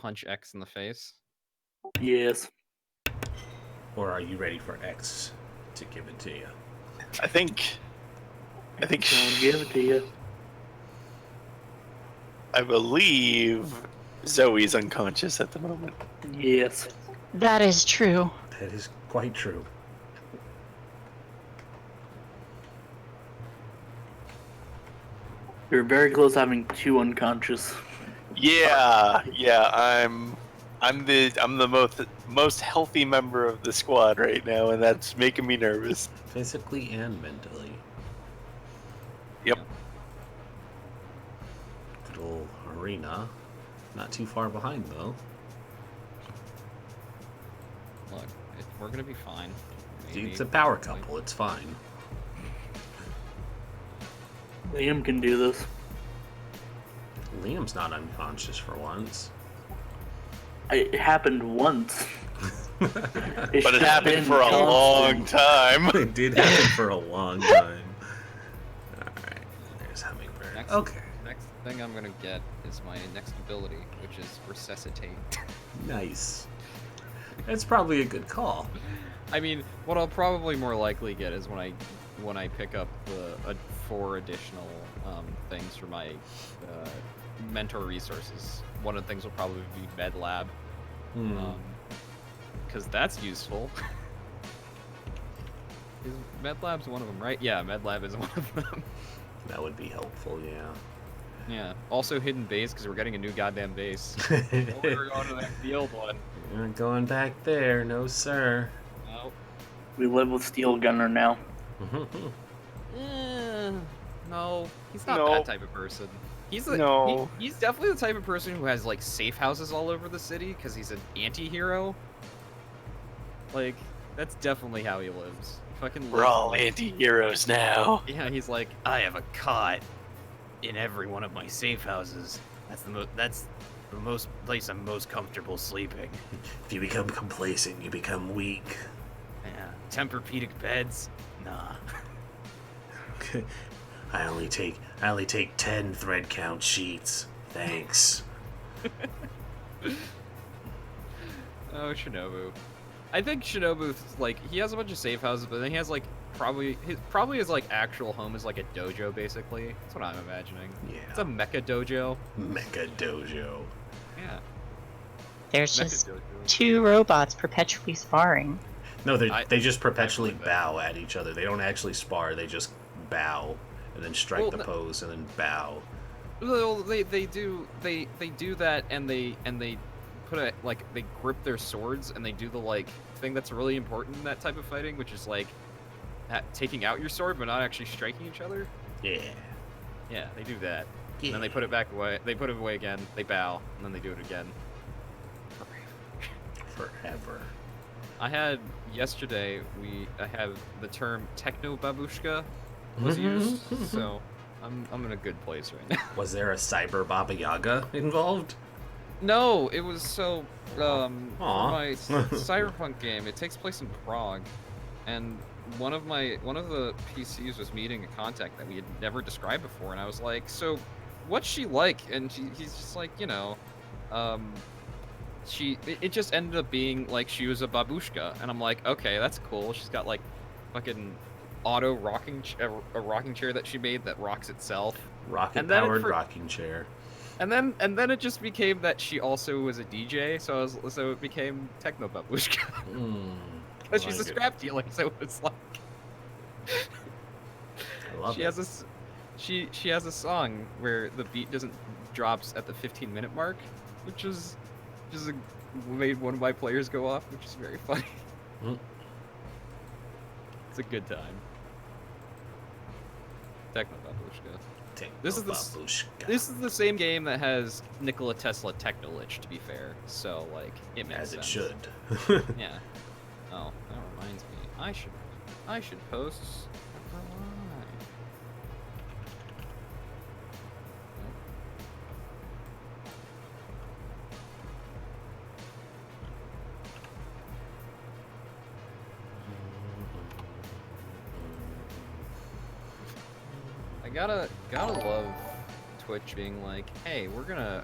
punch X in the face? Yes. Or are you ready for X to give it to you? I think. I'll give it to you. I believe Zoe's unconscious at the moment. Yes. That is true. That is quite true. You're very close to having 2 unconscious. Yeah. I'm the most healthy member of the squad right now, and that's making me nervous. Physically and mentally. Yep. Good old arena. Not too far behind, though. Look, we're gonna be fine. It's a power couple. It's fine. Liam can do this. Liam's not unconscious for once. It happened once. But it happened for a long time. It did happen for a long time. Alright, there's Hummingbird. Okay. Next thing I'm gonna get is my next ability, which is Resuscitate. Nice. That's probably a good call. I mean, what I'll probably more likely get is when I pick up the 4 additional things for my mentor resources. One of the things will probably be Med Lab, because that's useful. Is Med Lab's one of them, right? Yeah, Med Lab is one of them. That would be helpful, yeah. Yeah. Also hidden base, because we're getting a new goddamn base. We're going to the old one. You're not going back there, no sir. Nope. We live with Steel Gunner now. No, he's not that type of person. He's definitely the type of person who has like safe houses all over the city because he's an anti-hero. Like, that's definitely how he lives. We're all anti-heroes now. Yeah, he's like, I have a cot in every one of my safe houses. That's the most place I'm most comfortable sleeping. If you become complacent, you become weak. Yeah, Tempur-Pedic beds? Nah. I only take 10 thread count sheets. Thanks. Oh, Shinobu. I think Shinobu's like, he has a bunch of safe houses, but then he has like probably his like actual home is like a dojo basically. That's what I'm imagining. Yeah. It's a mecha dojo. Mecha dojo. Yeah. There's just 2 robots perpetually sparring. No, they just perpetually bow at each other. They don't actually spar. They just bow and then strike the pose and then bow. Well, they do that and they put a like they grip their swords and they do the like thing that's really important in that type of fighting, which is like taking out your sword but not actually striking each other. Yeah. Yeah, they do that. Yeah. And then they put it back away. They put it away again. They bow and then they do it again. Forever. I had yesterday. I have the term techno babushka was used, so I'm in a good place right now. Was there a cyber Baba Yaga involved? No, it was so my Aw. cyberpunk game. It takes place in Prague, and one of the PCs was meeting a contact that we had never described before, and I was like, so what's she like? And he's just like, you know, it just ended up being like she was a babushka, and I'm like, okay, that's cool. She's got like fucking auto rocking a rocking chair that she made that rocks itself. Rocket powered rocking chair. And then it just became that she also was a DJ, so it became techno babushka. But she's a scrap dealer, so it's like I love it. She has a song where the beat doesn't drops at the 15-minute mark, which is just made one of my players go off, which is very funny. It's a good time. Techno babushka. This is the same game that has Nikola Tesla Technolich, to be fair. So like it makes sense. As it should. Yeah. Oh, that reminds me. I should post. I gotta love Twitch being like, hey, we're gonna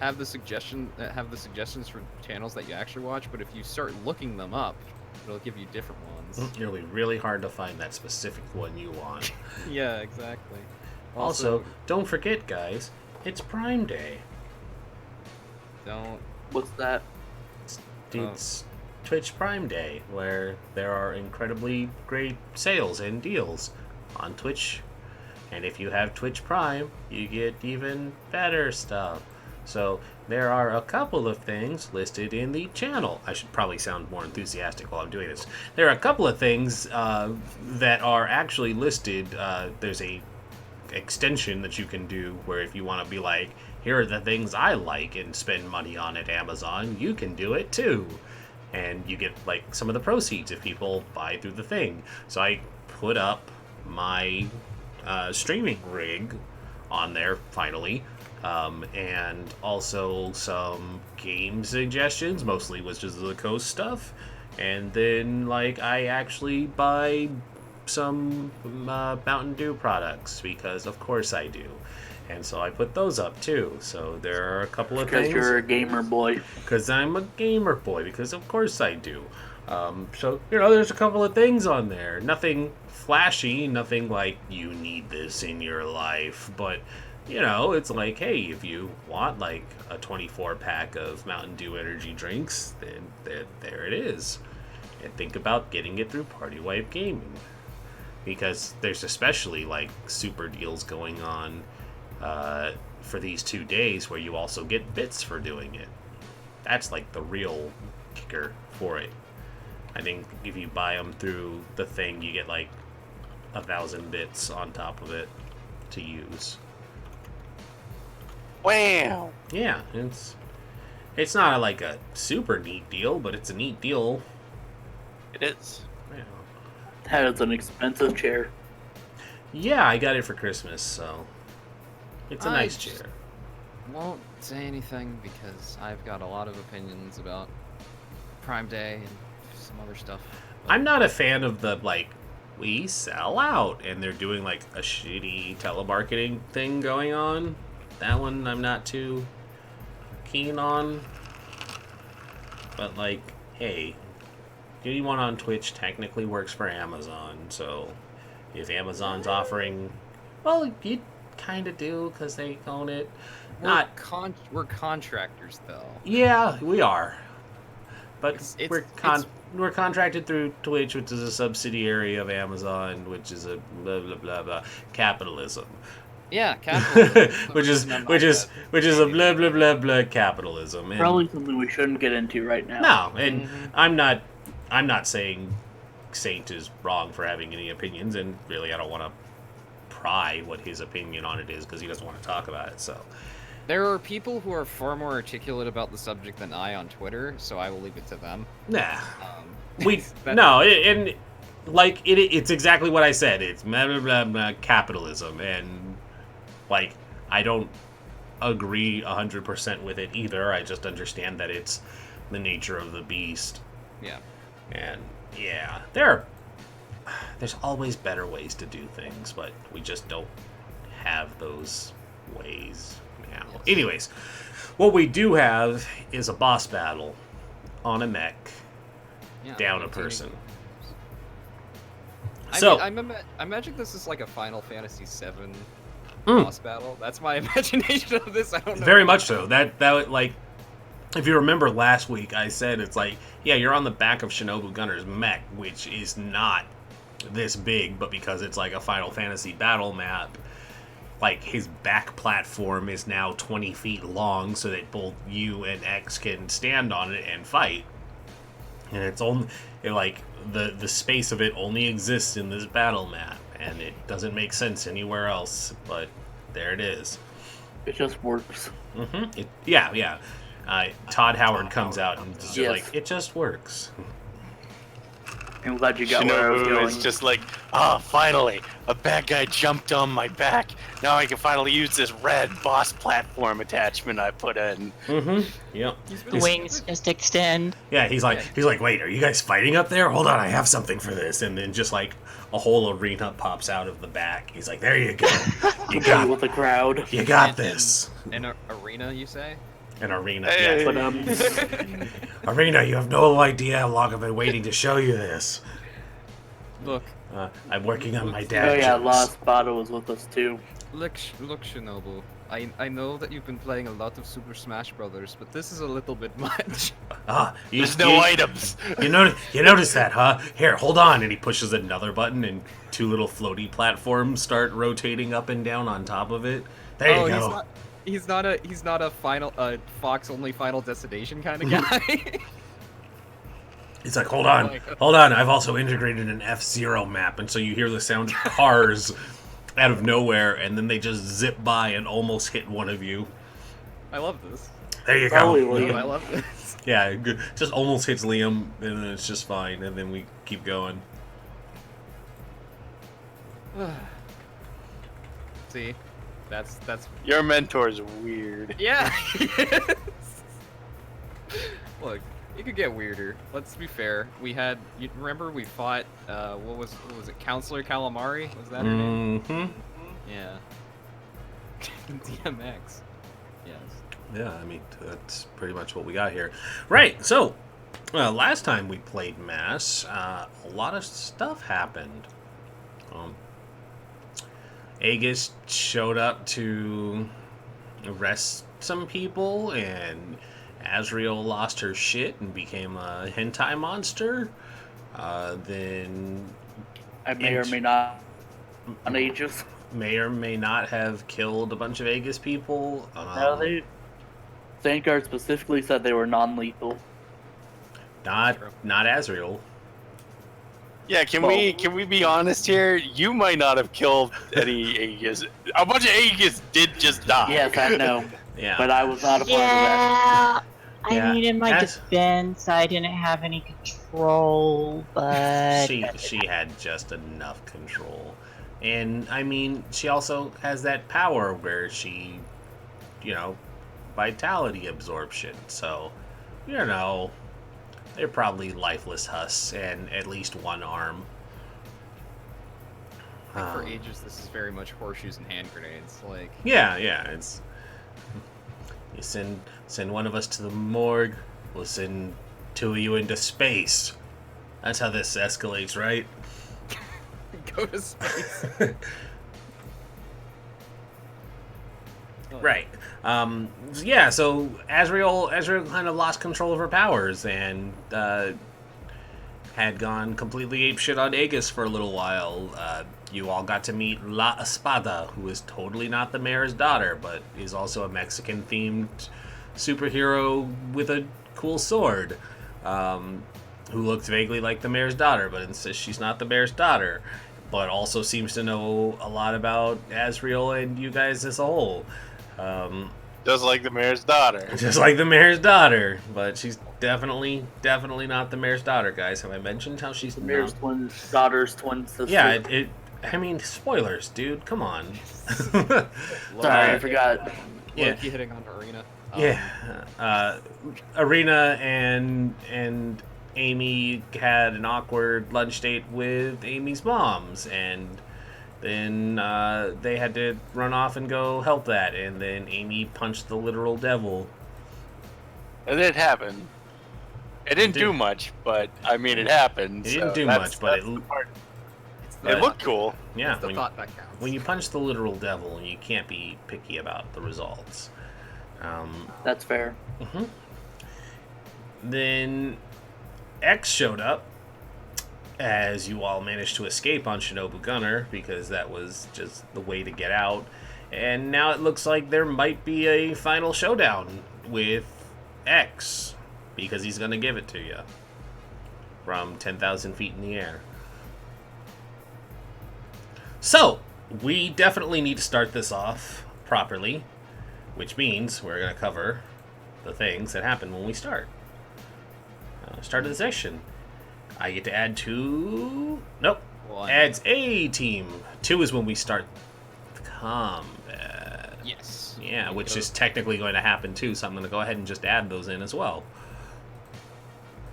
have the suggestions for channels that you actually watch, but if you start looking them up, it'll give you different ones. It'll be really hard to find that specific one you want. Yeah, exactly. Also, don't forget, guys, it's Prime Day. Don't. What's that? It's Twitch Prime Day, where there are incredibly great sales and deals on Twitch. And if you have Twitch Prime, you get even better stuff. So there are a couple of things listed in the channel. I should probably sound more enthusiastic while I'm doing this. There are a couple of things that are actually listed. There's a extension that you can do where if you want to be like, here are the things I like and spend money on at Amazon, you can do it too. And you get like some of the proceeds if people buy through the thing. So I put up my streaming rig on there finally, and also some game suggestions, mostly was just the Coast stuff, and then like I actually buy some Mountain Dew products because of course I do, and so I put those up too. So there are a couple of things. Because you're a gamer boy. Because I'm a gamer boy, because of course I do. So, you know, there's a couple of things on there. Nothing flashy, nothing like you need this in your life, but, you know, it's like, hey, if you want like a 24-pack of Mountain Dew energy drinks, then there it is. And think about getting it through PartyWipeGames. Because there's especially like super deals going on for these 2 days where you also get bits for doing it. That's like the real kicker for it. I think if you buy them through the thing, you get like 1,000 bits on top of it to use. Wow. Yeah, it's not like a super neat deal, but it's a neat deal. It is. Yeah. That is an expensive chair. Yeah, I got it for Christmas, so it's a nice chair. Won't say anything because I've got a lot of opinions about Prime Day and some other stuff. But I'm not a fan of the like we sell out and they're doing like a shitty telemarketing thing going on. That one I'm not too keen on. But like, hey, getting one on Twitch technically works for Amazon, so if Amazon's offering, well, you kind of do because they own it. we're contractors though. Yeah, we are. But It's- we're contracted through Twitch, which is a subsidiary of Amazon, which is a blah blah blah blah capitalism. Yeah, capitalism. which is a blah blah blah blah capitalism. And Probably something we shouldn't get into right now. no, and I'm not saying Saint is wrong for having any opinions, and really I don't want to pry what his opinion on it is because he doesn't want to talk about it. So There are people who are far more articulate about the subject than I on Twitter, so I will leave it to them. nah, It's exactly what I said. It's blah blah blah, blah capitalism, and like I don't agree 100% with it either. I just understand that it's the nature of the beast. Yeah. And yeah, there's always better ways to do things, but we just don't have those ways now. Yes. Anyways, what we do have is a boss battle on a mech Yeah, down a like person. I imagine this is like a Final Fantasy VII boss battle. That's my imagination of this. I don't know. Very much so. That like, if you remember last week, I said it's like, yeah, you're on the back of Shinobu Gunner's mech, which is not this big, but because it's like a Final Fantasy battle map, like his back platform is now 20 feet long, so that both you and X can stand on it and fight. And it's only like the space of it only exists in this battle map, and it doesn't make sense anywhere else. But there it is. It just works. Yeah. Todd Howard comes out and just Yes. like, it just works. I'm glad you got where I was Shinobu going. is just like, finally, a bad guy jumped on my back. Now I can finally use this red boss platform attachment I put in. Yep. The wings just extend. Yeah, he's like, wait, are you guys fighting up there? Hold on, I have something for this. And then just like a whole arena pops out of the back. He's like, there you go. compete with the crowd. You got And- this. An arena, you say? An arena. Hey. Yeah. But Arena, you have no idea how long I've been waiting to show you this. Look, I'm working on my oh dad yeah, jokes. Lost Bada was with us too. look, Shinobu. I know that you've been playing a lot of Super Smash Brothers, but this is a little bit much. There's no items. You notice that, huh? Here, hold on. And he pushes another button, and two little floaty platforms start rotating up and down on top of it. There you go. He's not a final Fox only Final Destination kind of guy. It's like, hold Oh on, my God. hold on. I've also integrated an F-Zero map, and so you hear the sound of cars out of nowhere, and then they just zip by and almost hit one of you. I love this. There you Probably go. Liam. I love this. Yeah, just almost hits Liam, and then it's just fine, and then we keep going. See, that's Your mentor's weird. yeah. Look, it could get weirder. Let's be fair. We had, you remember we fought what was it? Counselor Calamari? Was that her name? Mm-hmm. Yeah. DMX. Yes. Yeah, I mean, that's pretty much what we got here. Right, so, last time we played Mass, a lot of stuff happened. Aegis showed up to arrest some people, and Azrael lost her shit and became a hentai monster. Then I may or may not on Aegis. may or may not have killed a bunch of Aegis people. No, they Thankard specifically said they were non-lethal. Not Azrael. Yeah, can we be honest here? You might not have killed any Aegis. A bunch of Aegis did just die. Yes, I know, Yeah. but I was not a part of Yeah. Yeah, I mean, in my that's- defense, I didn't have any control, but she had just enough control. And I mean, she also has that power where she, vitality absorption. So, they're probably lifeless husks and at least one arm. For ages, this is very much horseshoes and hand grenades. Like, Yeah, it's you send one of us to the morgue, we'll send two of you into space. That's how this escalates, right? go to space. Right. Yeah, so Azrael kind of lost control of her powers and had gone completely apeshit on Aegis for a little while. You all got to meet La Espada, who is totally not the mayor's daughter, but is also a Mexican-themed superhero with a cool sword, who looks vaguely like the mayor's daughter, but insists she's not the mayor's daughter, but also seems to know a lot about Azrael and you guys as a whole. Just like the mayor's daughter. Just like the mayor's daughter, but she's definitely not the mayor's daughter, guys. Have I mentioned how she's The mayor's daughter's twin sister. Yeah, I mean, spoilers, dude. Come on. Sorry, I forgot. Yeah. Loki hitting on Arena. Yeah. Arena and Amy had an awkward lunch date with Amy's moms, and then they had to run off and go help that, and then Amy punched the literal devil. And it happened. It didn't do much, but I mean, it happened. It didn't so do that's- much, but that's the part. It's It looked cool. Yeah, It's the thought that counts. when you punch the literal devil, you can't be picky about the results. That's fair. Then X showed up as you all managed to escape on Shinobu Gunner, because that was just the way to get out. And now it looks like there might be a final showdown with X, because he's going to give it to you from 10,000 feet in the air. So, we definitely need to start this off properly, which means we're going to cover the things that happen when we start. Start of the session. I get to add 2. Nope. One. Adds a team. 2 is when we start combat. Yes. Yeah, which is technically going to happen too, so I'm going to go ahead and just add those in as well.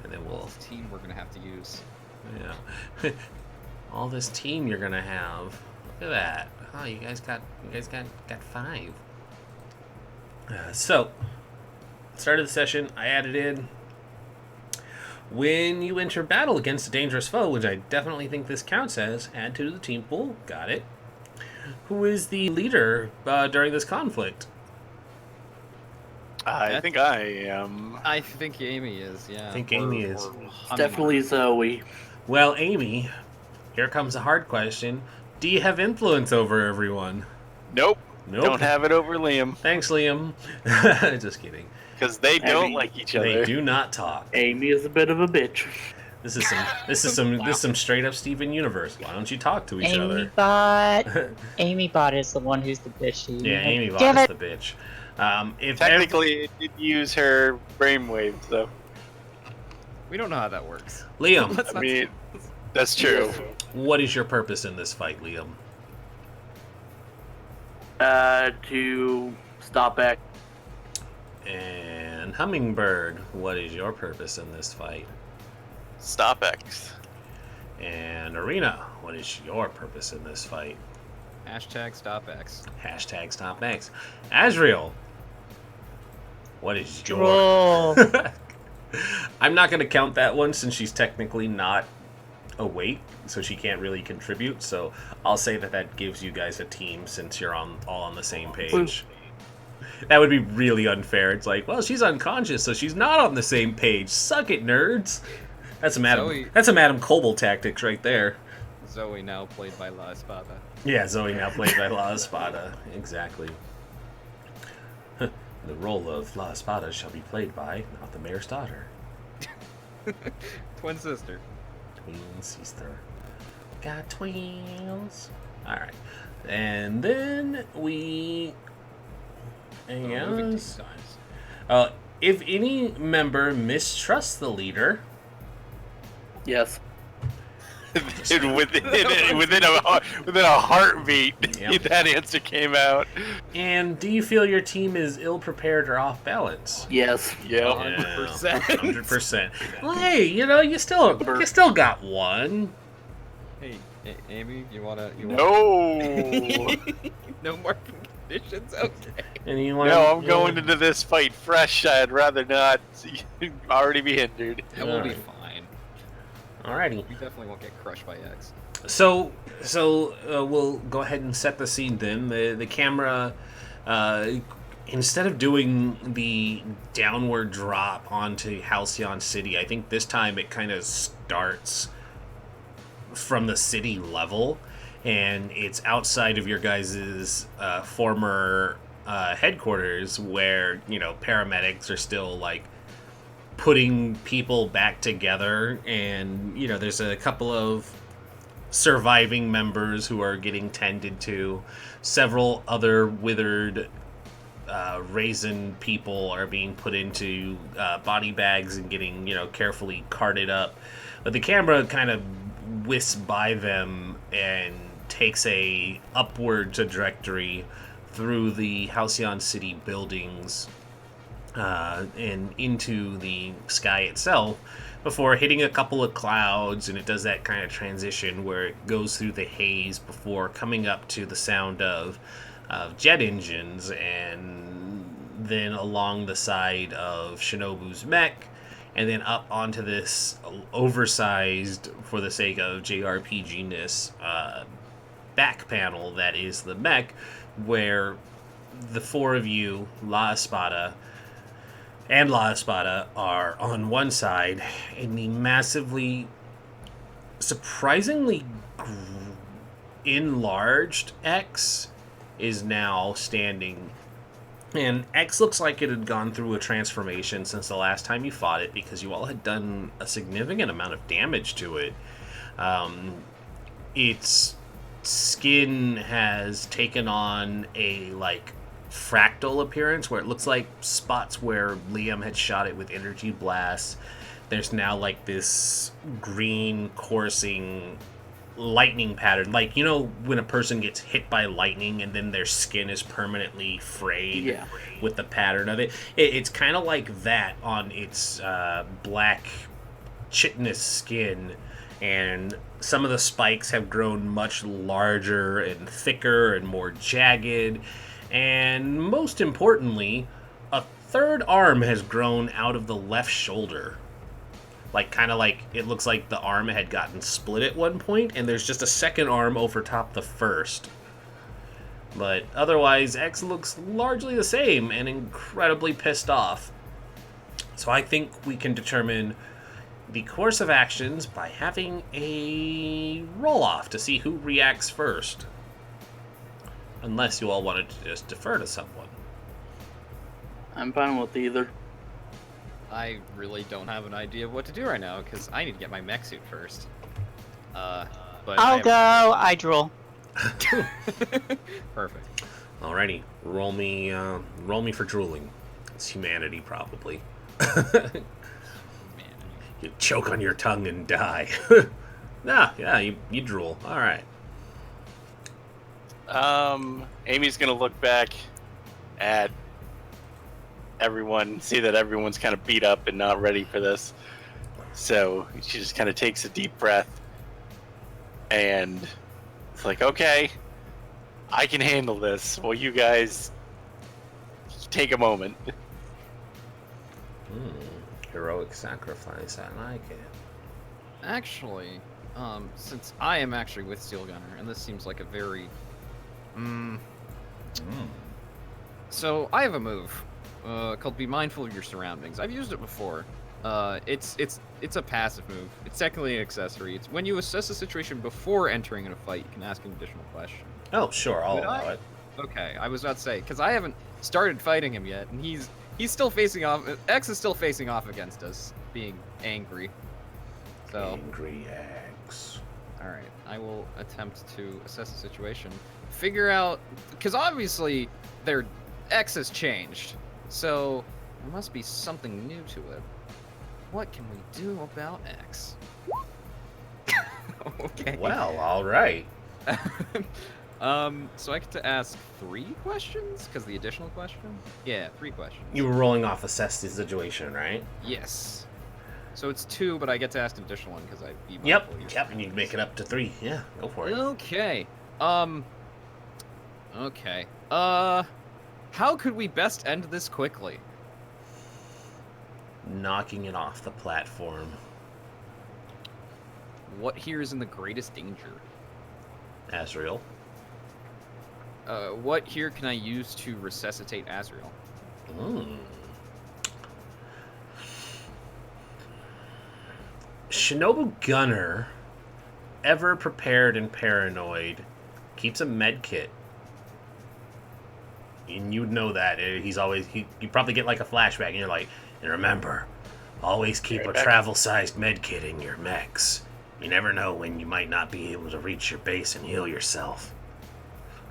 And then we'll... Team we're gonna have to use. Yeah. All this team you're going to have. Look at that. Oh, you guys got 5. So, start of the session, I added in, when you enter battle against a dangerous foe, which I definitely think this counts as, add 2 to the team pool. Got it. Who is the leader during this conflict? I think I am. I think Amy is. Yeah. I think Amy is. It's definitely Zoe. Well, Amy, here comes a hard question. Do you have influence over everyone? Nope. Nope. Don't have it over Liam. Thanks, Liam. Just kidding. Because they don't Amy, like each They other. do not talk. Amy is a bit of a bitch. This is some straight up Steven Universe. Why don't you talk to each Amy other? bot. Amy bot is the one who's the bitch. Yeah, Amy Give Bot is it. the bitch. If Technically, it did use her brainwaves, though. We don't know how that works. Liam, Let's I not- mean, that's true. what is your purpose in this fight, Liam? To stop X. And Hummingbird, what is your purpose in this fight? Stop X. And Arena, what is your purpose in this fight? #StopX. Hashtag StopX. Azriel, what is your... Droll. I'm not going to count that one since she's technically not awake, so she can't really contribute. So I'll say that gives you guys a team since you're all on the same page. That would be really unfair. It's like, well, she's unconscious, so she's not on the same page. Suck it, nerds. That's some Adam. Zoe- That's some Adam Coble tactics right there. Zoe, now played by La Espada. Yeah, Zoe now played by La Espada. Exactly. The role of La Espada shall be played by not the mayor's daughter, Twin sister. twin sister. Got twins. All right, and then we. Anything Moving team else? times. If any member mistrusts the leader, Yes. Dude, within a heartbeat, Yep. that answer came out. and do you feel your team is ill prepared or off balance? Yes. Yep. 100%. 100%. Well, hey, you still got one. Hey, Amy, you wanna? No. No more conditions. Okay. And you want? No, I'm going into this fight fresh. I'd rather not already be hindered. That will be Alright. fine. Alrighty. We definitely won't get crushed by X. So we'll go ahead and set the scene then. The camera, instead of doing the downward drop onto Halcyon City, I think this time it kind of starts from the city level, and it's outside of your guys' former headquarters, where paramedics are still like putting people back together, and there's a couple of surviving members who are getting tended to. Several other withered raisin people are being put into body bags and getting carefully carted up, but the camera kind of whisks by them and takes a upward trajectory through the Halcyon City buildings and into the sky itself before hitting a couple of clouds, and it does that kind of transition where it goes through the haze before coming up to the sound of jet engines, and then along the side of Shinobu's mech, and then up onto this oversized, for the sake of JRPG-ness, back panel that is the mech, where the four of you, La Espada are on one side, and the massively, surprisingly enlarged X is now standing. And X looks like it had gone through a transformation since the last time you fought it, because you all had done a significant amount of damage to it. Its skin has taken on a fractal appearance where it looks like spots where Liam had shot it with energy blasts. There's now this green coursing lightning pattern, when a person gets hit by lightning and then their skin is permanently frayed with the pattern of it. It's kind of like that on its black chitinous skin, and some of the spikes have grown much larger and thicker and more jagged, and most importantly, a third arm has grown out of the left shoulder. Like, kind of like, it looks like the arm had gotten split at one point, and there's just a second arm over top the first. But otherwise, X looks largely the same and incredibly pissed off. So I think we can determine the course of actions by having a roll-off to see who reacts first. Unless you all wanted to just defer to someone. I'm fine with either. I really don't have an idea of what to do right now because I need to get my mech suit first. But I'll go. I drool. Perfect. Alrighty, roll me for drooling. It's humanity, probably. Man. You choke on your tongue and die. Yeah, you drool. All right. Amy's gonna look back at everyone, see that everyone's kind of beat up and not ready for this. So she just kind of takes a deep breath, and it's like, okay, I can handle this. Well, you guys take a moment. Heroic sacrifice. I like it. Actually, since I am actually with Steel Gunner, and this seems like a very, So I have a move called Be Mindful of Your Surroundings. I've used it before. It's a passive move. It's technically an accessory. It's when you assess a situation before entering in a fight, you can ask an additional question. Oh, sure, I'll Would allow I? it. Okay, I was about to say, because I haven't started fighting him yet, and he's still facing off. X is still facing off against us, being angry. So, Angry X. all right, I will attempt to assess the situation, figure out, because obviously their X has changed, so there must be something new to it. What can we do about X? Okay. Well, all right. So I get to ask 3 questions? Because the additional question? Yeah, 3 questions. You were rolling off assess the situation, right? Yes. So it's 2, but I get to ask an additional one because I beat my Yep, employees. and you make it up to 3. Yeah, go for it. Okay. Okay. How could we best end this quickly? Knocking it off the platform. What here is in the greatest danger? Azrael. What here can I use to resuscitate Azrael? Shinobu Gunner, ever prepared and paranoid, keeps a med kit. And you'd know that. He's always... You probably get like a flashback and you're like, and remember, always keep a travel-sized med kit in your mechs. You never know when you might not be able to reach your base and heal yourself.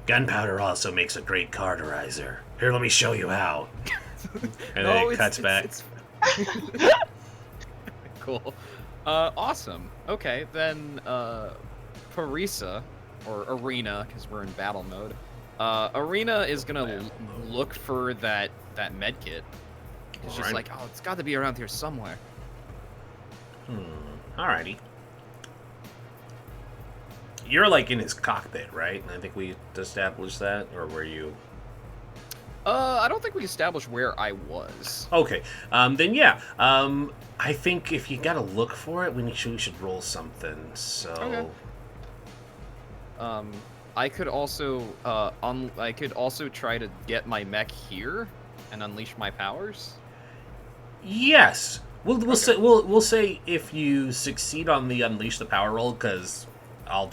Gunpowder also makes a great cauterizer. Here, let me show you how. And then it cuts back. Cool. Awesome. Okay, then, Parisa, or Arena, because we're in battle mode. Arena is gonna look for that med kit. She's just like, oh, it's got to be around here somewhere. Alrighty. You're like in his cockpit, right? I think we established that, or were you? I don't think we established where I was. Okay. Then yeah. I think if you gotta look for it, we should roll something. So. Okay. I could also try to get my mech here and unleash my powers. Yes. We'll say if you succeed on the unleash the power roll, because I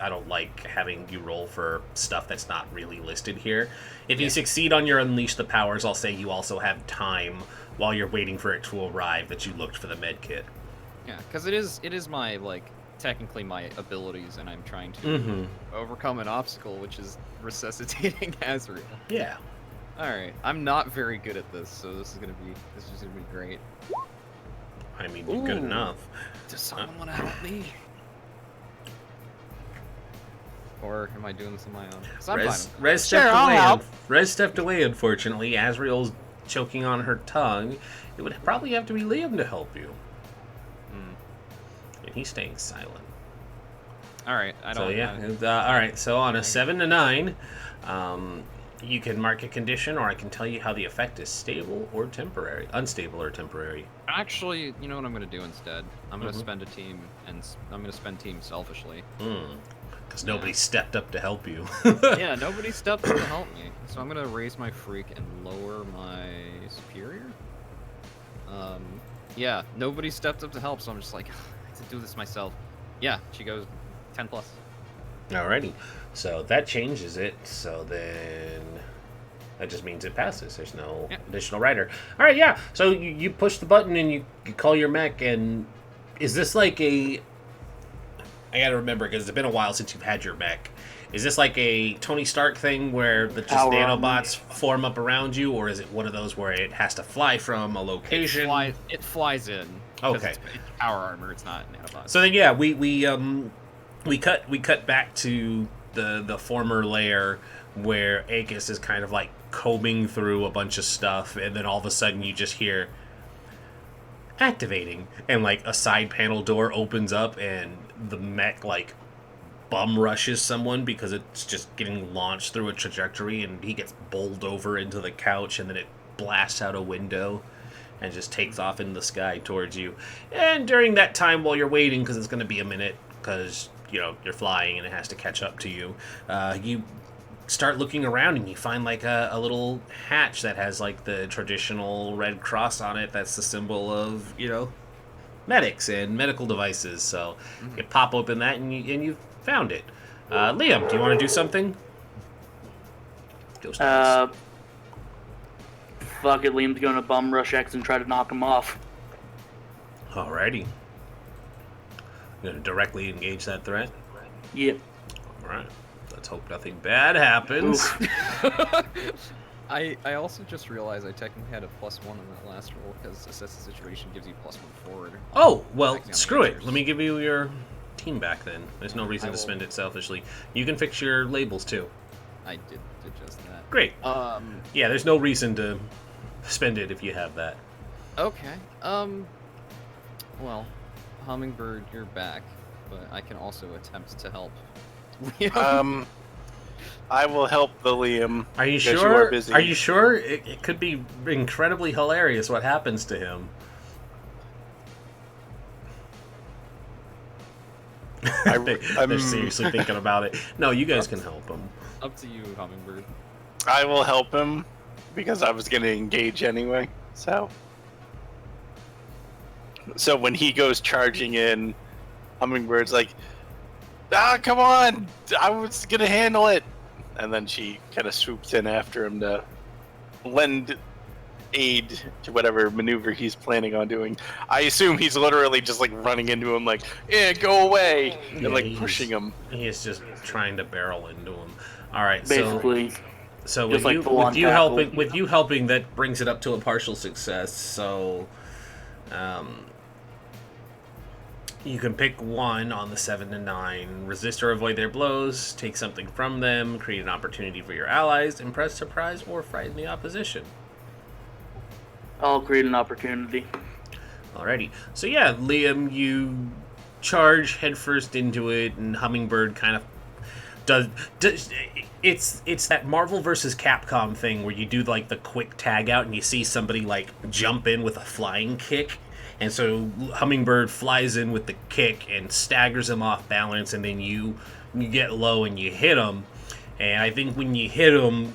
don't like having you roll for stuff that's not really listed here. If you succeed on your unleash the powers, I'll say you also have time while you're waiting for it to arrive that you looked for the med kit. Yeah, because it is my technically my abilities, and I'm trying to overcome an obstacle, which is resuscitating Azrael. Yeah. All right, I'm not very good at this, so this is gonna be great. I mean, you're good enough. Does someone want to help me? Or am I doing this on my own? 'Cause I'm fine. Rez stepped away. Rez stepped away, unfortunately. Azrael's choking on her tongue. It would probably have to be Liam to help you. and he's staying silent. All right, I don't. So yeah, all right. So on a 7 to 9, you can mark a condition, or I can tell you how the effect is stable or temporary, unstable or temporary. Actually, you know what I'm gonna do instead? I'm gonna spend a team, and I'm gonna spend team selfishly. Because nobody stepped up to help you. Yeah, nobody stepped up to help me, so I'm gonna raise my freak and lower my superior. Yeah, nobody stepped up to help, so I'm just like, I have to do this myself. Yeah, she goes 10 plus. Alrighty, so that changes it. So then that just means it passes. There's no additional rider. All right, yeah. So you push the button and you call your mech. And is this like a? I gotta remember because it's been a while since you've had your mech. Is this like a Tony Stark thing where the just nanobots form up around you, or is it one of those where it has to fly from a location? It flies in. Okay. It's power armor. It's not nanobots. So then, yeah, we cut back to the former lair where Aegis is kind of like combing through a bunch of stuff, and then all of a sudden you just hear activating, and like a side panel door opens up, and the mech like bum rushes someone because it's just getting launched through a trajectory, and he gets bowled over into the couch, and then it blasts out a window and just takes off in the sky towards you. And during that time, while you're waiting, because it's going to be a minute, because you're flying and it has to catch up to you, you start looking around and you find like a little hatch that has like the traditional red cross on it. That's the symbol of medics and medical devices. So you pop open that and you found it. Liam, do you want to do something? Fuck it, Liam's going to bum rush X and try to knock him off. Alrighty. You're going to directly engage that threat? Yep. Alright. Let's hope nothing bad happens. I also just realized I technically had a +1 on that last roll because assess the situation gives you +1 forward. Oh, well, screw it. Let me give you your team back then. There's no reason to spend it selfishly. You can fix your labels too. I did just that. Great. Yeah, there's no reason to spend it if you have that. Okay. Well, Hummingbird, you're back, but I can also attempt to help. I will help the Liam. Are you because sure? You are busy. Are you sure? It could be incredibly hilarious what happens to him. They're seriously thinking about it. No, you guys can help him. Up to you, Hummingbird. I will help him because I was going to engage anyway. So when he goes charging in, Hummingbird's like, come on! I was going to handle it! And then she kind of swoops in after him to lend aid to whatever maneuver he's planning on doing. I assume he's literally just like running into him like, go away! And like pushing him. He is just trying to barrel into him. Alright, basically. So with you helping, that brings it up to a partial success. So, you can pick one on the 7 to 9. Resist or avoid their blows. Take something from them. Create an opportunity for your allies. Impress, surprise, or frighten the opposition. I'll create an opportunity. Alrighty. So yeah, Liam, you charge headfirst into it, and Hummingbird kind of does it's that Marvel versus Capcom thing where you do like the quick tag out and you see somebody like jump in with a flying kick, and so Hummingbird flies in with the kick and staggers him off balance, and then you get low and you hit him, and I think when you hit him,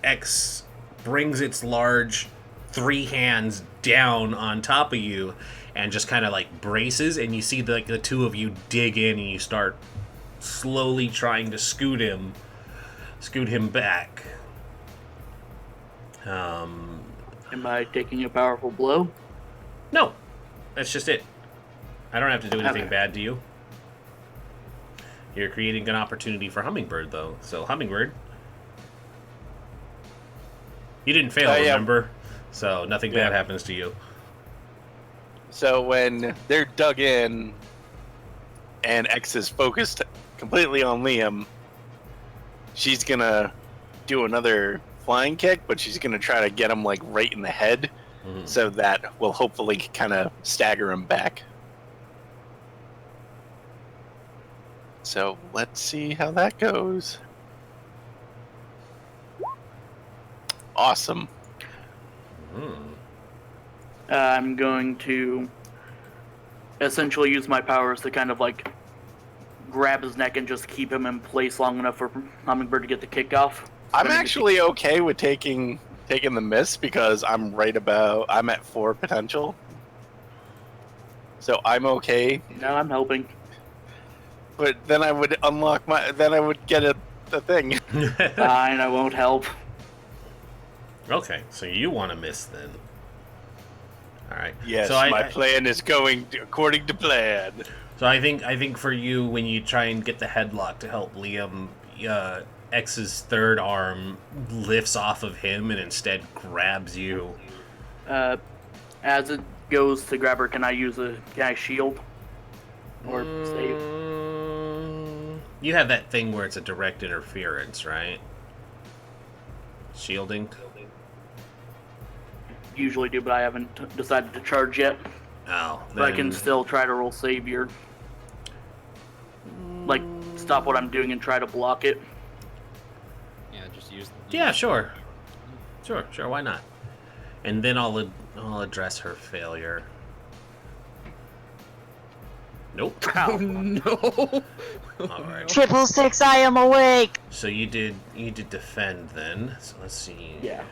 X brings its large 3 hands down on top of you and just kind of like braces, and you see the two of you dig in and you start slowly trying to scoot him back. Am I taking a powerful blow? No, that's just it. I don't have to do anything bad to you. You're creating an opportunity for Hummingbird, though. So, Hummingbird, you didn't fail, remember? So, nothing bad happens to you. So, when they're dug in and X is focused completely on Liam, she's gonna do another flying kick, but she's gonna try to get him like right in the head, so that will hopefully kind of stagger him back. So let's see how that goes. Awesome. I'm going to essentially use my powers to kind of like grab his neck and just keep him in place long enough for Hummingbird to get the kick off. I'm actually okay with taking the miss because I'm at 4 potential. So I'm okay. No, I'm helping. But then I would get the thing. Fine, I won't help. Okay, so you want to miss then. Alright. Yes, so my plan is going according to plan. So I think for you, when you try and get the headlock to help Liam, X's third arm lifts off of him and instead grabs you. As it goes to grab her, can I shield? Or save? You have that thing where it's a direct interference, right? Shielding? Usually do, but I haven't decided to charge yet. Oh, But I can still try to roll savior. Like, stop what I'm doing and try to block it. Yeah, just use. Yeah, sure, why not? And then I'll address her failure. Nope. Oh no! All right. 666, I am awake. So you did defend then. So let's see. Yeah.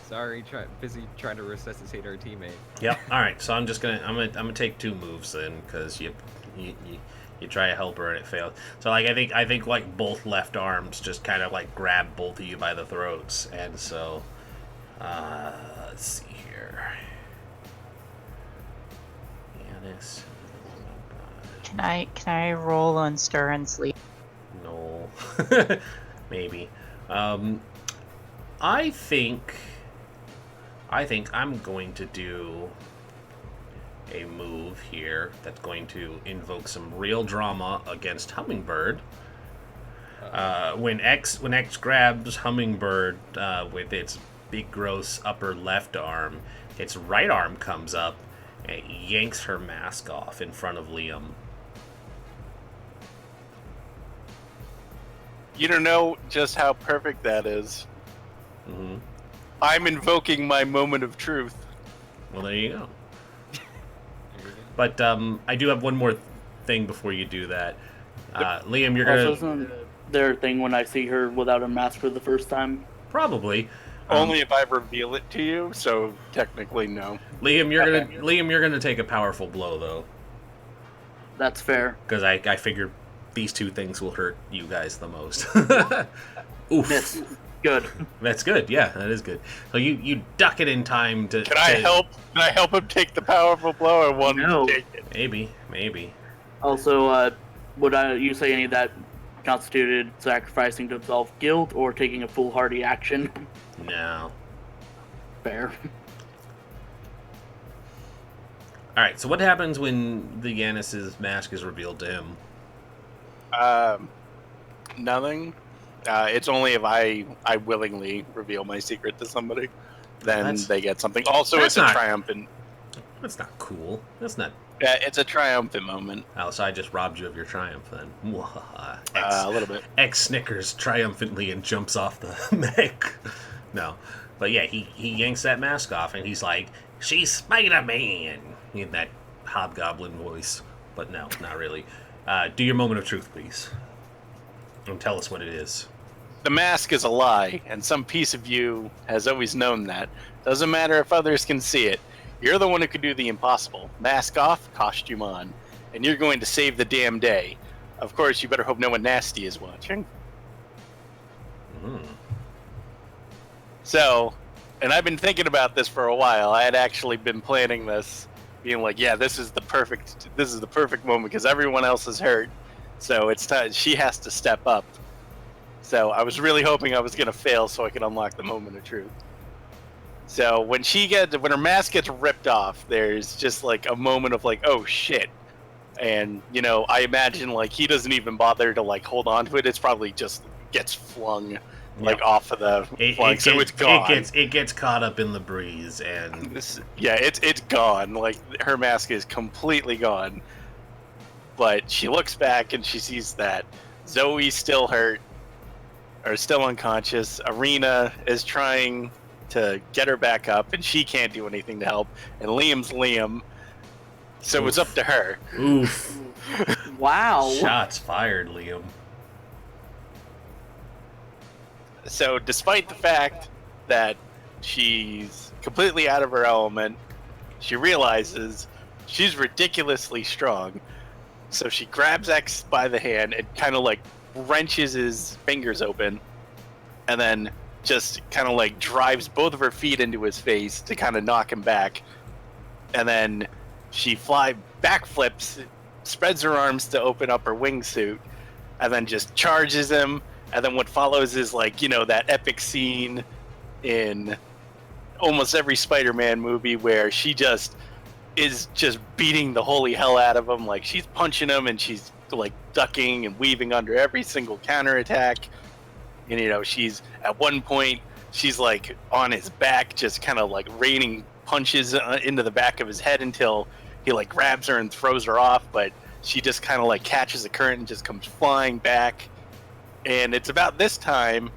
Sorry, busy trying to resuscitate our teammate. Yep. All right. So I'm gonna take 2 moves then, because you try to help her and it fails. So like I think like both left arms just kind of like grab both of you by the throats, and so let's see here. Yanis. Can I roll on stir and sleep? No. Maybe. I think I'm going to do a move here that's going to invoke some real drama against Hummingbird. When X grabs Hummingbird with its big gross upper left arm, its right arm comes up and it yanks her mask off in front of Liam. You don't know just how perfect that is. Mm-hmm. I'm invoking my moment of truth. Well, there you go. But I do have one more thing before you do that. Liam, you're Also, gonna isn't there a thing when I see her without a mask for the first time? probably Only if I reveal it to you, so technically no. Liam, you're gonna take a powerful blow though, That's fair. because I figured these 2 things will hurt you guys the most. Oof. Miss. Good. That's good. Yeah, that is good. So you duck it in time to. Can I help him take the powerful blow, or one No. take it? Maybe. Also, would you say any of that constituted sacrificing to absolve guilt or taking a foolhardy action? No. Fair. All right. So what happens when the Yanis's mask is revealed to him? Nothing. It's only if I willingly reveal my secret to somebody, then they get something. Also, that's it's a not- triumphant. That's not cool. That's not. Yeah, it's a triumphant moment. Oh, so I just robbed you of your triumph then. Mwahaha. A little bit. X snickers triumphantly and jumps off the mech. No. But yeah, he yanks that mask off and he's like, "She's Spider-Man!" in that hobgoblin voice. But no, not really. Do your moment of truth, please. And tell us what it is. The mask is a lie, and some piece of you has always known that. Doesn't matter if others can see it. You're the one who can do the impossible. Mask off, costume on. And you're going to save the damn day. Of course, you better hope no one nasty is watching. So, and I've been thinking about this for a while. I had actually been planning this, being like, yeah, this is the perfect moment because everyone else is hurt. So it's time she has to step up. So I was really hoping I was gonna fail so I could unlock the moment of truth. So when her mask gets ripped off, there's just like a moment of like, oh shit. And I imagine like he doesn't even bother to like hold on to it. It's probably just gets flung like Yep. off of the flying, so it's gone. It gets caught up in the breeze, and It's gone. Like her mask is completely gone. But she looks back and she sees that Zoe's still hurt, or still unconscious. Arena is trying to get her back up, and she can't do anything to help. And Liam's Liam, so it's up to her. oof. Wow. Shots fired, Liam. So, despite the fact that she's completely out of her element, she realizes she's ridiculously strong. So she grabs X by the hand and kind of like wrenches his fingers open, and then just kind of like drives both of her feet into his face to kind of knock him back. And then she backflips, spreads her arms to open up her wingsuit, and then just charges him. And then what follows is like, that epic scene in almost every Spider-Man movie where she is just beating the holy hell out of him. Like, she's punching him and she's like ducking and weaving under every single counterattack. And she's at one point she's like on his back, just kind of like raining punches into the back of his head until he like grabs her and throws her off. But she just kind of like catches the current and just comes flying back. And it's about this time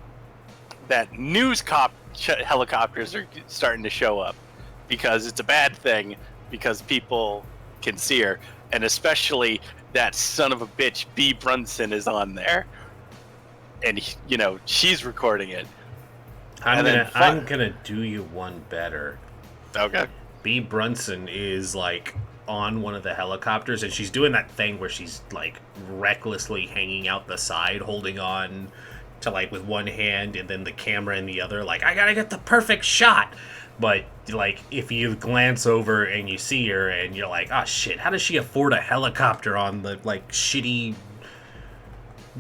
that helicopters are starting to show up, because it's a bad thing, because people can see her, and especially that son of a bitch B. Brunson is on there, and she's recording it. I'm gonna do you one better. Okay. B. Brunson is like on one of the helicopters, and she's doing that thing where she's like recklessly hanging out the side, holding on to like with one hand and then the camera in the other, like, I gotta get the perfect shot. But like, if you glance over and you see her and you're like, oh shit, how does she afford a helicopter on the like shitty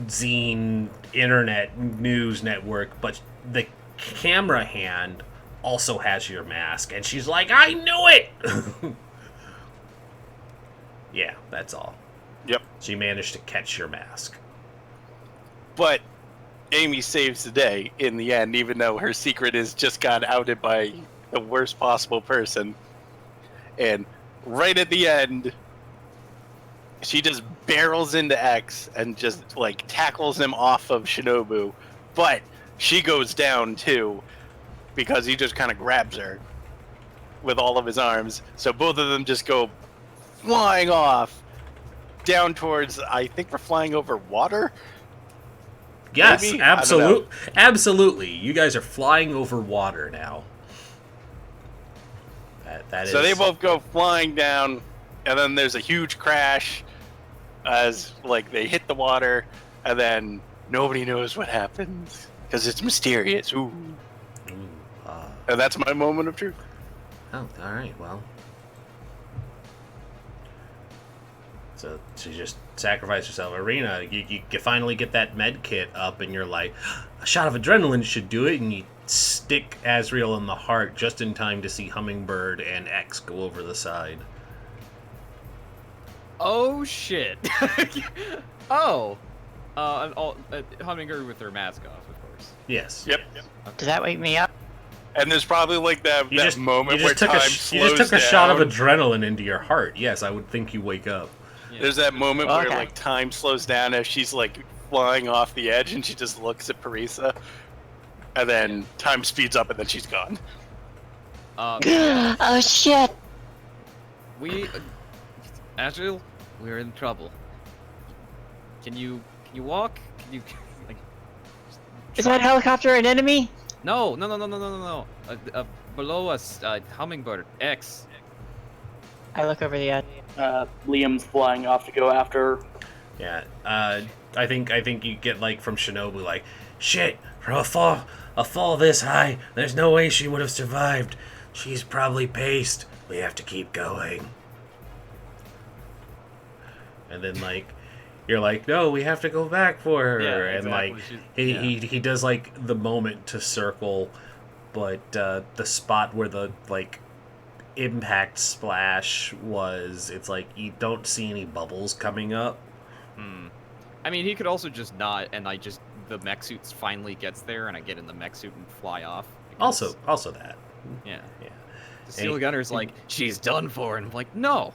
zine internet news network? But the camera hand also has your mask, and she's like, I knew it. Yeah, that's all. Yep. She managed to catch your mask. But Amy saves the day in the end, even though her secret is just got outed by the worst possible person. And right at the end, she just barrels into X and just like tackles him off of Shinobu. But she goes down too, because he just kind of grabs her with all of his arms. So both of them just go flying off down towards, I think we're flying over water. Yes, Maybe? absolutely. You guys are flying over water now. That So is... they both go flying down, and then there's a huge crash as like they hit the water, and then nobody knows what happens because it's mysterious. Ooh. And that's my moment of truth. Oh, all right. Well, so she just sacrificed herself. Arena, you finally get that med kit up, and you're like, a shot of adrenaline should do it, and you stick Azrael in the heart just in time to see Hummingbird and X go over the side. Oh shit! Hummingbird with her mask off, of course. Yes. Yep. Does that wake me up? And there's probably like that moment where time slows down. You just took a shot of adrenaline into your heart. Yes, I would think you wake up. Yeah. There's that moment Okay. where like time slows down as she's like flying off the edge, and she just looks at Parisa, and then time speeds up, and then she's gone. Oh shit! Azrael, we're in trouble. Can you walk? Can you like? Is that helicopter an enemy? No. Below us, Hummingbird X. I look over the edge. Liam's flying off to go after. Yeah. I think you get like from Shinobu like, shit, for a fall this high, there's no way she would have survived. She's probably paced. We have to keep going. And then like, you're like, no, we have to go back for her. Yeah, and exactly. like, he does like the moment to circle, but the spot where the like impact splash was, it's like you don't see any bubbles coming up. I mean, he could also just not, and I just the mech suit finally gets there, and I get in the mech suit and fly off. Also because- that. yeah. Yeah. The Steel Gunner's like, she's done for, and I'm like, no.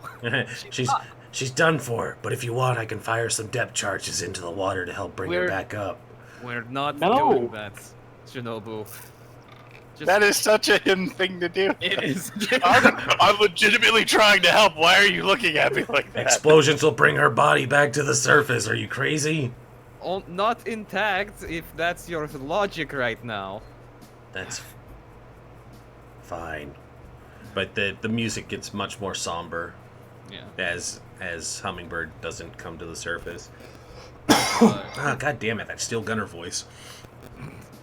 She's done for. But if you want, I can fire some depth charges into the water to help bring her We're- back up. We're not No. doing that, Shinobu. Just, That is such a him thing to do. It is. I'm legitimately trying to help. Why are you looking at me like that? Explosions will bring her body back to the surface. Are you crazy? Not intact, if that's your logic right now. That's fine. But the music gets much more somber Yeah. as Hummingbird doesn't come to the surface. Uh, Ah, god damn it, that Steel Gunner voice.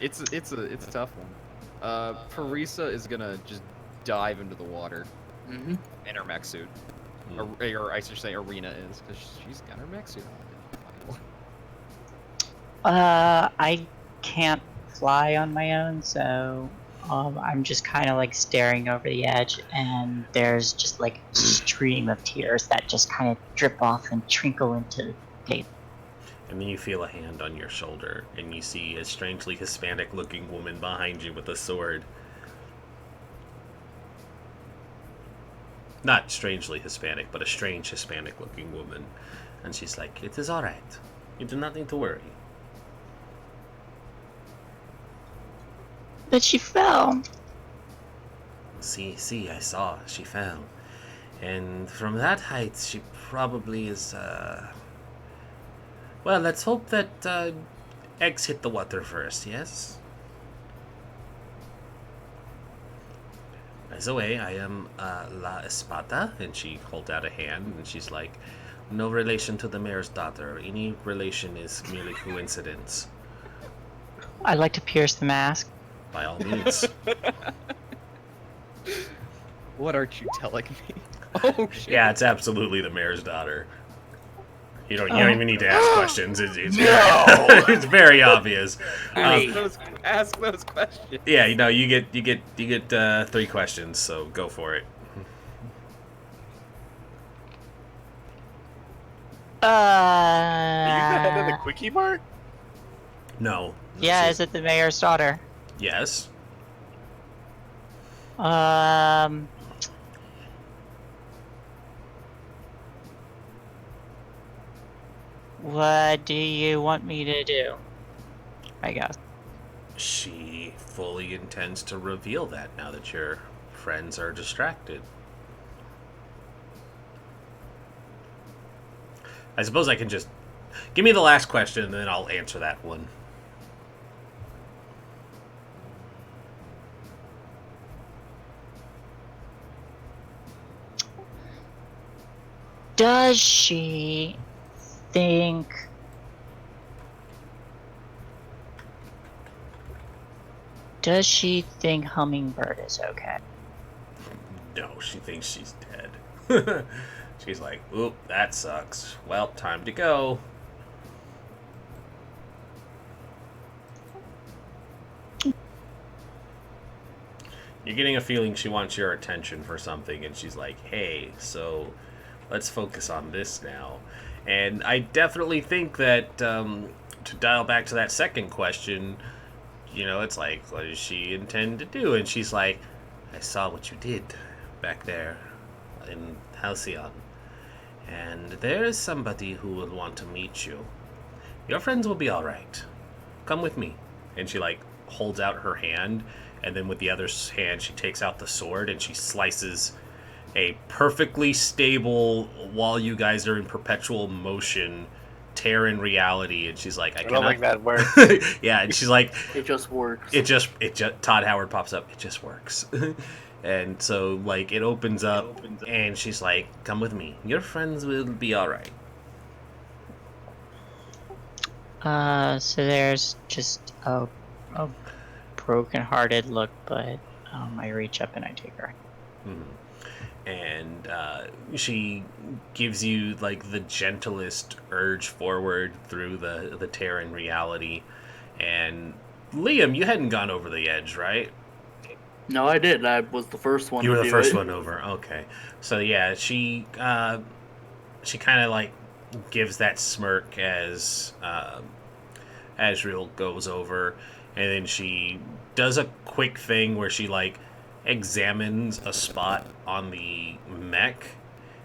it's a tough one. Parisa is gonna just dive into the water Mm-hmm. in her mech suit. Hmm. Or I should say Arena is, because she's got her mech suit on. I can't fly on my own, so I'm just kind of like staring over the edge, and there's just like a stream of tears that just kind of drip off and trickle into paper. And then you feel a hand on your shoulder, and you see a strangely Hispanic-looking woman behind you with a sword. Not strangely Hispanic, but a strange Hispanic-looking woman. And she's like, "It is all right. You do not need to worry." But she fell. See, I saw. She fell. And from that height, she probably is, Well, let's hope that, eggs hit the water first, yes? By the way, I am, La Espada, and she holds out a hand, and she's like, "No relation to the mayor's daughter. Any relation is merely coincidence." I'd like to pierce the mask. By all means. What aren't you telling me? Oh shit. Yeah, it's absolutely the mayor's daughter. You don't even need to ask questions. It's No! it's very obvious. Ask those questions. Yeah, you get 3 questions, so go for it. Are you the head of the quickie bar? No. Yeah, She- is it the mayor's daughter? Yes. What do you want me to do? I guess. She fully intends to reveal that now that your friends are distracted. I suppose I can just give me the last question and then I'll answer that one. Does she think Hummingbird is okay? No, she thinks she's dead. She's like, "Oop, that sucks. Well, time to go." You're getting a feeling she wants your attention for something, and she's like, "Hey, so let's focus on this now." And I definitely think that to dial back to that second question, it's like, what does she intend to do? And she's like, "I saw what you did back there in Halcyon, and there is somebody who will want to meet you. Your friends will be all right. Come with me." And she like holds out her hand, and then with the other hand she takes out the sword and she slices a perfectly stable, while you guys are in perpetual motion, tear in reality. And she's like, I don't think that works. Yeah, and she's like, It just works. it just Todd Howard pops up. It just works. And so like it opens up, and she's like, "Come with me. Your friends will be all right." So there's just a broken-hearted look, but I reach up and I take her. And she gives you like the gentlest urge forward through the tear in reality. And Liam, you hadn't gone over the edge, right? No, I did. I was the first one. You were to the do first it. one over. Okay. So yeah, she kind of like gives that smirk Azriel goes over, and then she does a quick thing where she, like, examines a spot on the mech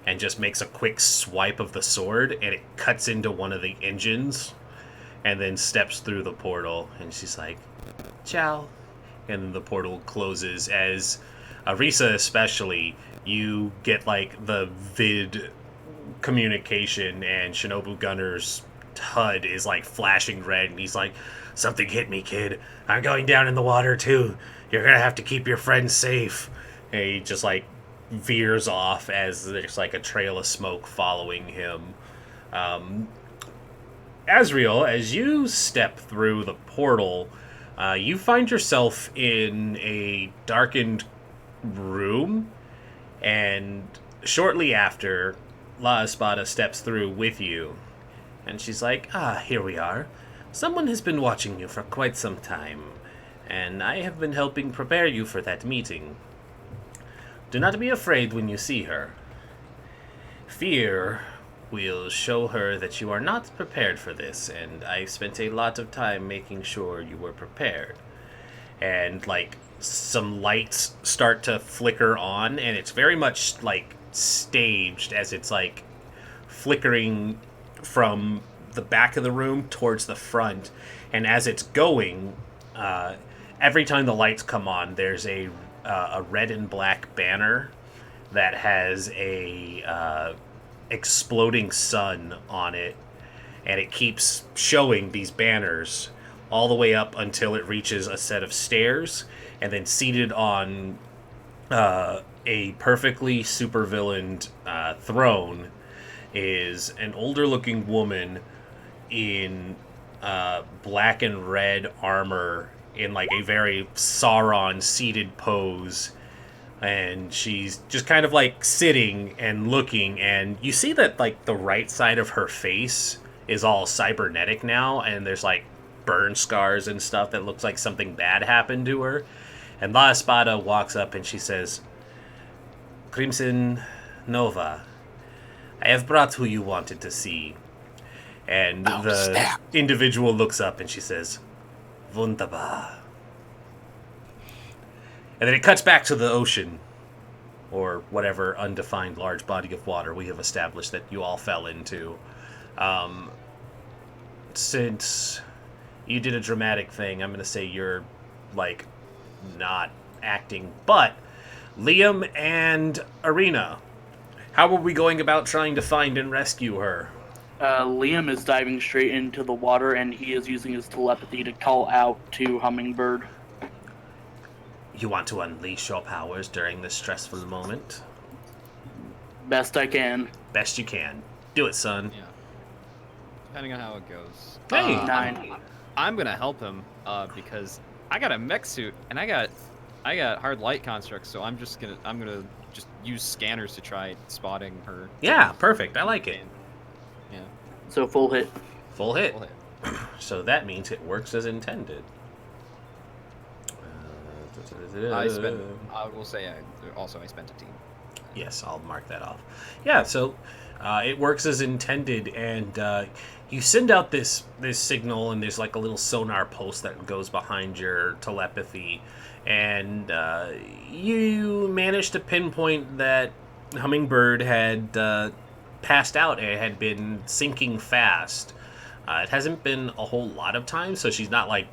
and just makes a quick swipe of the sword, and it cuts into one of the engines, and then steps through the portal, and she's like, ciao. And then the portal closes. As Arisa especially, you get, like, the vid communication, and Shinobu Gunner's HUD is, like, flashing red, and he's like, something hit me, kid. I'm going down in the water, too. You're gonna have to keep your friends safe. And he just, like, veers off as there's, like, a trail of smoke following him. Azriel, as you step through the portal, you find yourself in a darkened room, and shortly after, La Espada steps through with you, and she's like, here we are. Someone has been watching you for quite some time, and I have been helping prepare you for that meeting. Do not be afraid when you see her. Fear will show her that you are not prepared for this, and I spent a lot of time making sure you were prepared. And, like, some lights start to flicker on, and it's very much, like, staged as it's, like, flickering from the back of the room towards the front. And as it's going, every time the lights come on, there's a red and black banner that has a exploding sun on it, and it keeps showing these banners all the way up until it reaches a set of stairs, and then seated on a perfectly supervillained throne is an older looking woman in black and red armor in, like, a very Sauron seated pose, and she's just kind of, like, sitting and looking, and you see that, like, the right side of her face is all cybernetic now, and there's, like, burn scars and stuff that looks like something bad happened to her. And La Espada walks up and she says, Crimson Nova, I have brought who you wanted to see. And the individual looks up and she says, Wunderbar. And then it cuts back to the ocean, or whatever undefined large body of water we have established that you all fell into. Since you did a dramatic thing, I'm going to say you're, like, not acting. But Liam and Arena, how are we going about trying to find and rescue her? Liam is diving straight into the water, and he is using his telepathy to call out to Hummingbird. You want to unleash your powers during this stressful moment? Best I can. Best you can. Do it, son. Yeah. Depending on how it goes. Hey! 9. I'm gonna help him because I got a mech suit and I got hard light constructs, so I'm gonna just use scanners to try spotting her. Yeah, perfect. I like it. Yeah. So full hit. Full hit. Full hit. So that means it works as intended. I will say I spent a team. Yes, I'll mark that off. Yeah, so it works as intended, and you send out this signal, and there's like a little sonar pulse that goes behind your telepathy, and you manage to pinpoint that Hummingbird had passed out and had been sinking fast. It hasn't been a whole lot of time, so she's not like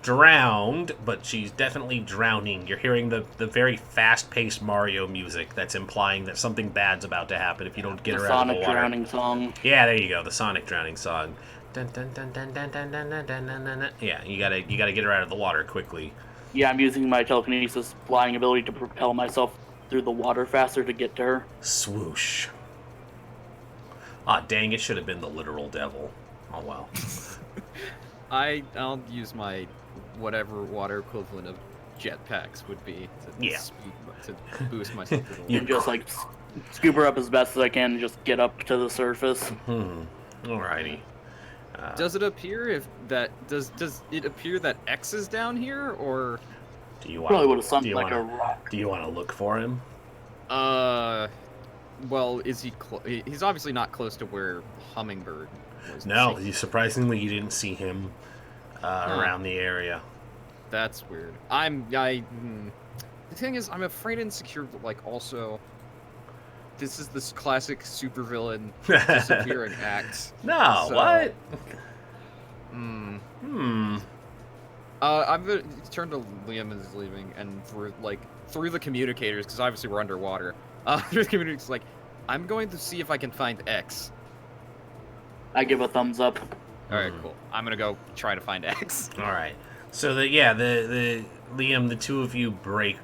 drowned, but she's definitely drowning. You're hearing the very fast-paced Mario music that's implying that something bad's about to happen if you don't get her out of the water. The Sonic drowning song. Yeah, there you go, the Sonic drowning song. Dun, dun, dun, dun, dun, dun, dun, dun, dun, dun, dun. Yeah, you gotta get her out of the water quickly. Yeah, I'm using my telekinesis flying ability to propel myself through the water faster to get to her. Swoosh. Ah, dang, it should have been the literal devil. Oh well. I'll use my whatever water equivalent of jetpacks would be to boost myself. You And just like scoop her up as best as I can and just get up to the surface. Alrighty. Does it appear does it appear that X is down here, or Do you want? Probably would have sounded like a rock. Do you want to look for him? well, is he he's obviously not close to where Hummingbird was. No, surprisingly, you didn't see him around the area. That's weird. The thing is, I'm afraid and insecure, but like also, this is this classic supervillain disappearing act. No, So, what? Hmm. Hmm. I'm gonna turn to Liam as he's leaving, and through the communicators, because obviously we're underwater. Through the communicators, like, I'm going to see if I can find X. I give a thumbs up. All right, cool. I'm gonna go try to find X. All right. So the Liam, the two of you break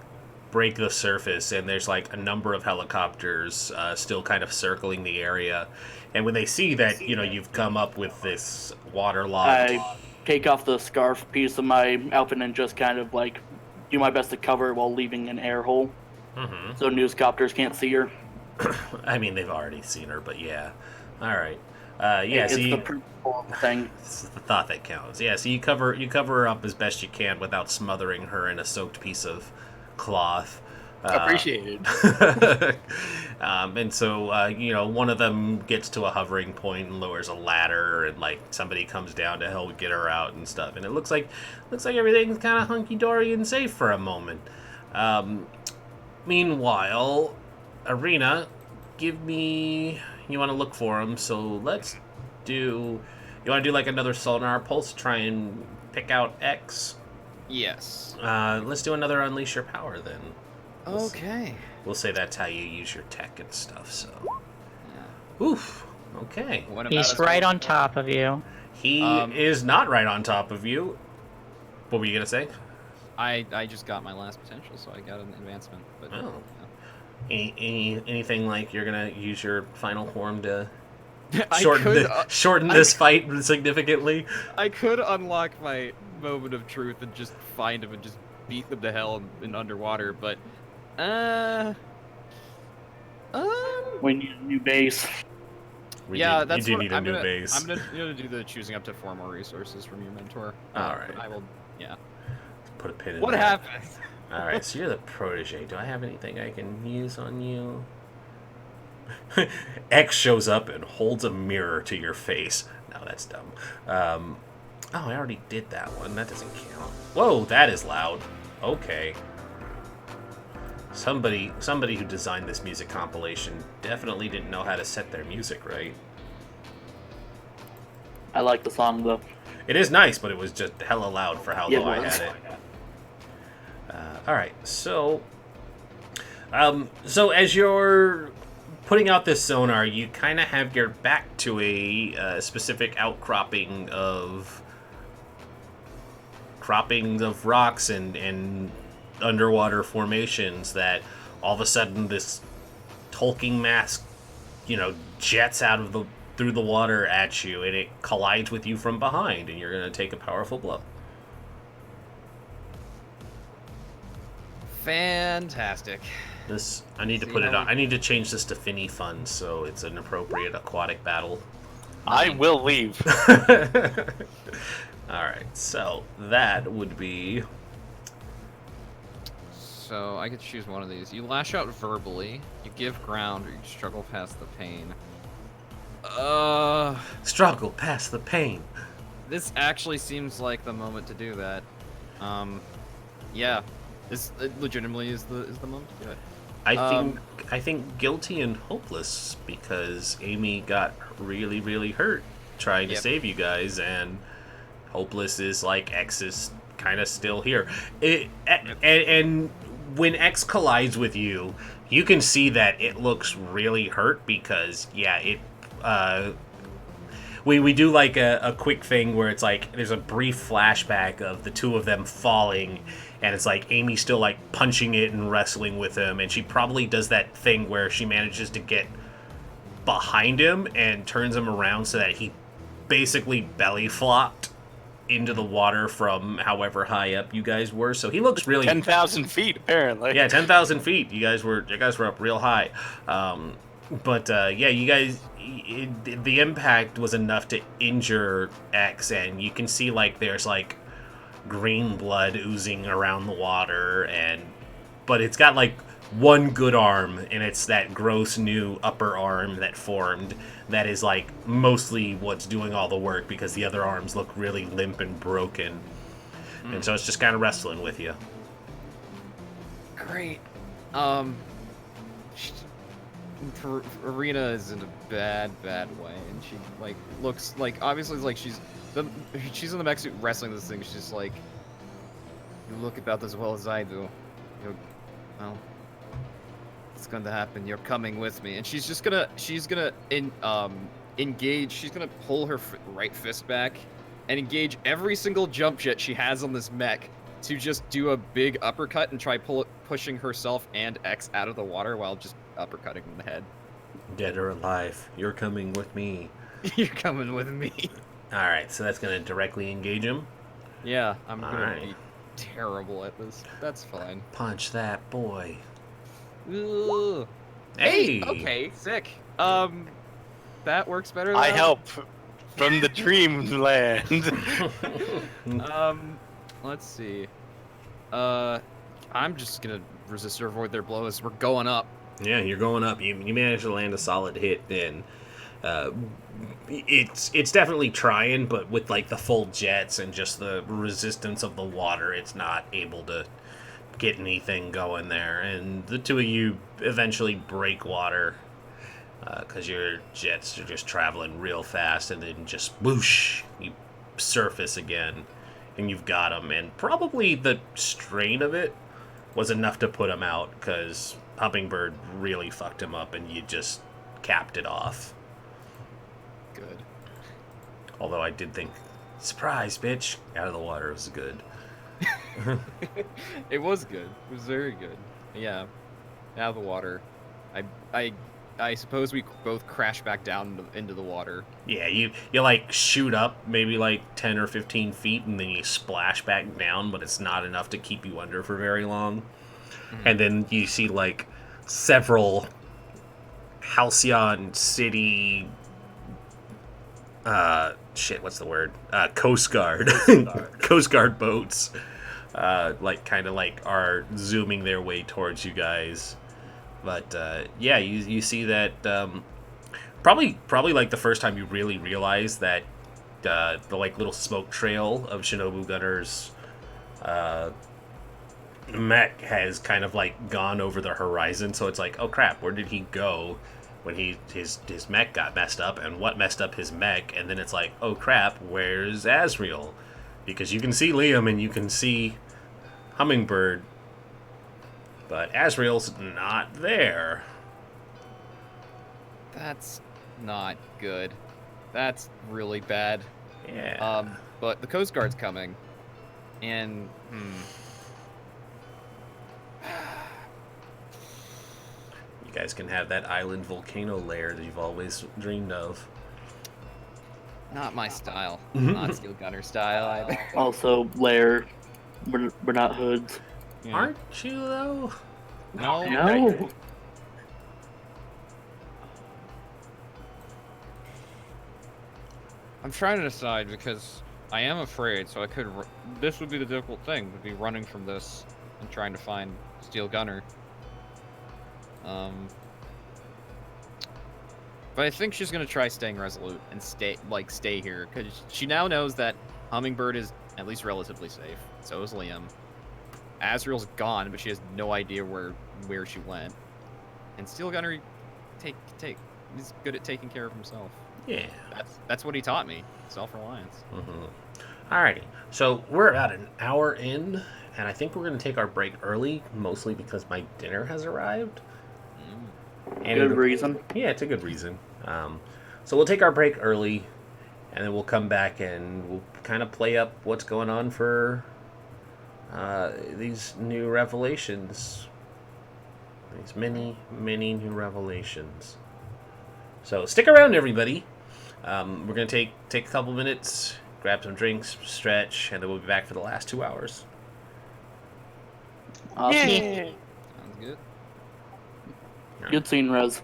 the surface, and there's like a number of helicopters still kind of circling the area. And when they see that, you've come up with this waterlogged. I take off the scarf piece of my outfit and just kind of like do my best to cover it while leaving an air hole, so newscopters can't see her. I mean, they've already seen her, but yeah. All right. It's So the you, principle thing. it's the thought that counts. Yeah. So you cover her up as best you can without smothering her in a soaked piece of cloth. Appreciated. And so one of them gets to a hovering point and lowers a ladder, and like somebody comes down to help get her out and stuff. And it looks like everything's kind of hunky dory and safe for a moment. Meanwhile, Arena, give me. You want to look for him, so let's do. You want to do like another sonar pulse, try and pick out X. Yes. Let's do another unleash your power then. Okay. We'll say that's how you use your tech and stuff. So. Yeah. Oof. Okay. What about He's us right all? on top of you. He is not right on top of you. What were you gonna say? I just got my last potential, so I got an advancement. But Oh. Anything like you're gonna use your final form to shorten this fight significantly? I could unlock my moment of truth and just find him and just beat them to hell in underwater, but We need a new base. that's you do what need a I'm new gonna, base. I'm gonna do the choosing up to 4 more resources from your mentor. All right. I will. Yeah. Put a pin in What that. happened? All right, so you're the protege. Do I have anything I can use on you? X shows up and holds a mirror to your face. No, that's dumb. Oh, I already did that one. That doesn't count. Whoa, that is loud. Okay. Somebody who designed this music compilation definitely didn't know how to set their music right. I like the song though. It is nice, but it was just hella loud for how Yeah, low it I was. had it. All right, so as you're putting out this sonar, you kind of have your back to a specific outcropping of rocks and underwater formations that all of a sudden this hulking mass, jets out of through the water at you, and it collides with you from behind, and you're gonna take a powerful blow. Fantastic. I need to put it on. I need to change this to Finny Fun, so it's an appropriate aquatic battle. I will leave. All right, so that would be. So I could choose one of these. You lash out verbally, you give ground, or you struggle past the pain. Struggle past the pain. This actually seems like the moment to do that. Yeah. This legitimately is the moment to do it. I think guilty and hopeless, because Amy got really, really hurt trying to save you guys, and hopeless is like X is kind of still here. And when X collides with you, you can see that it looks really hurt because we do like a quick thing where it's like there's a brief flashback of the two of them falling, and it's like Amy's still like punching it and wrestling with him, and she probably does that thing where she manages to get behind him and turns him around so that he basically belly flopped into the water from however high up you guys were. So he looks really 10,000 feet apparently. Yeah, 10,000 feet. You guys were up real high. You guys, the impact was enough to injure X, and you can see like there's like green blood oozing around the water, but it's got like one good arm, and it's that gross new upper arm that formed that is like mostly what's doing all the work because the other arms look really limp and broken. And so it's just kind of wrestling with you. Great. Arena is in a bad way, and she like looks like obviously like she's in the mech suit wrestling this thing. She's just like, you look about as well as I do. Well, it's going to happen. You're coming with me, and she's gonna engage. She's gonna pull her right fist back and engage every single jump jet she has on this mech to just do a big uppercut and try pushing herself and X out of the water while just uppercutting in the head. Dead or alive, you're coming with me. You're coming with me. Alright, so that's going to directly engage him. Yeah, I'm going Alright. to be terrible at this. That's fine. Punch that boy. Ooh. Hey! Okay, sick. That works better than I help from the dreamland. Let's see. I'm just gonna resist or avoid their blows. We're going up. Yeah, you're going up. You managed to land a solid hit then. It's definitely trying, but with like the full jets and just the resistance of the water, it's not able to get anything going there. And the two of you eventually break water because your jets are just traveling real fast, and then just whoosh, you surface again, and you've got them. And probably the strain of it was enough to put him out because Hummingbird really fucked him up, and you just capped it off. Good. Although I did think, surprise, bitch, out of the water was good. It was good. It was very good. Yeah. Out of the water. I suppose we both crash back down into the water. Yeah, you like shoot up maybe like 10 or 15 feet, and then you splash back down, but it's not enough to keep you under for very long. Mm-hmm. And then you see like several Halcyon City what's the word? Coast Guard. Coast Guard boats like kind of like are zooming their way towards you guys. But yeah, you see that probably like the first time you really realize that the like little smoke trail of Shinobu Gunner's mech has kind of like gone over the horizon. So it's like, oh crap, where did he go when his mech got messed up, and what messed up his mech? And then it's like, oh crap, where's Asriel? Because you can see Liam and you can see Hummingbird, but Asriel's not there. That's not good. That's really bad. Yeah. But the Coast Guard's coming, and You guys can have that island volcano lair that you've always dreamed of. not my style. Not Steel Gunner style either. Also, Lair, we're not hoods. Yeah. Aren't you though? No. No. I'm trying to decide because I am afraid, so I could. This would be the difficult thing, would be running from this and trying to find Steel Gunner. But I think she's gonna try staying resolute and stay here, because she now knows that Hummingbird is at least relatively safe. So is Liam. Asriel's gone, but she has no idea where she went. And Steel Gunner, he's good at taking care of himself. Yeah. That's what he taught me. Self-reliance. Mm-hmm. Alrighty. So we're about an hour in, and I think we're going to take our break early, mostly because my dinner has arrived. And Good reason. Yeah, it's a good reason. So we'll take our break early, and then we'll come back and we'll kind of play up what's going on for these new revelations. These many, many new revelations. So stick around, everybody. We're going to take a couple minutes, grab some drinks, stretch, and then we'll be back for the last 2 hours. Awesome. Sounds good. Good scene, Rez.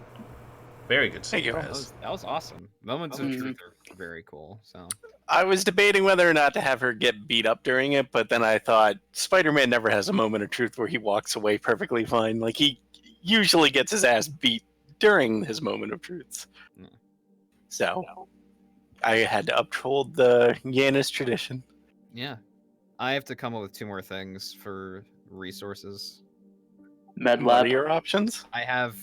Very good. Thank you. That was awesome. Moments of truth are very cool. So I was debating whether or not to have her get beat up during it, but then I thought Spider-Man never has a moment of truth where he walks away perfectly fine. Like he usually gets his ass beat during his moment of truths. Yeah. So I had to uphold the Yanis tradition. Yeah. I have to come up with 2 more things for resources. Med What are lab. your options? I have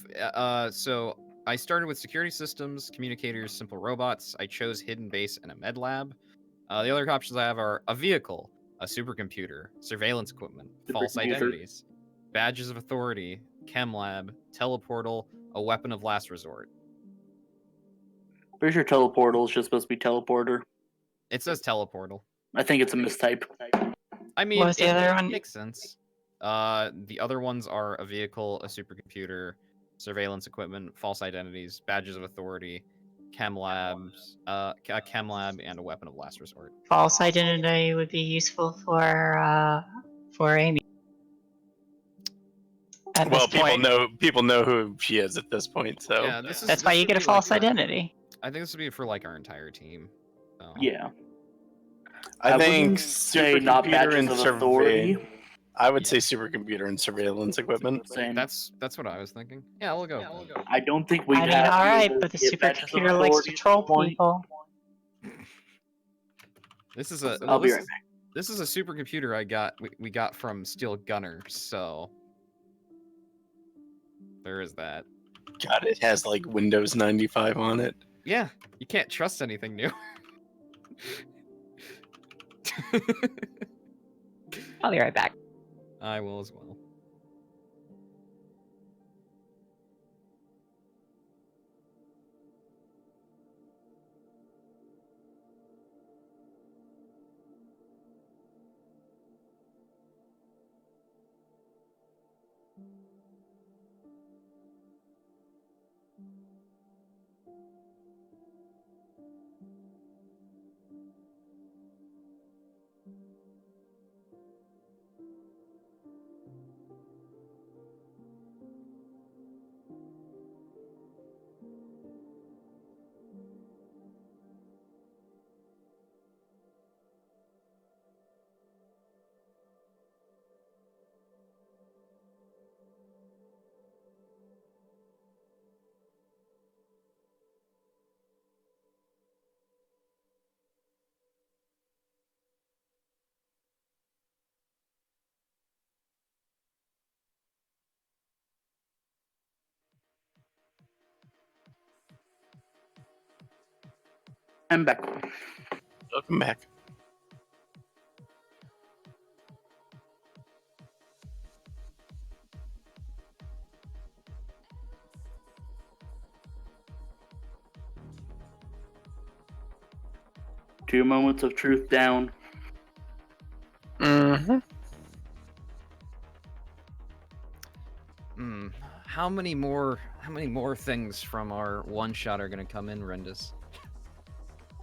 so I started with security systems, communicators, simple robots. I chose hidden base and a med lab. The other options I have are a vehicle, a supercomputer, surveillance equipment, false Supercomputer. identities, badges of authority, chem lab, teleportal, a weapon of last resort. Pretty sure teleportal is just supposed to be teleporter. It says teleportal. I think it's a mistype. I mean, What was the other one? makes sense. The other ones are a vehicle, a supercomputer, surveillance equipment, false identities, badges of authority, chem labs, a chem lab, and a weapon of last resort. False identity would be useful for Amy. At Well, this point. people know who she is at this point, so Yeah, this is. That's this why you should get a be false like identity. I think this would be for like our entire team. So. Yeah. I think wouldn't say not supercomputer badges and of authority. I would say Yeah. supercomputer and surveillance equipment. Same. That's what I was thinking. Yeah, we'll go. I don't think we I mean, have. alright, able but to the get badges of supercomputer likes to authority at troll this point. people. This is a. I'll be right back. This is a supercomputer I got. We got from Steel Gunner. So there is that. God, it has like Windows 95 on it. Yeah, you can't trust anything new. I'll be right back. I will as well. I'm back. Welcome back. Two moments of truth down. Mm-hmm. How many more things from our one shot are gonna come in, Rendus?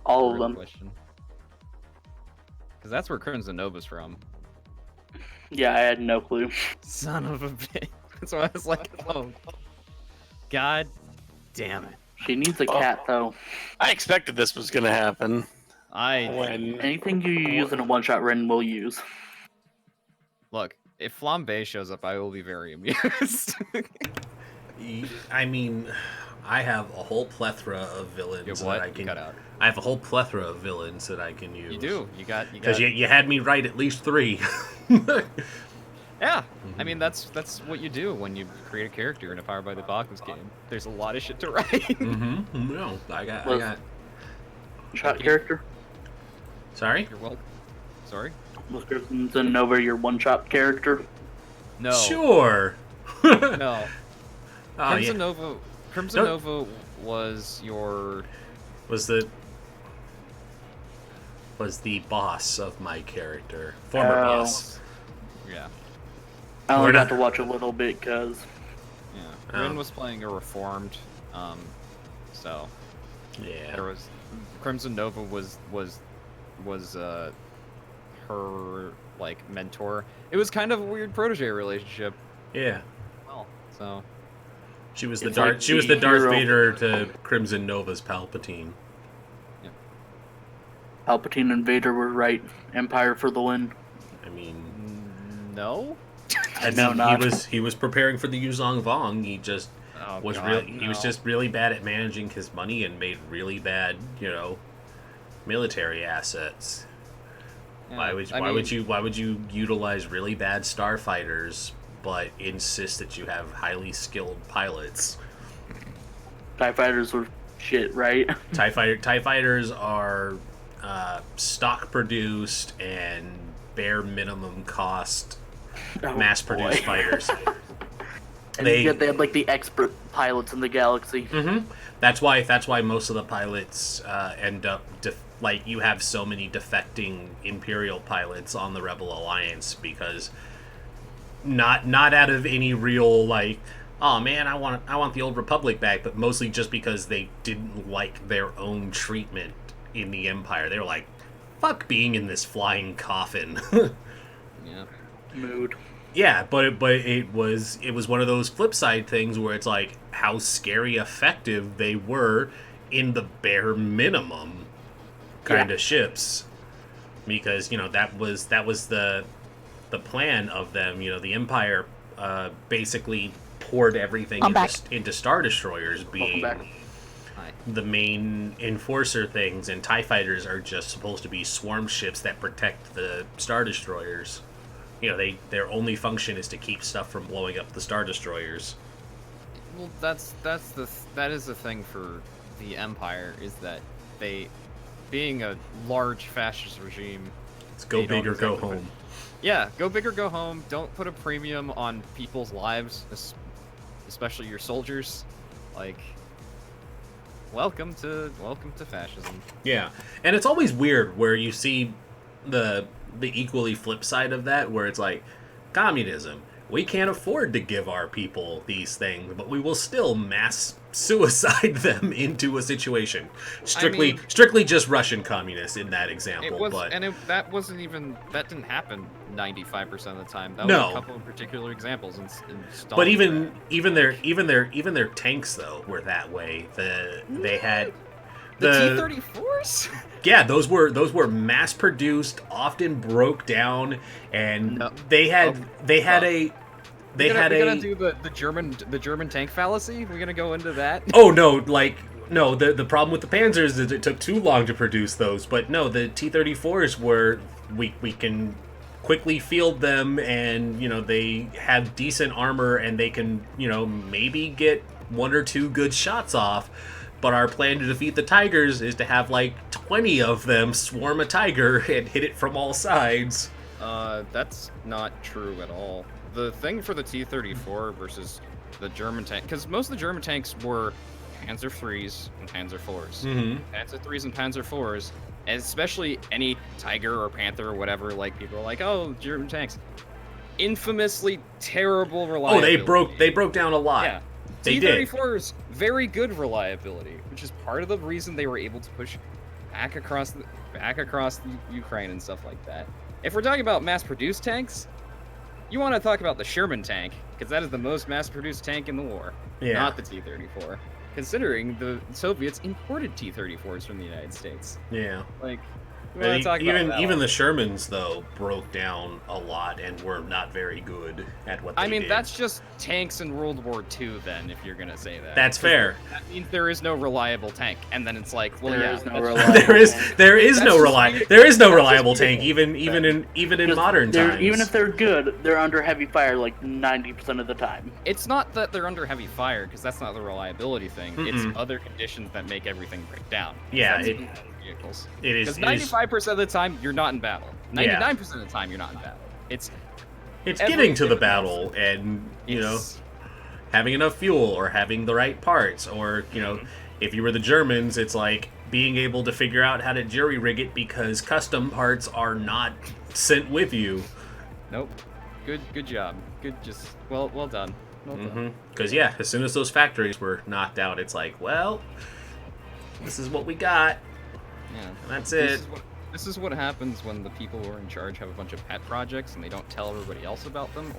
All of Real them. question. Because that's where Crimson Nova's from. Yeah, I had no clue. Son of a bitch. So I was like, oh, god damn it. She needs a cat, though. I expected this was gonna happen. When Anything you use in a one-shot run, we'll use. Look, if Flambe shows up, I will be very amused. I mean, I have a whole plethora of villains You what? that I can. Cut out. I have a whole plethora of villains that I can use. You do. You got. Because you had me right at least 3. Yeah. I mean, that's what you do when you create a character in a Powered by the Apocalypse game. There's a lot of shit to write. Mm-hmm. No, I got. Shot character? Sorry. You're welcome. Sorry. Was Crimson Nova your one-shot character? No. Sure. No. Oh, Crimson yeah. Nova. Crimson Don't- Nova was your. Was the boss of my character, former Oh. boss. Yeah. I only We're got not- to watch a little bit because Yeah. Rin was playing a reformed. So Yeah. there was Crimson Nova was her like mentor. It was kind of a weird protege relationship. Yeah. Well, so She was the It's Darth. like She was the the Darth hero. Vader to Crimson Nova's Palpatine. Palpatine and Vader were right. Empire for the win. I mean, no. And No, not. he was preparing for the Yuzong Vong. He just Oh, was God, he was no. just really bad at managing his money and made really bad, military assets. Yeah, Why I would mean, you utilize really bad starfighters but insist that you have highly skilled pilots? TIE fighters were shit, right? TIE fighters are stock produced and bare minimum cost Oh, mass produced boy. fighters. And They- yet they had like the expert pilots in the galaxy. That's why most of the pilots end up you have so many defecting Imperial pilots on the Rebel Alliance, because not out of any real like, oh man, I want the old Republic back, but mostly just because they didn't like their own treatment in the Empire. They were like, fuck being in this flying coffin. yeah. Mood. Yeah, but it was one of those flip side things where it's like how scary effective they were in the bare minimum kind of ships, because that was the plan of them. The Empire basically poured everything into Star Destroyers being back. Hi. the main enforcer things, and TIE fighters are just supposed to be swarm ships that protect the Star Destroyers. Their only function is to keep stuff from blowing up the Star Destroyers. Well, that is the thing for the Empire, is that they, being a large fascist regime, It's go they don't big or go exactly home. Yeah, go big or go home. Don't put a premium on people's lives, especially your soldiers. Like, welcome to fascism. Yeah, and it's always weird where you see the equally flip side of that, where it's like, communism. We can't afford to give our people these things, but we will still mass suicide them into a situation. Strictly just Russian communists in that example. That didn't happen 95% of the time. That No. was a couple of particular examples in But Stalingrad. even their tanks though were that way. They had the T-34s. Yeah, those were mass produced, often broke down, and No. they had We're gonna do the German tank fallacy. We're gonna go into that. Oh no, no. The problem with the Panzers is it took too long to produce those. But no, the T-34s were we can quickly field them, and they have decent armor, and they can maybe get one or two good shots off. But our plan to defeat the Tigers is to have 20 of them swarm a Tiger and hit it from all sides. That's not true at all. The thing for the T-34 versus the German tank, because most of the German tanks were Panzer IIIs and Panzer IVs. Mm-hmm. Panzer IIIs and Panzer IVs, and especially any Tiger or Panther or whatever, people are like, oh, German tanks. Infamously terrible reliability. Oh, they broke down a lot. Yeah. They did. T-34s, very good reliability, which is part of the reason they were able to push back across the Ukraine and stuff like that. If we're talking about mass-produced tanks, you want to talk about the Sherman tank, because that is the most mass-produced tank in the war, Yeah. not the T-34. Considering the Soviets imported T-34s from the United States. Yeah. We want to talk about that even one. the Shermans though broke down a lot and were not very good at what they did. That's just tanks in World War II, then, if you're gonna say that. That's fair. That means there is no reliable tank, and then it's like, well, There yeah, is no that's- reliable there is That's no just reliable weird. there is no That's just reliable weird. tank even in Because modern times. even if they're good, they're under heavy fire 90% of the time. It's not that they're under heavy fire, because that's not the reliability thing. Mm-mm. It's other conditions that make everything break down. Yeah, That's it- vehicles. it is Because 95% of the time you're not in battle. Yeah. 99% of the time you're not in battle. It's getting to the every- battle and it's- having enough fuel or having the right parts, or if you were the Germans, it's like being able to figure out how to jury rig it because custom parts are not sent with you. Nope. Good job. Well done. Well done. Because as soon as those factories were knocked out, it's like, well, this is what we got. Yeah. That's This it. is This is what happens when the people who are in charge have a bunch of pet projects and they don't tell everybody else about them,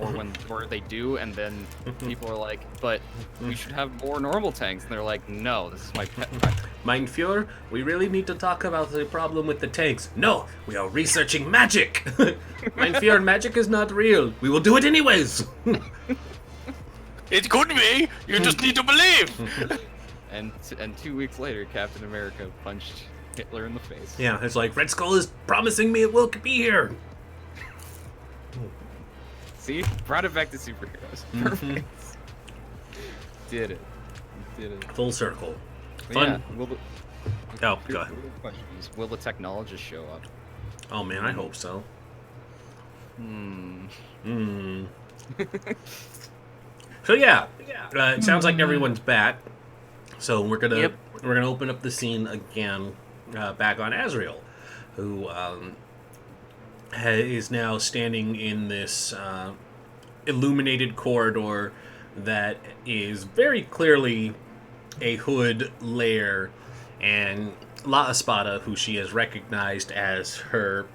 or they do and then people are like, but we should have more normal tanks, and they're like, no, this is my pet project. Mein Führer, we really need to talk about the problem with the tanks. No, we are researching magic. Mein Führer, magic is not real. We will do it anyways. It could be. You just need to believe. And 2 weeks later, Captain America punched Hitler in the face. Yeah, it's like, Red Skull is promising me it will be here. See? Brought it back to superheroes. Perfect. Did it. Full circle. But Fun. yeah, Oh, go ahead. Questions. Will the technologists show up? Oh man, I hope so. So yeah, it sounds like everyone's back. So we're gonna open up the scene again, back on Azrael, who is now standing in this illuminated corridor that is very clearly a hood lair, and La Espada, who she has recognized as her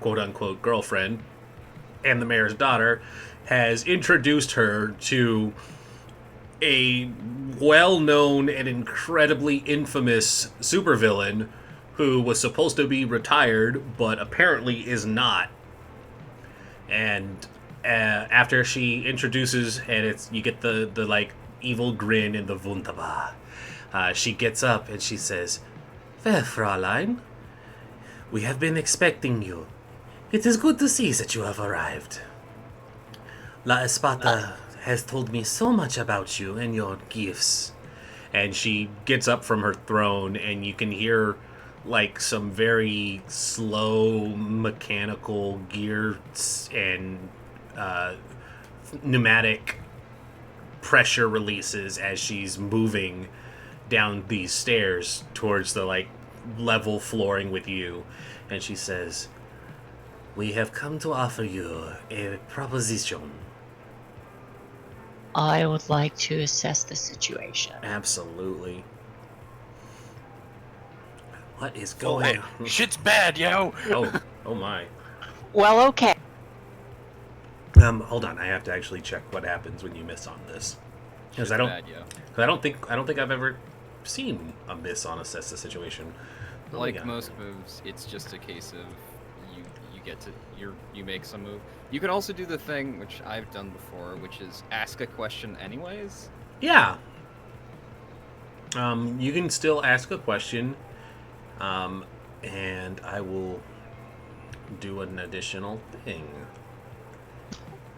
quote-unquote girlfriend and the mayor's daughter, has introduced her to a well-known and incredibly infamous supervillain who was supposed to be retired but apparently is not. And after she introduces, and you get the like evil grin and the wunderbar, she gets up and she says, "Well, Fräulein, we have been expecting you. It is good to see that you have arrived. La Espada has told me so much about you and your gifts." And she gets up from her throne, and you can hear like some very slow mechanical gears and pneumatic pressure releases as she's moving down these stairs towards the like level flooring with you. And she says, "We have come to offer you a proposition." I would like to assess the situation. Absolutely. What is going on? Shit's bad, yo. Oh my. Well, okay. Hold on. I have to actually check what happens when you miss on this, because I Bad, yo. don't think I've ever seen a miss on assess the situation. Like Yeah. most moves, it's just a case of you make some move. You can also do the thing which I've done before, which is ask a question anyways. Yeah. You can still ask a question, and I will do an additional thing.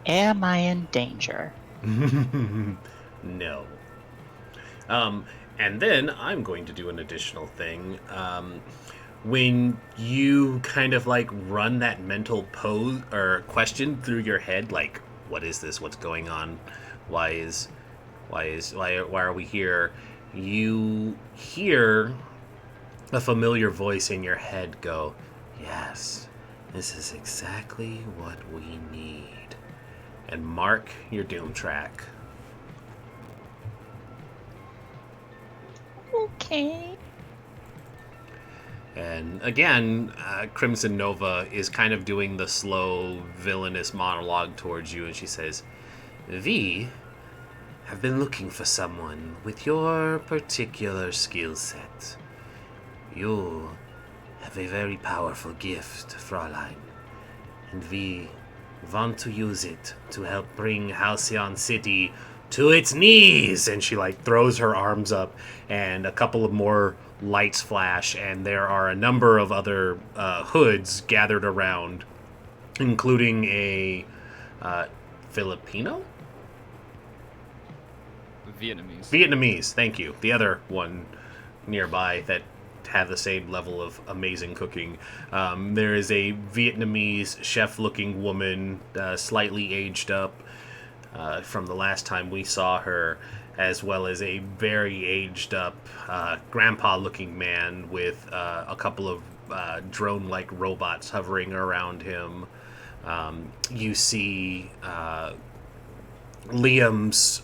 Am I in danger? No. And then I'm going to do an additional thing. When you kind of like run that mental pose or question through your head, like, what is this? What's going on? Why are we here? You hear a familiar voice in your head go, "Yes, this is exactly what we need." And mark your doom track. Okay. And again, Crimson Nova is kind of doing the slow, villainous monologue towards you, and she says, "We have been looking for someone with your particular skill set. You have a very powerful gift, Fräulein, and we want to use it to help bring Halcyon City to its knees." And she like throws her arms up, and a couple of more lights flash, and there are a number of other hoods gathered around, including a Filipino? Vietnamese, thank you. The other one nearby that have the same level of amazing cooking. There is a Vietnamese chef-looking woman, slightly aged up from the last time we saw her, as well as a very aged up grandpa-looking man with a couple of drone-like robots hovering around him. You see Liam's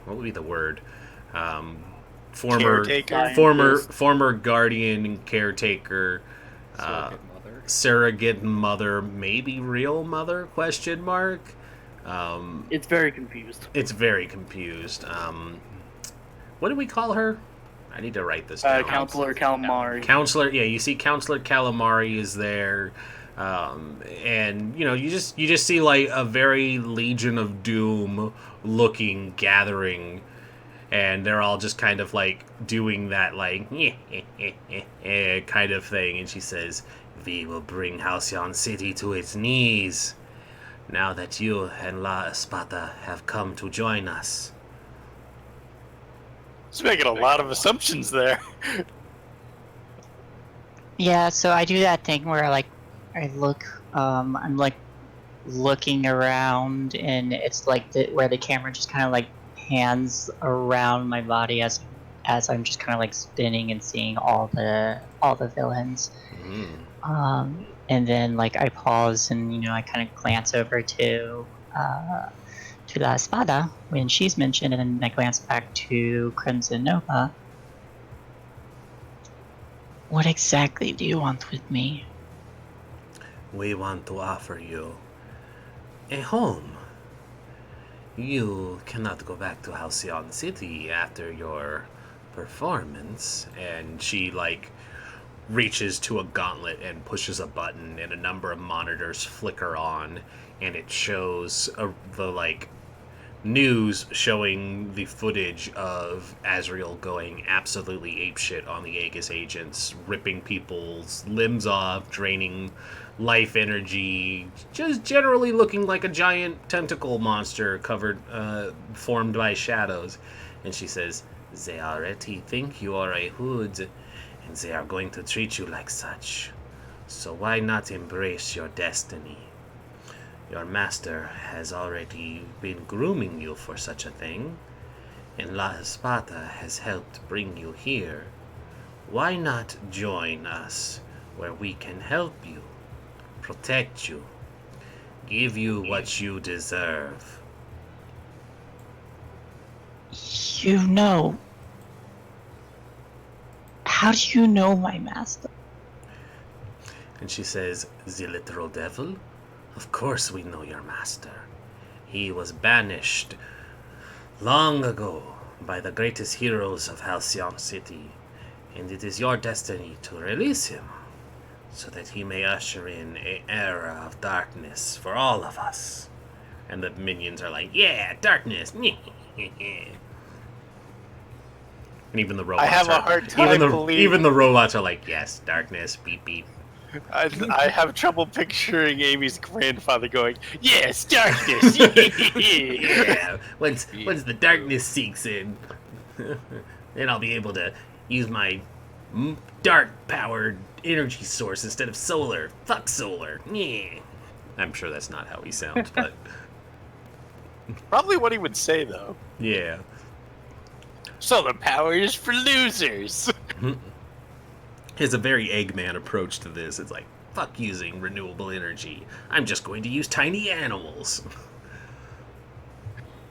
what would be the word? former Caretaker? former guardian and caretaker, Surrogate mother. surrogate mother, maybe real mother? Question mark. It's very confused. It's very confused. What do we call her? I need to write this down. Counselor Calamari. Counselor, yeah, you see Counselor Calamari is there, and you know you just see like a very Legion of Doom looking gathering, and they're all just kind of like doing that like kind of thing, and she says, "We will bring Halcyon City to its knees, now that you and La Espada have come to join us." It's making a lot of assumptions there. Yeah, so I do that thing where I look, I'm like looking around, and it's like where the camera just kind of like pans around my body as I'm just kind of like spinning and seeing all the villains. And then like I pause and I kind of glance over to La Espada when she's mentioned, and then I glance back to Crimson Nova. What exactly do you want with me? We want to offer you a home. You cannot go back to Halcyon City after your performance. And she, like, reaches to a gauntlet and pushes a button, and a number of monitors flicker on, and it shows the, like, news showing the footage of Azrael going absolutely apeshit on the Aegis agents, ripping people's limbs off, draining life energy, just generally looking like a giant tentacle monster formed by shadows. And she says, "They already think you are a hood, and they are going to treat you like such. So why not embrace your destiny? Your master has already been grooming you for such a thing, and La Espada has helped bring you here. Why not join us where we can help you, protect you, give you what you deserve?" How do you know my master? And she says, "The literal devil? Of course we know your master. He was banished long ago by the greatest heroes of Halcyon City, and it is your destiny to release him, so that he may usher in an era of darkness for all of us." And the minions are like, "Yeah, darkness." And even the robots I have a hard time believing. even the robots are like, "Yes, darkness, beep beep." I have trouble picturing Amy's grandfather going, "Yes, darkness." Yeah, once the darkness sinks in, then I'll be able to use my dark-powered energy source instead of solar. Fuck solar. Yeah. I'm sure that's not how he sounds, but Probably what he would say, though. yeah. Solar power is for losers. He has a very Eggman approach to this. It's like, fuck using renewable energy. I'm just going to use tiny animals.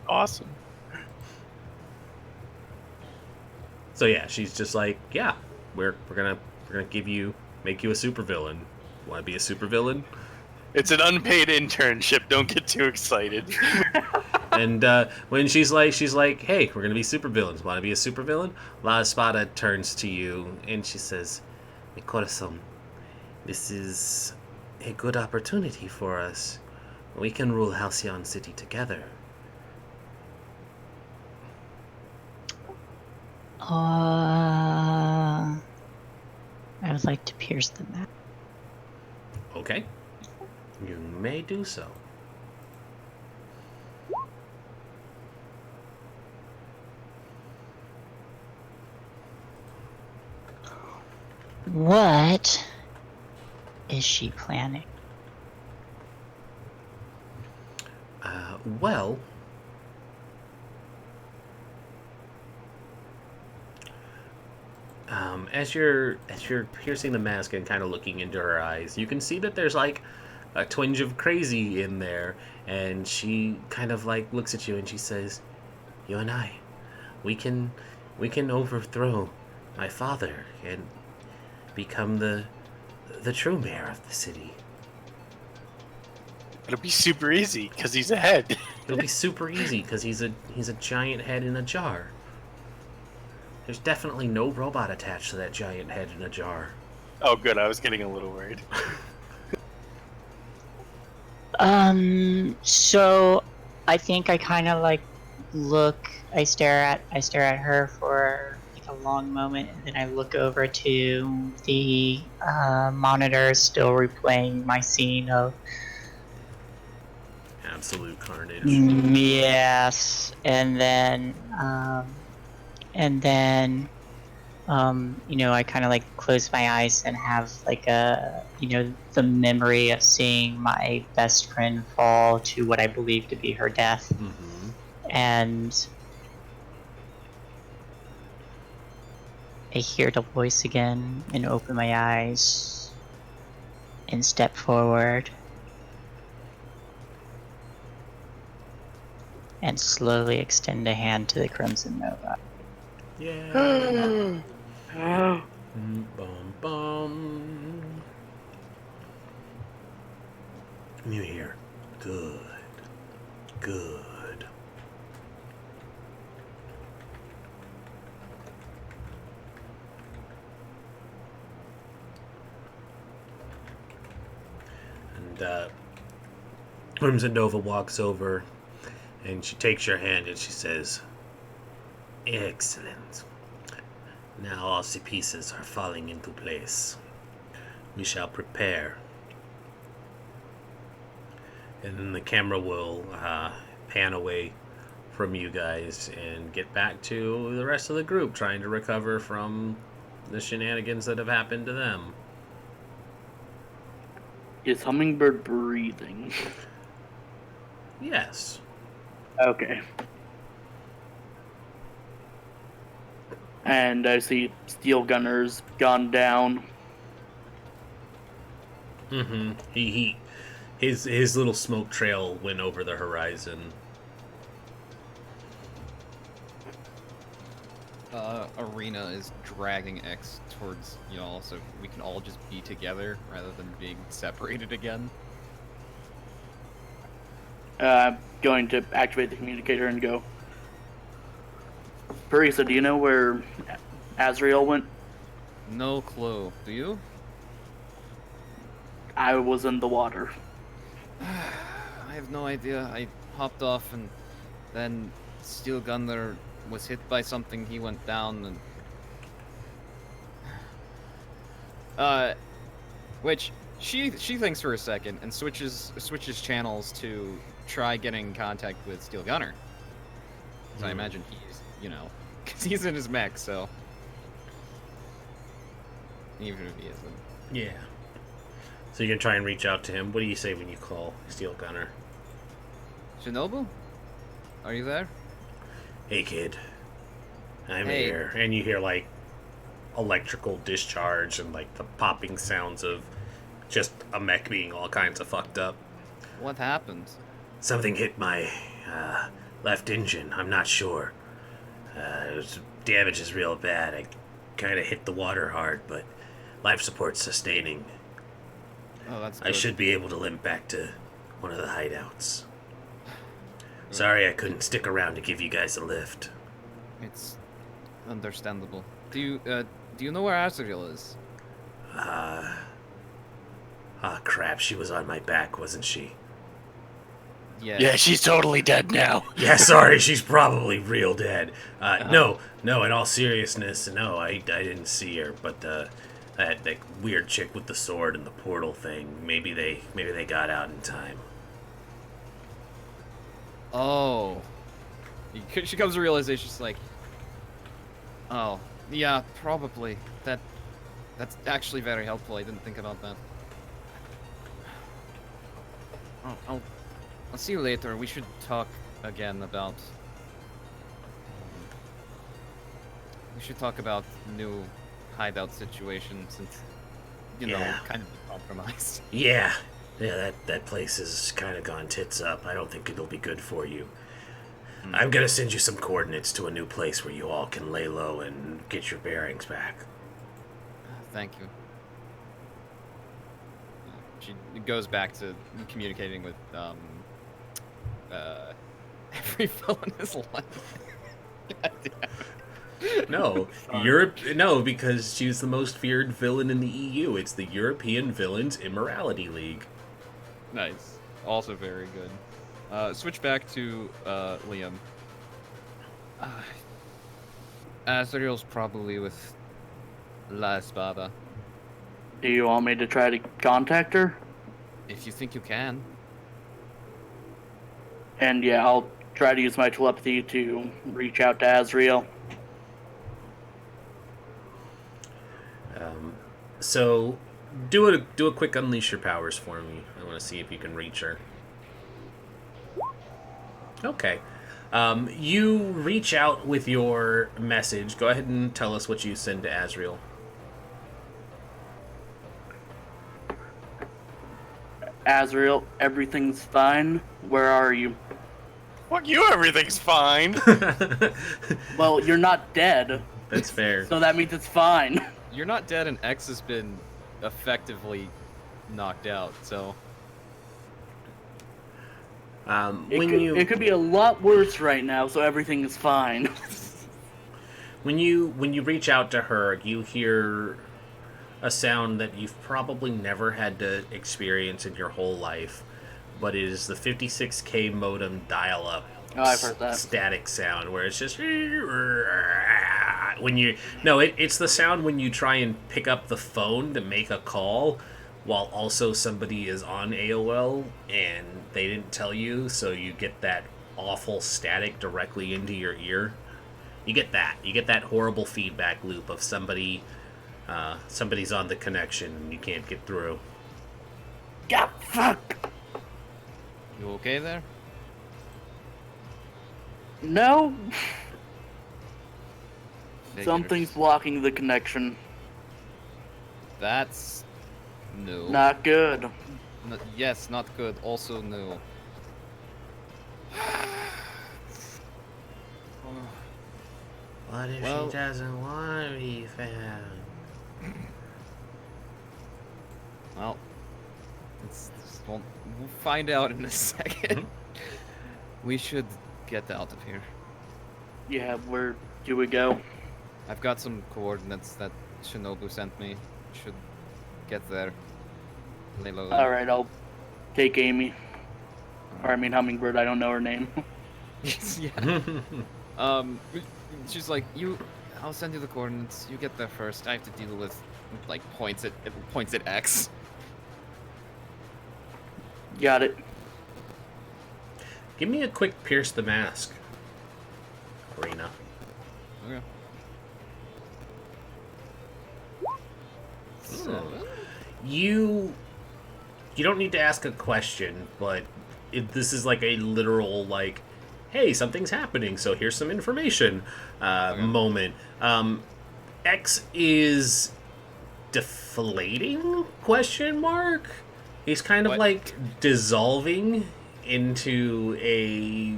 Awesome. So yeah, she's just like, yeah, we're gonna make you a supervillain. Want to be a supervillain? It's an unpaid internship. Don't get too excited. And when she's like, hey, we're gonna be supervillains. Want to be a supervillain? La Espada turns to you and she says, "Mi corazón, this is a good opportunity for us. We can rule Halcyon City together." I would like to pierce the map. Okay, you may do so. What is she planning? Well, as you're piercing the mask and kind of looking into her eyes, you can see that there's like a twinge of crazy in there, and she kind of like looks at you and she says, "You and I, we can we can overthrow my father and become the true mayor of the city. It'll be super easy because he's ahead. It'll be super easy because he's a giant head in a jar. There's definitely no robot attached to that giant head in a jar. Oh, good. I was getting a little worried. So I think I kind of like I stare at her for like a long moment, and then I look over to the monitor, still replaying my scene of Absolute carnage. yes, and then I kind of like close my eyes and have like the memory of seeing my best friend fall to what I believe to be her death. Mm-hmm. And I hear the voice again and open my eyes and step forward and slowly extend a hand to the Crimson Nova. Yeah. Bum bum. You hear? Good. Good. And Crimson Nova walks over and she takes your hand and she says, "Excellent. Now all the pieces are falling into place. We shall prepare." And then the camera will pan away from you guys and get back to the rest of the group trying to recover from the shenanigans that have happened to them. Is Hummingbird breathing? Yes. Okay. And I see Steel Gunner's gone down. Mm-hmm. His little smoke trail went over the horizon. Arena is dragging X towards y'all, so we can all just be together rather than being separated again. I'm going to activate the communicator and go, Parisa, do you know where Azrael went? No clue. Do you? I was in the water. I have no idea. I hopped off and then Steel Gunner was hit by something. He went down and which she thinks for a second and switches channels to try getting in contact with Steel Gunner. So I imagine he's, because he's in his mech, so even if he isn't. Yeah. So you're gonna try and reach out to him. What do you say when you call Steel Gunner? Shinobu? Are you there? "Hey kid, I'm Hey. here." And you hear like electrical discharge and like the popping sounds of just a mech being all kinds of fucked up. What happened? "Something hit my left engine. I'm not sure. Damage is real bad. I kind of hit the water hard, but life support's sustaining. Oh, that's good. I should be able to limp back to one of the hideouts. Sorry I couldn't stick around to give you guys a lift." It's understandable. Do you know where Azrael is? Crap, she was on my back, wasn't she? Yeah. Yeah, she's totally dead now. Yeah, sorry, she's probably real dead. No, in all seriousness, no, I didn't see her, but that weird chick with the sword and the portal thing, maybe they got out in time. Oh. She comes to realization, she's like, oh, yeah, probably. That's actually very helpful. I didn't think about that. Oh, I'll see you later. We should talk again about... We should talk about new hideout situation since, Yeah. kind of compromised. Yeah, that place has kind of gone tits up. I don't think it'll be good for you. I'm gonna send you some coordinates to a new place where you all can lay low and get your bearings back. Thank you. She goes back to communicating with every villain in his life. God damn. No, because she's the most feared villain in the EU. It's the European Villains Immorality League. Nice. Also very good. Switch back to Liam. Azrael's probably with La Espada. Do you want me to try to contact her? If you think you can. And yeah, I'll try to use my telepathy to reach out to Azrael. So, do a quick unleash your powers for me. I want to see if you can reach her. Okay. You reach out with your message. Go ahead and tell us what you send to Azrael. Azrael, everything's fine. Where are you? Fuck you, everything's fine. Well, you're not dead, That's fair. so that means it's fine. You're not dead, and X has been effectively knocked out, so... It could be a lot worse right now, so everything is fine. When you reach out to her, you hear a sound that you've probably never had to experience in your whole life, but it is the 56K modem dial-up Oh, I've heard that. static sound where it's just when you it's the sound when you try and pick up the phone to make a call while also somebody is on AOL and they didn't tell you, so you get that awful static directly into your ear. You get that horrible feedback loop of somebody's on the connection and you can't get through. Yeah, fuck. You okay there? No, Figures. something's blocking the connection. That's... new. Not good. Yes, not good. Also new. What if Well- she doesn't want to be found? Well, we'll find out in a second. We should get out of here. Yeah, where do we go? I've got some coordinates that Shinobu sent me. Should get there. Lay low. Alright, I'll take Amy. Or I mean Hummingbird, I don't know her name. Yeah. She's like, I'll send you the coordinates. You get there first. I have to deal with, like, points at X. Got it. Give me a quick pierce the mask, Arena. Okay. You don't need to ask a question, but this is like a literal, like, hey, something's happening, so here's some information moment. X is deflating, question mark? He's kind of What? like dissolving into a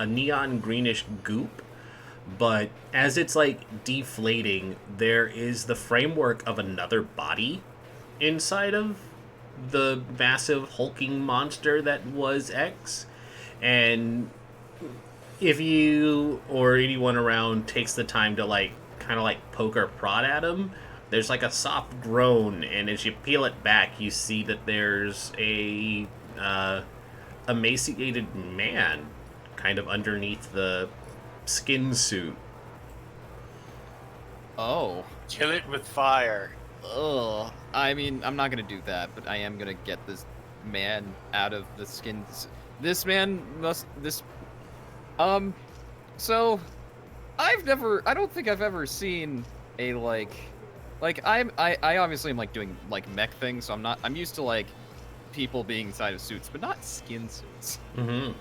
neon greenish goop. But as it's like deflating, there is the framework of another body inside of the massive hulking monster that was X. And if you or anyone around takes the time to like kind of like poke or prod at him, there's like a soft groan, and as you peel it back, you see that there's a emaciated man kind of underneath the skin suit. Oh. Kill it with fire. Ugh. I mean, I'm not gonna do that, but I am gonna get this man out of the skin. This man must. So, I don't think I've ever seen a I obviously am like doing like mech things, so I'm used to like people being inside of suits, but not skin suits. Mm-hmm.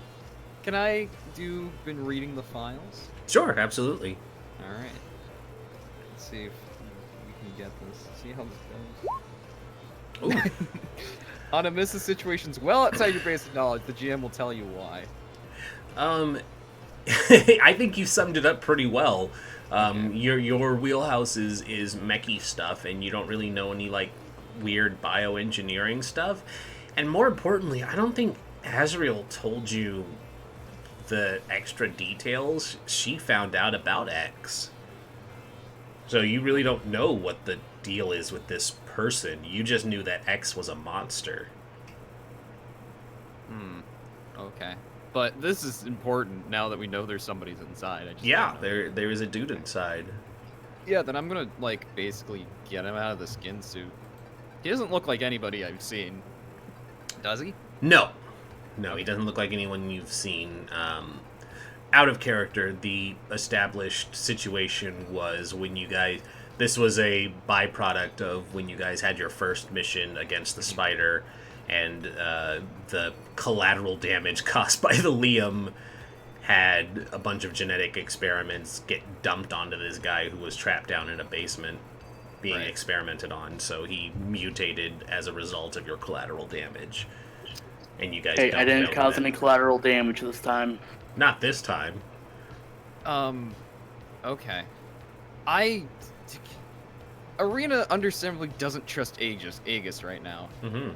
Can I been reading the files? Sure, absolutely. All right. Let's see if we can get this. See how this goes. Ooh. On a miss of situations well outside your base of knowledge, the GM will tell you why. I think you summed it up pretty well. Your wheelhouse is mechy stuff, and you don't really know any like weird bioengineering stuff. And more importantly, I don't think Azrael told you the extra details she found out about X. So you really don't know what the deal is with this person. You just knew that X was a monster. Okay. But this is important now that we know there's somebody's inside. I just Yeah, don't know. there is a dude inside. Yeah, then I'm gonna, like, basically get him out of the skin suit. He doesn't look like anybody I've seen. Does he? No, he doesn't look like anyone you've seen. Out of character, the established situation was when you guys... This was a byproduct of when you guys had your first mission against the spider, and the collateral damage caused by the Liam had a bunch of genetic experiments get dumped onto this guy who was trapped down in a basement being experimented on, so he mutated as a result of your collateral damage. And you guys Hey, don't I didn't know cause that. any collateral damage this time. Not this time. Okay. Arena understandably doesn't trust Aegis right now. Mm-hmm.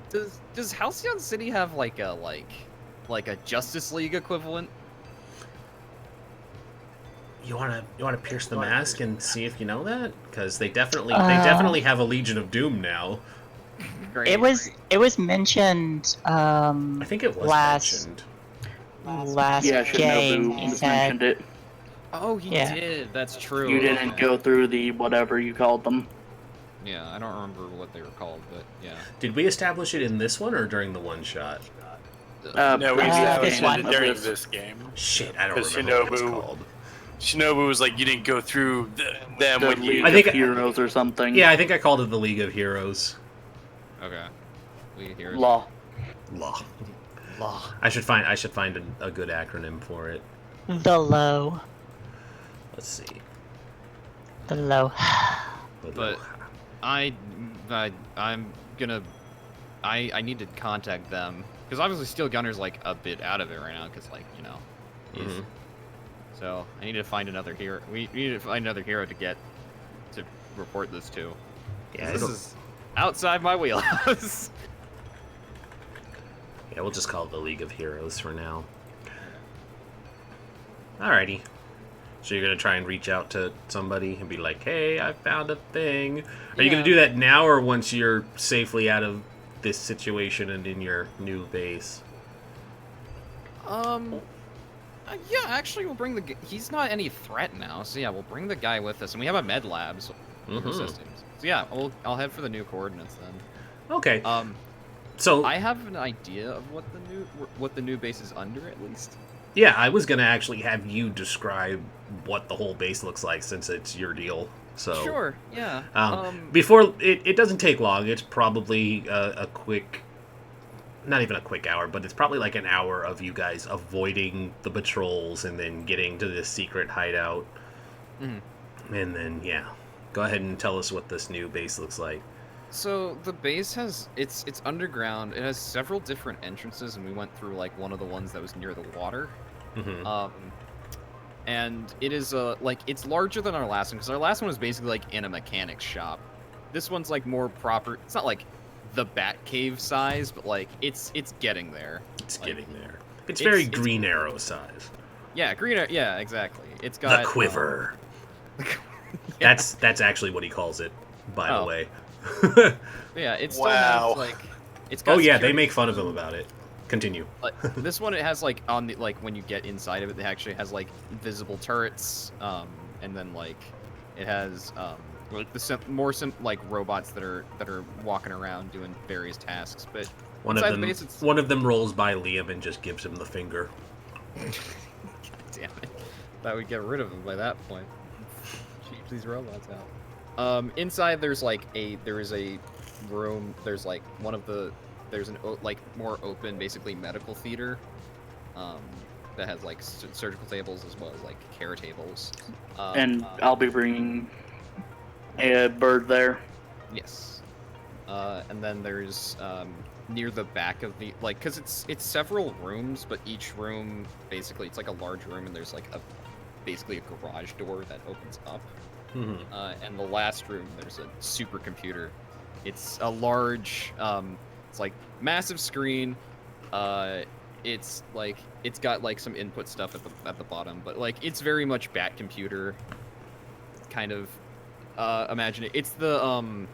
Does Halcyon City have like a Justice League equivalent? You wanna pierce the mask and see if you know that? Because they definitely have a Legion of Doom now. Great. It was mentioned I think it was mentioned. last Yeah, game. Shinobu He mentioned said it. Oh, he Yeah. did. That's true. You didn't Okay. go through the whatever you called them. Yeah, I don't remember what they were called, but yeah. Did we establish it in this one or during the one shot? No, we established this it one. during this game. Shit, I don't 'Cause remember what it's Shinobu- called. Shinobu was like, you didn't go through them The when you... League I think- of Heroes or something. Yeah, I think I called it the League of Heroes. Okay. We hear Law. Law. Law. I should find a good acronym for it. the low. Let's see. The low. But I'm gonna I need to contact them because obviously Steel Gunner's like a bit out of it right now because like he's Mhm. so I need to find another hero. We need to find another hero to report this to. Yeah, This it'll- is outside my wheelhouse. yeah, we'll just call it the League of Heroes for now. Alrighty. So you're gonna try and reach out to somebody and be like, "Hey, I found a thing." Are you gonna Yeah. do that now or once you're safely out of this situation and in your new base? Yeah, actually, we'll bring he's not any threat now, so yeah, we'll bring the guy with us, and we have a med lab, so Mhm. systems. So yeah, I'll head for the new coordinates then. Okay. So I have an idea of what the new base is under at least. yeah, I was gonna actually have you describe what the whole base looks like since it's your deal. So Sure. Yeah. before it doesn't take long. It's probably a quick, not even a quick hour, but it's probably like an hour of you guys avoiding the patrols and then getting to this secret hideout. Mhm. And then yeah, go ahead and tell us what this new base looks like. So the base it's underground. It has several different entrances, and we went through like one of the ones that was near the water. Mm-hmm. And it is like it's larger than our last one because our last one was basically like in a mechanic's shop. This one's like more proper. It's not like the Bat Cave size, but like it's getting there. It's Like, getting there. It's very it's- Green Arrow size. Yeah, Yeah, exactly. It's got The quiver. Yeah. That's actually what he calls it, by the Oh. way. Yeah, it still Wow. has like it's got Oh yeah, they security make fun of him about it. Continue. But this one, it has like on the when you get inside of it, it actually has like invisible turrets, and then like it has like like robots that are walking around doing various tasks. But One of inside them, the base, it's one of them rolls by Liam and just gives him the finger. damn it, thought we'd get rid of them by that point. Keep these robots out. Inside there's there is a room. There's like there's an like more open, basically medical theater, that has like surgical tables as well as like care tables. And I'll be bringing a bird there. Yes. And then there's near the back of the because it's several rooms, but each room basically it's like a large room, and there's like basically a garage door that opens up. Mm-hmm. And the last room there's a supercomputer. It's a large, it's like massive screen. It's like it's got like some input stuff at the bottom, but like it's very much Bat computer kind of. Imagine it. It's the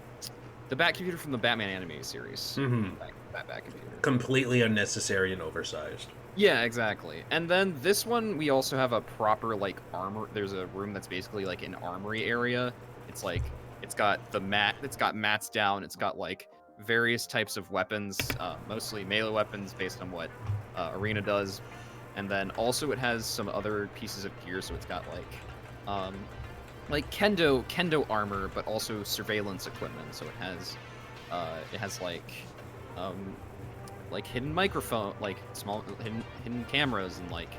Bat computer from the Batman animated series. Mm-hmm. That Bat computer. Completely unnecessary and oversized. Yeah, exactly. And then this one, we also have a proper like armor. There's a room that's basically like an armory area. It's like it's got mats down. It's got like various types of weapons, mostly melee weapons based on what Arena does. And then also it has some other pieces of gear. So it's got like kendo armor, but also surveillance equipment. So it has like hidden microphone, like small hidden cameras, and like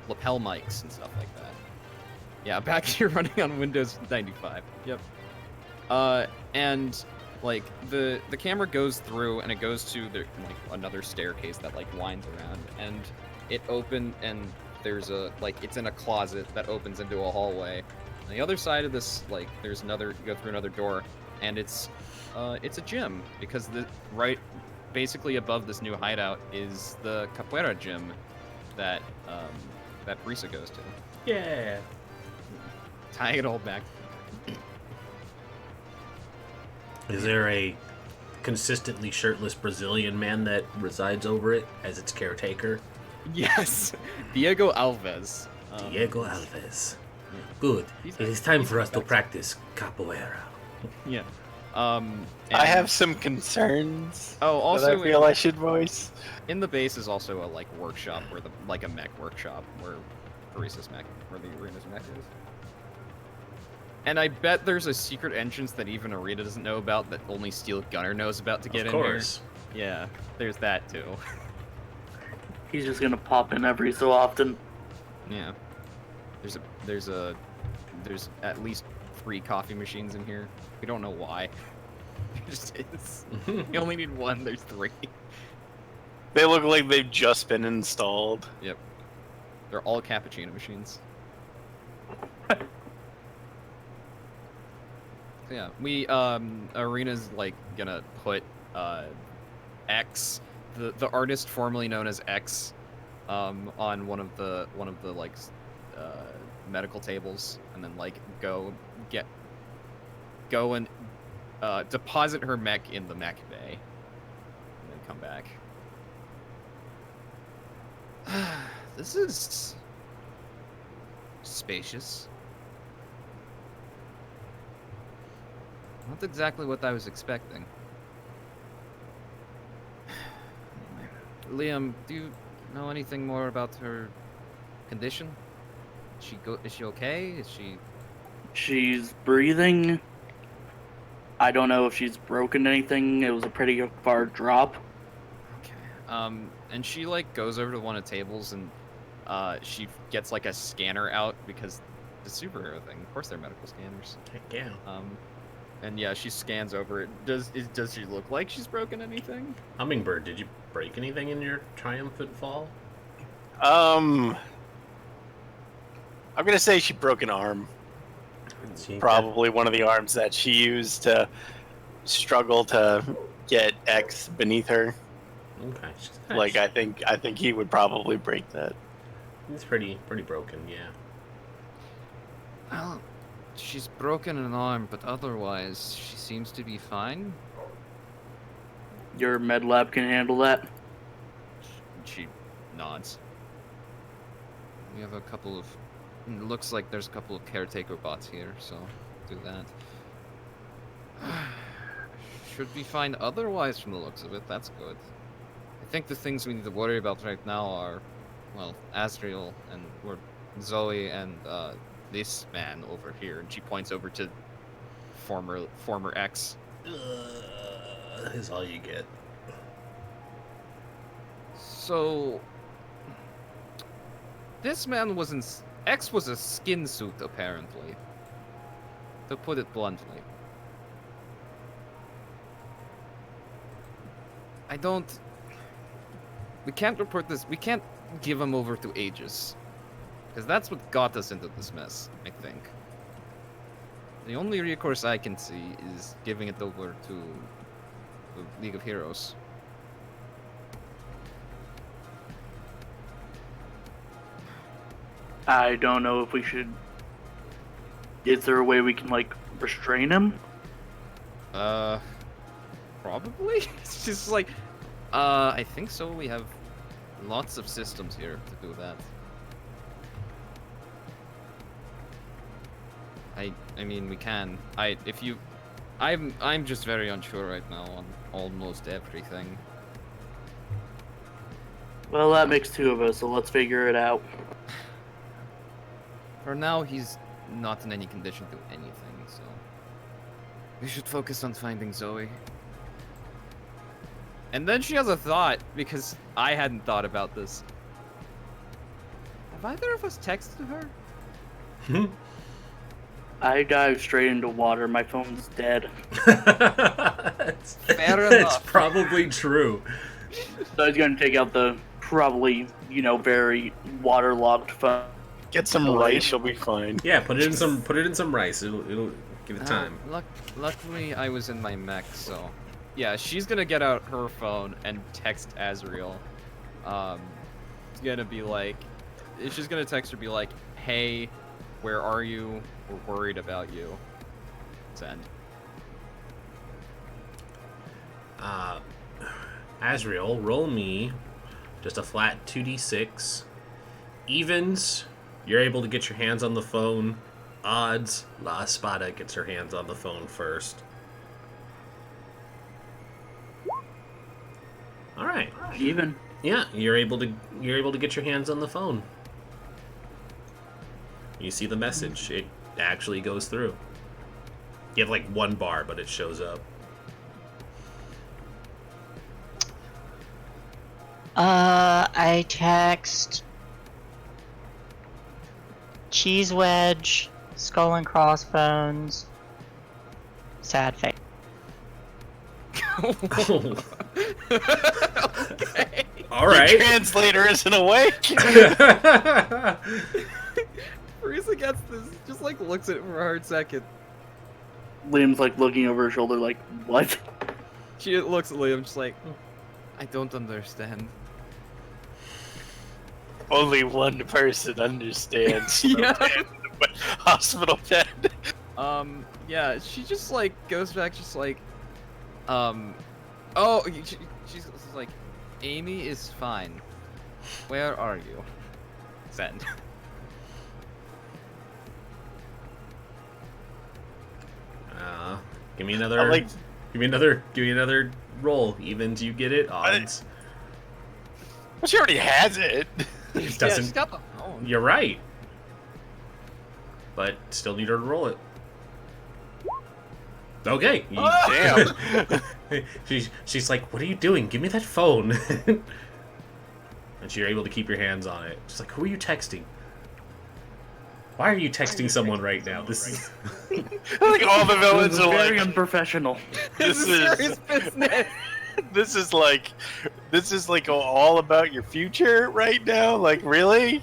lapel mics and stuff like that. Yeah, back here running on Windows 95. Yep. And like the camera goes through, and it goes to like another staircase that like winds around, and and there's it's in a closet that opens into a hallway. On the other side of this, like there's you go through another door, and it's a gym, because basically above this new hideout is the capoeira gym that Brisa goes to. Yeah. Tying it all back. Is there a consistently shirtless Brazilian man that resides over it as its caretaker? Yes, Diego Alves. Diego Alves. Good. It is time for us to practice capoeira. Yeah. I have some concerns. Oh, also that I feel I should voice. In the base is also a like workshop where a mech workshop where Barisa's mech, where the Arena's mech is. And I bet there's a secret entrance that even Arena doesn't know about, that only Steel Gunner knows about to get in here. Of course. Yeah, there's that too. He's just gonna pop in every so often. Yeah. There's at least 3 coffee machines in here. We don't know why. It just is. You only need one, there's 3. They look like they've just been installed. Yep. They're all cappuccino machines. Yeah, Arena's like gonna put X, the artist formerly known as X, on one of the like medical tables, and then like go and deposit her mech in the mech bay, and then come back. This is spacious. Not exactly what I was expecting. Liam, do you know anything more about her condition? Is she okay? Is she... She's breathing. I don't know if she's broken anything. It was a pretty far drop. Okay. And she like goes over to one of the tables, and she gets like a scanner out, because the superhero thing. Of course, they're medical scanners. Heck yeah. And yeah, she scans over it. Does she look like she's broken anything? Hummingbird, did you break anything in your triumphant fall? I'm gonna say she broke an arm. Probably one of the arms that she used to struggle to get X beneath her. Okay. Like I think he would probably break that. It's pretty broken, yeah. Well, she's broken an arm, but otherwise she seems to be fine. Your med lab can handle that. She nods. We have a couple of... It looks like there's a couple of caretaker bots here, so do that. Should be fine otherwise from the looks of it, that's good. I think the things we need to worry about right now are, well, Asriel or Zoe and this man over here, and she points over to former X. Is all you get. So this man X was a skin suit, apparently. To put it bluntly. I don't. We can't report this. We can't give him over to Aegis. Because that's what got us into this mess, I think. The only recourse I can see is giving it over to the League of Heroes. I don't know if we should. Is there a way we can like restrain him? Probably? It's just like, I think so. We have lots of systems here to do that. I mean, we can. I'm just very unsure right now on almost everything. Well, that makes two of us, so let's figure it out. For now, he's not in any condition to do anything, so we should focus on finding Zoe. And then she has a thought, because I hadn't thought about this. Have either of us texted her? I dived straight into water. My phone's dead. Fair It's enough. probably true. So I was going to take out the probably, very waterlogged phone. Get some rice, you'll be fine. Yeah, put it in some rice. It'll give it time. Luckily, I was in my mech, so yeah, she's gonna get out her phone and text Azriel. It's gonna be like, she's gonna text her, be like, "Hey, where are you? We're worried about you." Send. Azriel, roll me just a flat 2d6. Evens, you're able to get your hands on the phone. Odds, La Espada gets her hands on the phone first. All right. Even. Yeah, you're able to get your hands on the phone. You see the message. It actually goes through. You have like one bar, but it shows up. I text cheese wedge, skull and crossbones, sad face. Okay. All right. Your translator isn't awake. Frieza gets this, just like looks at it for a hard second. Liam's like looking over her shoulder, like, what? She looks at Liam, just like, I don't understand. Only one person understands. Yeah. Hospital bed. Yeah, she just like goes back, just like, she's like, Amy is fine. Where are you? Send. Give me another. Give me another roll. Evens, you get it. Odds. Well, she already has it. It Yeah, doesn't. she's got the phone. You're right. But still need her to roll it. Okay. Damn. She's like, what are you doing? Give me that phone. And you're able to keep your hands on it. She's like, who are you texting? Why are you texting someone right now? This is... I think all the villains are Very like, unprofessional. This is serious business. this is like all about your future right now. Like, really?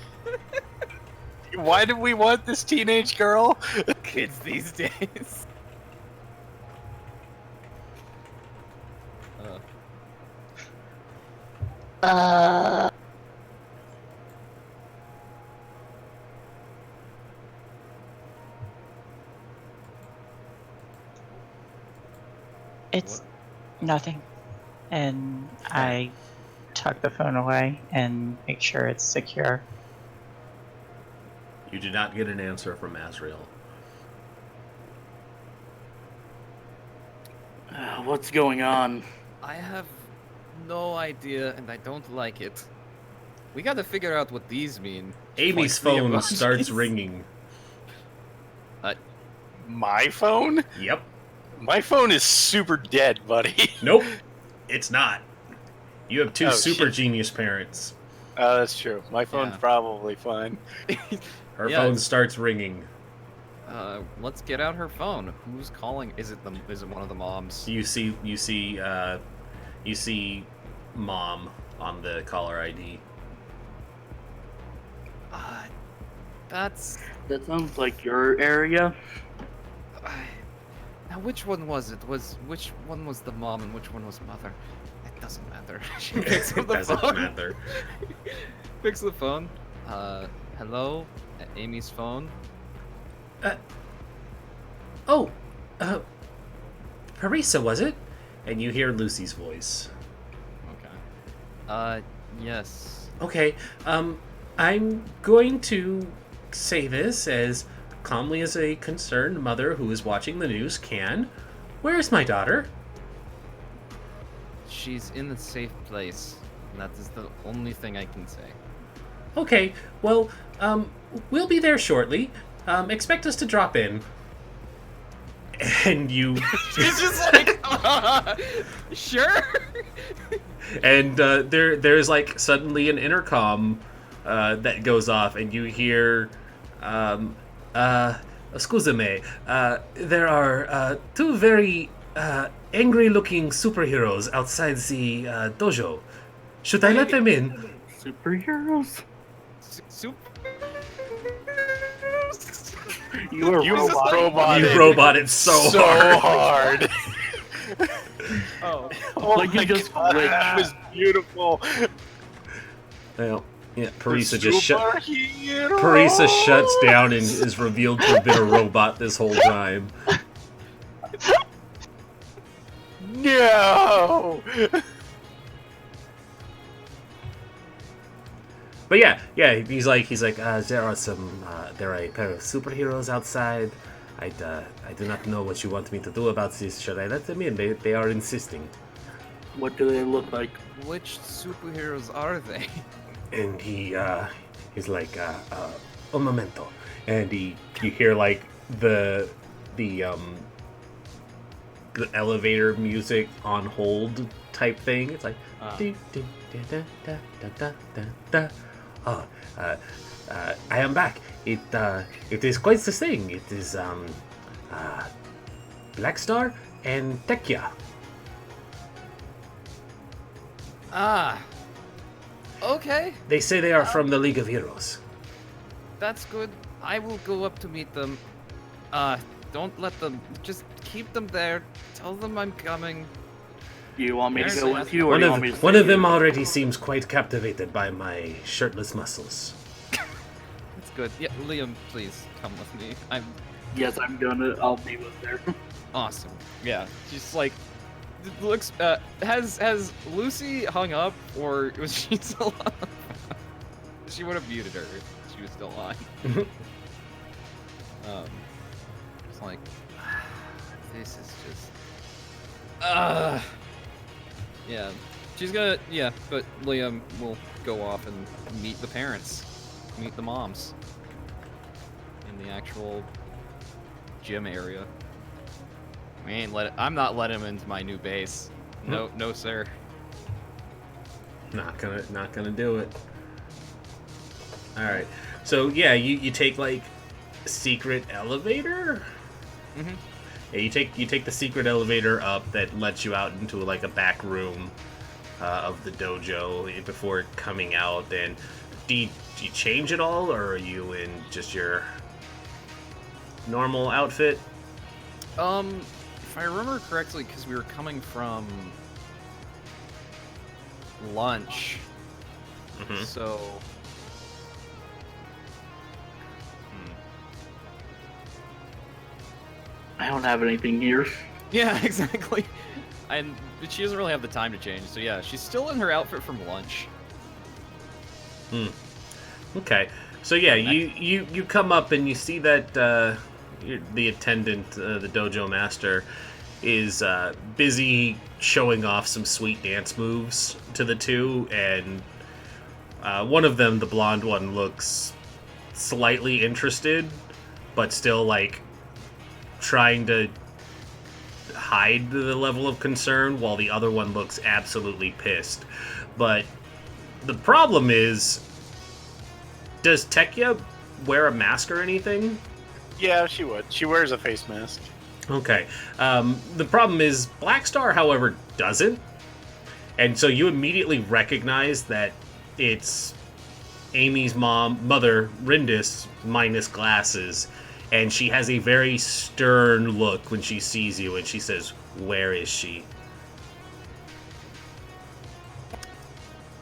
Why do we want this teenage girl? Kids these days. It's nothing. And I tuck the phone away and make sure it's secure. You did not get an answer from Azriel. What's going on? I have no idea, and I don't like it. We gotta figure out what these mean. Amy's Like, phone emojis. starts ringing. My phone? Yep. My phone is super dead, buddy. Nope. It's not. You have two Oh, super shit. genius parents. Oh, that's true. My phone's Yeah. probably fine. Her Yeah. phone starts ringing. Let's get out her phone. Who's calling? Is it one of the moms? You see mom on the caller ID. That's. That sounds like your area. Now, which one was it? Which one was the mom and which one was mother? It doesn't matter. She picks up It the doesn't phone. matter. Picks the phone. Hello? Amy's phone. Parisa, was it? And you hear Lucy's voice. Okay. Yes. Okay, I'm going to say this as calmly as a concerned mother who is watching the news can. Where is my daughter? She's in a safe place. And that is the only thing I can say. Okay, well, we'll be there shortly. Expect us to drop in. And you... She's just like, sure. And there's like suddenly an intercom that goes off, and you hear, excuse me, there are two very angry-looking superheroes outside the dojo. Should I let them in? Superheroes? Soup. You are You robot. roboted. You roboted so hard. Oh. Oh Like you my just God, glitched. that was beautiful. Well, yeah, Parisa just Superhero. Parisa shuts down and is revealed to have been a robot this whole time. No. But yeah, he's like, there are a pair of superheroes outside. I do not know what you want me to do about this. Should I let them in? They are insisting. What do they look like? Which superheroes are they? And he's like, un momento. And you hear like the elevator music on hold type thing. It's like, I am back. It is quite the thing. It is Black Star and Tekya. Okay. They say they are from the League of Heroes. That's good. I will go up to meet them. Don't let them. Just keep them there. Tell them I'm coming. Do you want me to Yes, go yes. with you, or One do you want me to of stay them here? already seems quite captivated by my shirtless muscles. It's good. Yeah, Liam, please come with me. I'm Yes, I'll be with there. awesome. Yeah, she's like, looks. Has Lucy hung up, or was she still on? She would have muted her if she was still on. It's like, this is just. Yeah, she's gonna. Yeah, but Liam will go off and meet the parents, meet the moms in the actual gym area. I'm not letting him into my new base. No, no, sir. Not gonna do it. All right. So yeah, you take like secret elevator. Mm-hmm. Yeah, you take the secret elevator up that lets you out into like a back room of the dojo before coming out. And do you change it all, or are you in just your normal outfit? If I remember correctly, because we were coming from lunch, so. I don't have anything here. Yeah, exactly. And but she doesn't really have the time to change, so yeah, she's still in her outfit from lunch. Okay. So yeah, you come up and you see that the attendant, the dojo master, is busy showing off some sweet dance moves to the two, and one of them, the blonde one, looks slightly interested, but still like trying to hide the level of concern, while the other one looks absolutely pissed. But the problem is, does Tekya wear a mask or anything? Yeah, she would. She wears a face mask. Okay. The problem is, Black Star, however, doesn't. And so you immediately recognize that it's Amy's mother, Rindis, minus glasses, and she has a very stern look when she sees you, and she says, "Where is she?"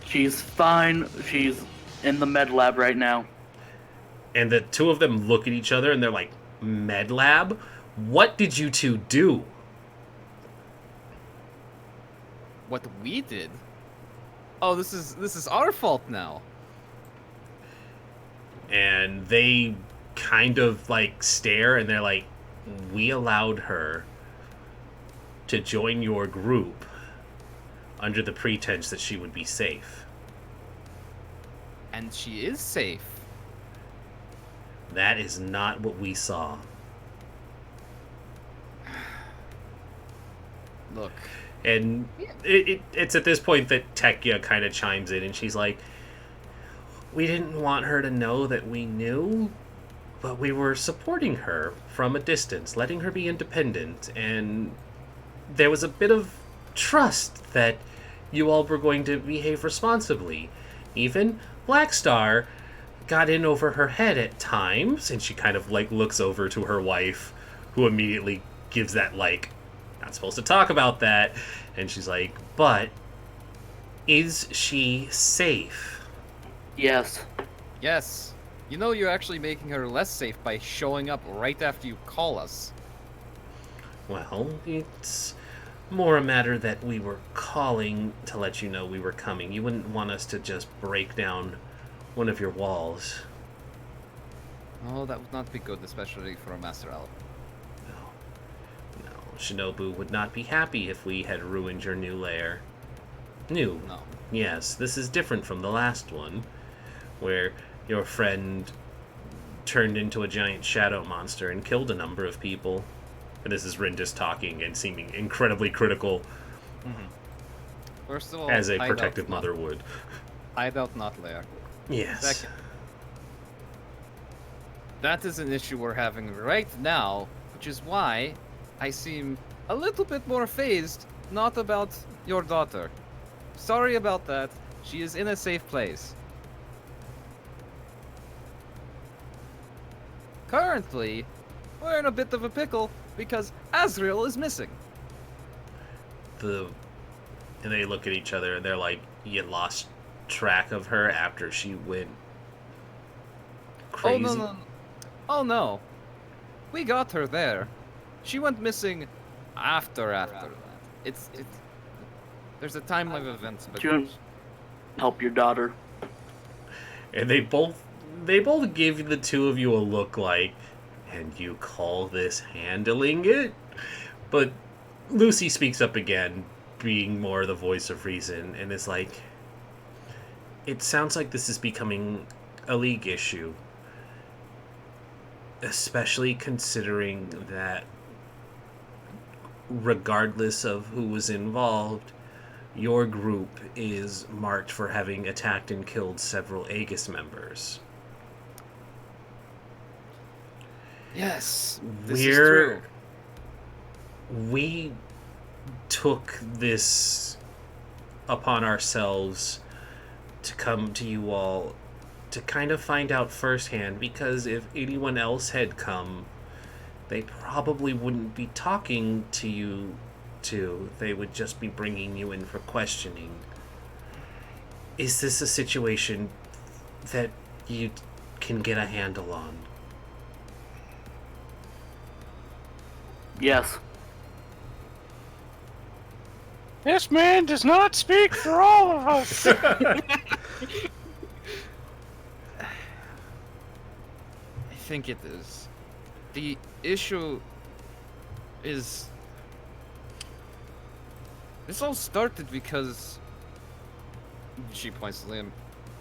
She's fine. She's in the med lab right now. And the two of them look at each other, and they're like, "Med lab? What did you two do?" What we did? Oh, this is our fault now. And they kind of like stare, and they're like, "We allowed her to join your group under the pretense that she would be safe. And she is safe. That is not what we saw." Look. And it's at this point that Tekia kind of chimes in, and she's like, "We didn't want her to know that we knew, but we were supporting her from a distance, letting her be independent, and there was a bit of trust that you all were going to behave responsibly. Even Blackstar got in over her head at times," and she kind of like looks over to her wife, who immediately gives that like, "Not supposed to talk about that," and she's like, "But is she safe?" Yes. Yes. You know you're actually making her less safe by showing up right after you call us. Well, it's more a matter that we were calling to let you know we were coming. You wouldn't want us to just break down one of your walls. Oh, that would not be good, especially for a Master Elf. No. No, Shinobu would not be happy if we had ruined your new lair. New. No. Yes, this is different from the last one, where your friend turned into a giant shadow monster and killed a number of people. And this is Rindis talking and seeming incredibly critical, First of all, as a hideout protective not- mother would. Hideout not lair. Yes. Second, that is an issue we're having right now, which is why I seem a little bit more phased, not about your daughter. Sorry about that. She is in a safe place. Currently, we're in a bit of a pickle because Azrael is missing. And they look at each other and they're like, "You lost track of her after she went crazy?" Oh, no. Oh, no. We got her there. She went missing after that. It's there's a timeline of events. But June, help your daughter. And they both give the two of you a look like, "And you call this handling it?" But Lucy speaks up again, being more the voice of reason, and is like, "It sounds like this is becoming a league issue. Especially considering that regardless of who was involved, your group is marked for having attacked and killed several Aegis members. yes, this is true. We took this upon ourselves to come to you all to kind of find out firsthand, because if anyone else had come, they probably wouldn't be talking to you two. They would just be bringing you in for questioning. Is this a situation that you can get a handle on?" Yes. This man does not speak for all of us. I think it is. The issue is this all started because she points to Liam.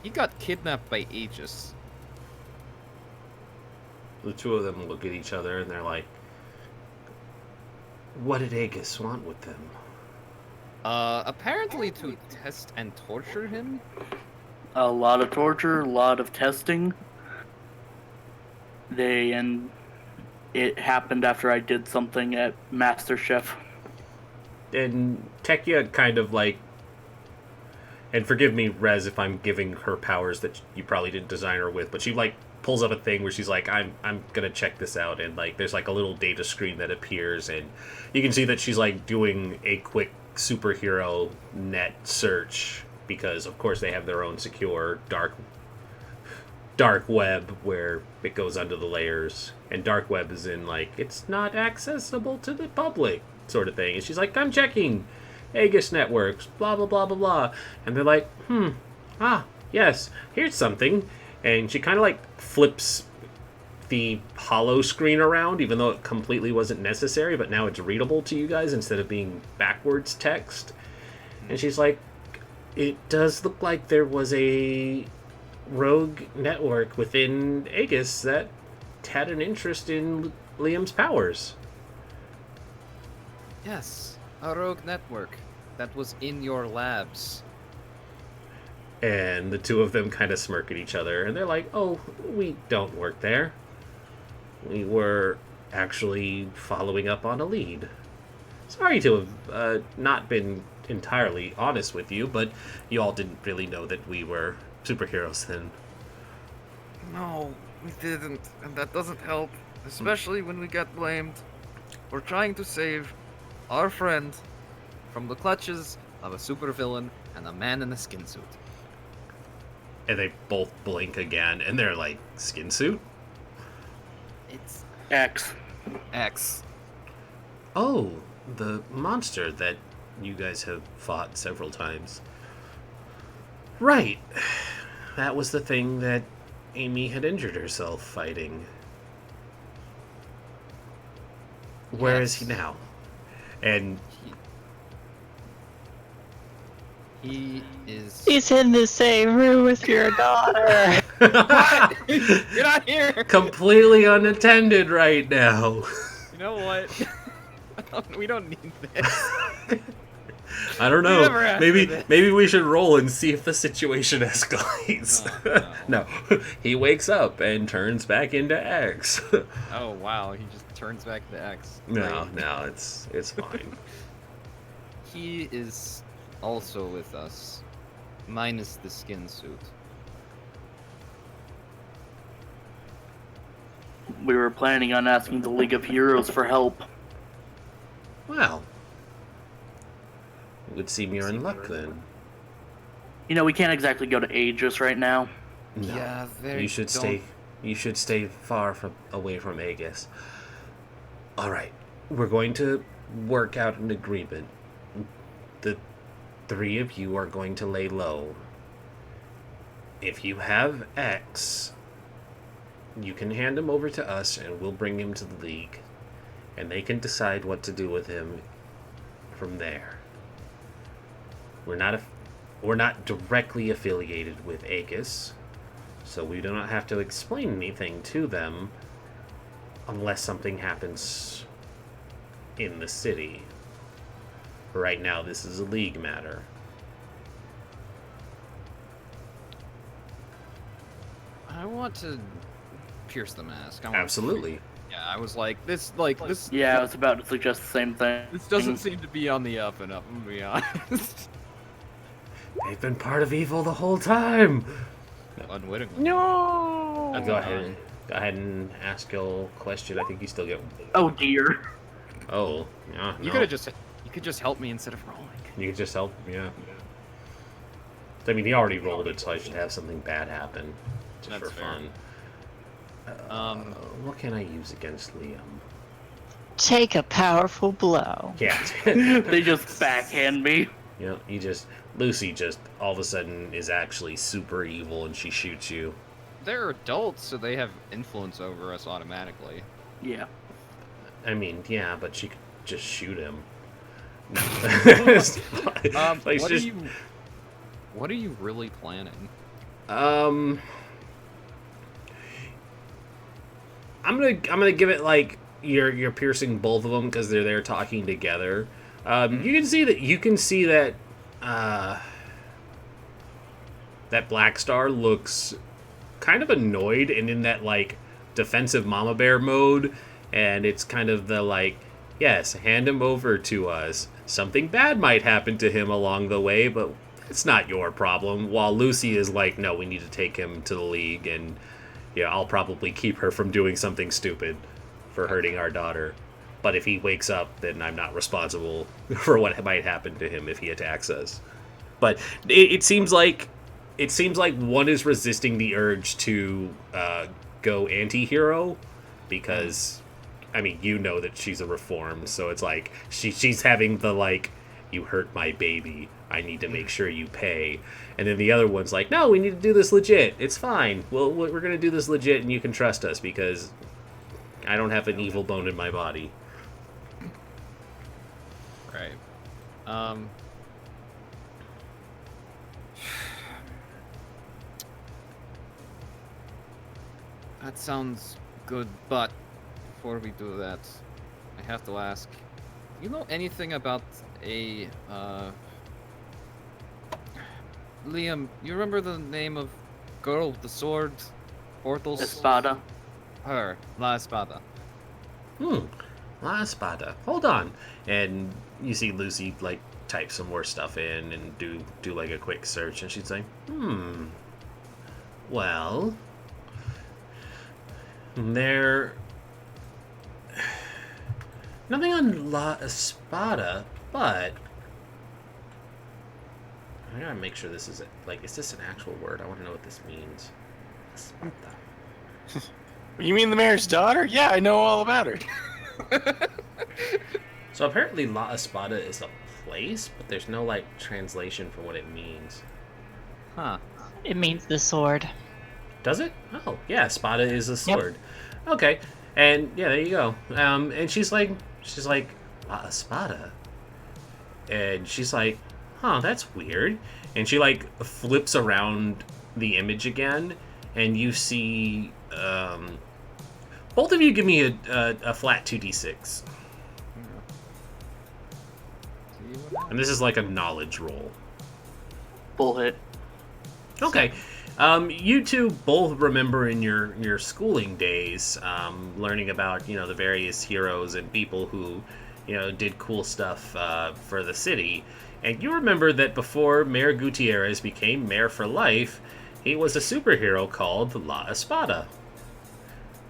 He got kidnapped by Aegis. The two of them look at each other and they're like, "What did Aegis want with them?" Apparently to test and torture him. A lot of torture, a lot of testing. It happened after I did something at MasterChef. And Tekia kind of like And forgive me, Rez, if I'm giving her powers that you probably didn't design her with, but she like pulls up a thing where she's like, I'm gonna check this out, and like there's like a little data screen that appears, and you can see that she's like doing a quick superhero net search because of course they have their own secure dark web where it goes under the layers, and dark web is in like it's not accessible to the public sort of thing. And she's like, I'm checking Aegis networks, blah blah blah blah blah, and they're like, yes, here's something, and she kind of like flips the hollow screen around, even though it completely wasn't necessary, but now it's readable to you guys instead of being backwards text. And she's like, it does look like there was a rogue network within Aegis that had an interest in Liam's powers. Yes, a rogue network that was in your labs. And the two of them kind of smirk at each other, and they're like, oh, we don't work there. We were actually following up on a lead. Sorry to have not been entirely honest with you, but you all didn't really know that we were superheroes then. No, we didn't, and that doesn't help, especially when we get blamed. We're trying to save our friend From the clutches of a supervillain and a man in a skin suit. And they both blink again, and they're like, skin suit? It's X. X. Oh, the monster that you guys have fought several times. Right. That was the thing that Amy had injured herself fighting. Where is he now? And He is. He's in the same room with your daughter. What? You're not here. completely unattended right now. You know what? We don't need this. I don't We never know. asked Maybe for this. maybe we should roll and see if the situation escalates. No. No. He wakes up and turns back into X. Oh wow, he just turns back to X. No, Great. no, it's fine. He is also with us, minus the skin suit. We were planning on asking the League of Heroes for help. Well, it would seem you're in luck then. You know, we can't exactly go to Aegis right now. No. Yeah, they You should don't- stay. You should stay far away from Aegis. All right, we're going to work out an agreement. The three of you are going to lay low. If you have X, you can hand him over to us, and we'll bring him to the League, and they can decide what to do with him from there. We're not directly affiliated with Aegis, so we do not have to explain anything to them unless something happens in the city. Right now, this is a League matter. I want to pierce the mask. I want Absolutely. Yeah, I was like, this. Yeah, I was about to suggest the same thing. This doesn't seem to be on the up and up. I'm gonna be honest. They've been part of evil the whole time. Unwittingly. No. Go ahead and ask your question. I think you still get. Oh dear. Oh, yeah. You no. could have just. You could just help me instead of rolling. You could just help. Yeah. I mean, he already rolled it, so I should have something bad happen, just That's for fair. fun. What can I use against Liam? Take a powerful blow. Yeah. They just backhand me. You know, Lucy just all of a sudden is actually super evil, and she shoots you. They're adults, so they have influence over us automatically. Yeah. I mean, yeah, but she could just shoot him. Like, What just- are you really planning? I'm gonna give it like you're piercing both of them because they're there talking together. You can see that that Black Star looks kind of annoyed and in that like defensive mama bear mode, and it's kind of the like, yes, hand him over to us. Something bad might happen to him along the way, but it's not your problem. While Lucy is like, no, we need to take him to the league, and yeah, I'll probably keep her from doing something stupid for hurting our daughter. But if he wakes up, then I'm not responsible for what might happen to him if he attacks us. But it seems like one is resisting the urge to go anti-hero because, I mean, you know that she's a reformed, so it's like she's having the like, you hurt my baby, I need to make sure you pay. And then the other one's like, no, we need to do this legit. It's fine. Well, we're going to do this legit and you can trust us because I don't have an evil bone in my body. Right. That sounds good, but before we do that, I have to ask, you know anything about a, Liam, you remember the name of girl with the sword? Portals? Espada. Her. La Espada. La Espada. Hold on. And you see Lucy, like, type some more stuff in and do like, a quick search, and she's like, well, there... Nothing on La Espada, but... I gotta make sure this is it. Like, is this an actual word? I want to know what this means. Espada. You mean the mayor's daughter? Yeah, I know all about her. So apparently La Espada is a place, but there's no, like, translation for what it means. Huh. It means the sword. Does it? Oh, yeah, Espada is a sword. Yep. Okay, and yeah, there you go. And she's like, La Espada? And she's like, huh, that's weird. And she, like, flips around the image again, and you see, both of you give me a flat 2d6. And this is like a knowledge roll. Full hit. Okay. You two both remember in your schooling days, learning about, you know, the various heroes and people who, you know, did cool stuff for the city. And you remember that before Mayor Gutierrez became mayor for life, he was a superhero called La Espada.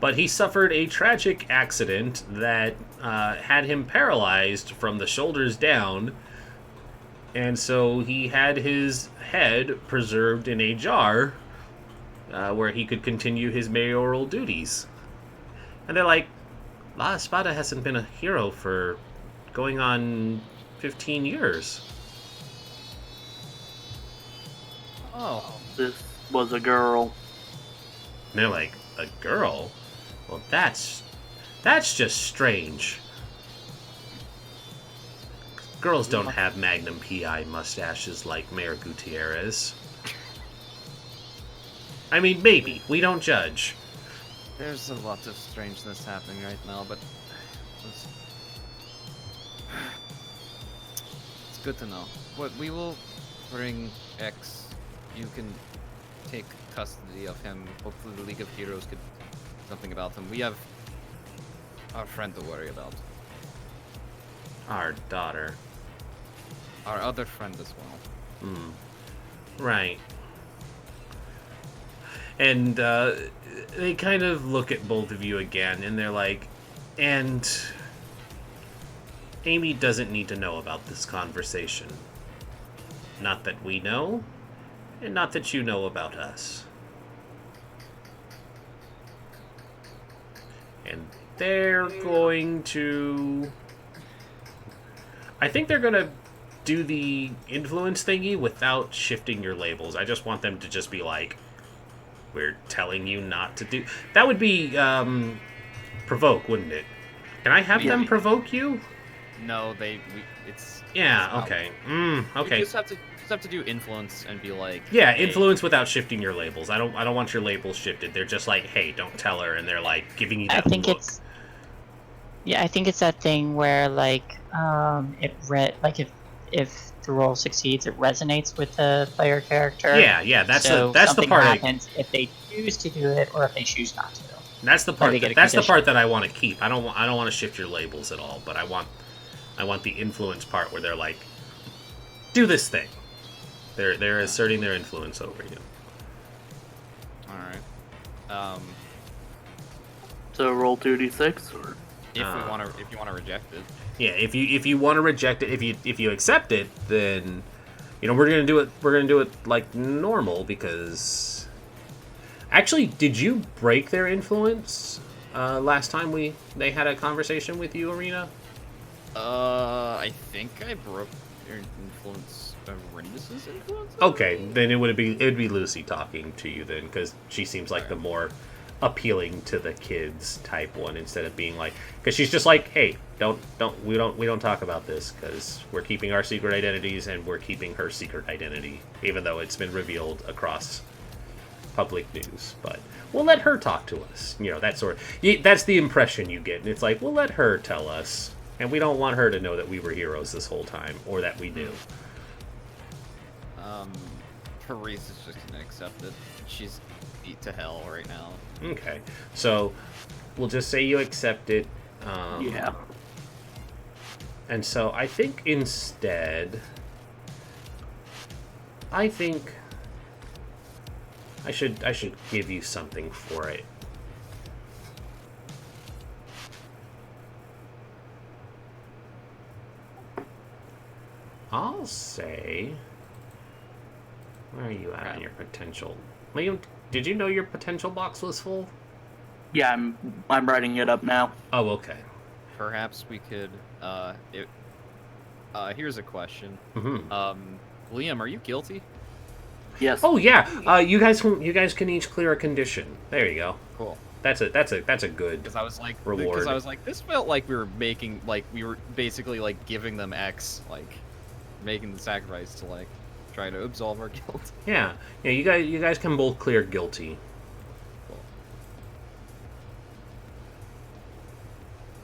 But he suffered a tragic accident that had him paralyzed from the shoulders down, and so he had his head preserved in a jar where he could continue his mayoral duties. And they're like, La Espada hasn't been a hero for going on 15 years. Oh. This was a girl. And they're like, a girl? Well, that's just strange. Girls don't have Magnum PI mustaches like Mayor Gutierrez. I mean, maybe. We don't judge. There's a lot of strangeness happening right now, but it's good to know. But we will bring X. You can take custody of him. Hopefully the League of Heroes could do something about him. We have our friend to worry about. Our daughter. Our other friend as well. Right. And they kind of look at both of you again, and they're like, and Amy doesn't need to know about this conversation. Not that we know, and not that you know about us. And they're going to... I think they're going to do the influence thingy without shifting your labels. I just want them to just be like, we're telling you not to do... That would be provoke, wouldn't it? Can I have them provoke you? No, it's... Yeah, it's okay. Okay. You just have to do influence and be like... Yeah, hey. influence without shifting your labels. I don't want your labels shifted. They're just like, hey, don't tell her, and they're like giving you that look. I think it's that thing where like if the roll succeeds, it resonates with the player character. Yeah, that's so that's the part. Happens if they choose to do it or if they choose not to. That's the part. That's the part that I want to keep. I don't want to shift your labels at all. But I want the influence part where they're like, do this thing. They're asserting their influence over you. All right. So roll 2d6, or If you want to reject it. Yeah, if you want to reject it, if you accept it, then we're gonna do it like normal because actually, did you break their influence last time they had a conversation with you, Arena? I think I broke your influence. Rindus's influence. Okay, then it'd be Lucy talking to you then, because she seems like the more appealing to the kids type one instead of being like, because she's just like, hey, we don't talk about this because we're keeping our secret identities and we're keeping her secret identity, even though it's been revealed across public news. But we'll let her talk to us. That sort of, that's the impression you get. And it's like, we'll let her tell us, and we don't want her to know that we were heroes this whole time or that we knew. Therese is just gonna accept it. She's beat to hell right now. Okay, so we'll just say you accept it. yeah. And so I think instead, I should give you something for it. I'll say, where are you at on your potential? Liam, did you know your potential box was full? Yeah, I'm writing it up now. Oh, okay. Perhaps we could. Here's a question. Mm-hmm. Liam, are you guilty? Yes. Oh yeah. You guys can each clear a condition. There you go. Cool. That's a good. Because I was like, reward. this felt like we were basically like giving them X, like making the sacrifice to like try to absolve our guilt. Yeah. You guys can both clear guilty. Cool.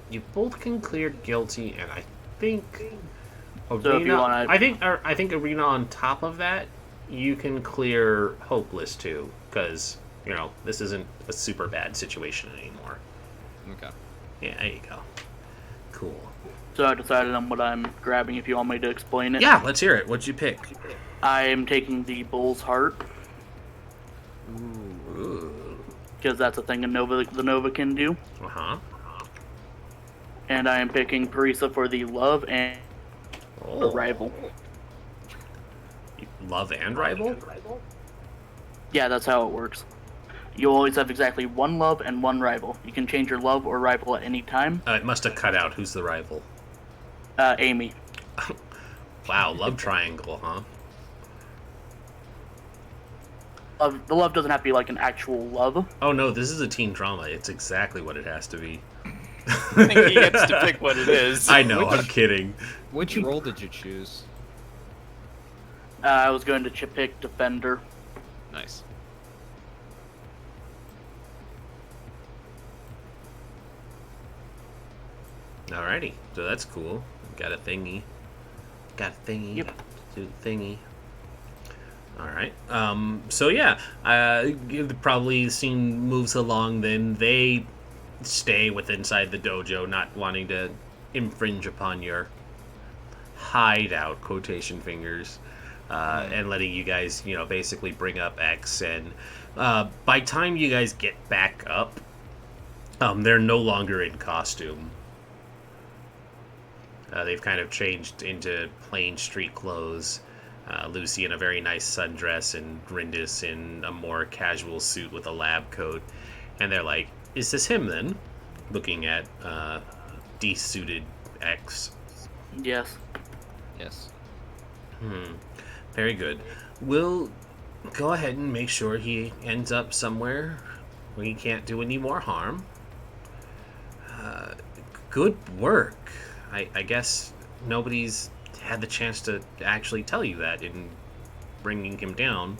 You both can clear guilty, and I think So if you Arena. wanna- I think Arena on top of that, you can clear hopeless too, because this isn't a super bad situation anymore. Okay. Yeah, there you go. Cool. So I decided on what I'm grabbing. If you want me to explain it. Yeah, let's hear it. What'd you pick? I am taking the bull's heart Ooh. because that's a thing the Nova can do, Uh huh. and I am picking Parisa for the love and Oh. rival. Love and rival? Yeah, that's how it works. You always have exactly one love and one rival. You can change your love or rival at any time. It must have cut out. Who's the rival? Amy. Wow, love triangle, huh? The love doesn't have to be like an actual love. Oh no, this is a teen drama. It's exactly what it has to be. I think he gets to pick what it is. I know, I'm kidding. Which role did you choose? I was going to pick Defender. Nice. Alrighty, so that's cool. Got a thingy. Yep. Do the thingy. Alright. So yeah, probably the scene moves along, then they stay inside the dojo, not wanting to infringe upon your hideout, quotation fingers, and letting you guys, basically bring up X. And by time you guys get back up, they're no longer in costume. They've kind of changed into plain street clothes. Lucy in a very nice sundress and Rindus in a more casual suit with a lab coat. And they're like, is this him then? Looking at de-suited X. Yes. Yes. Very good. We'll go ahead and make sure he ends up somewhere where he can't do any more harm. Good work. I guess nobody's had the chance to actually tell you that in bringing him down.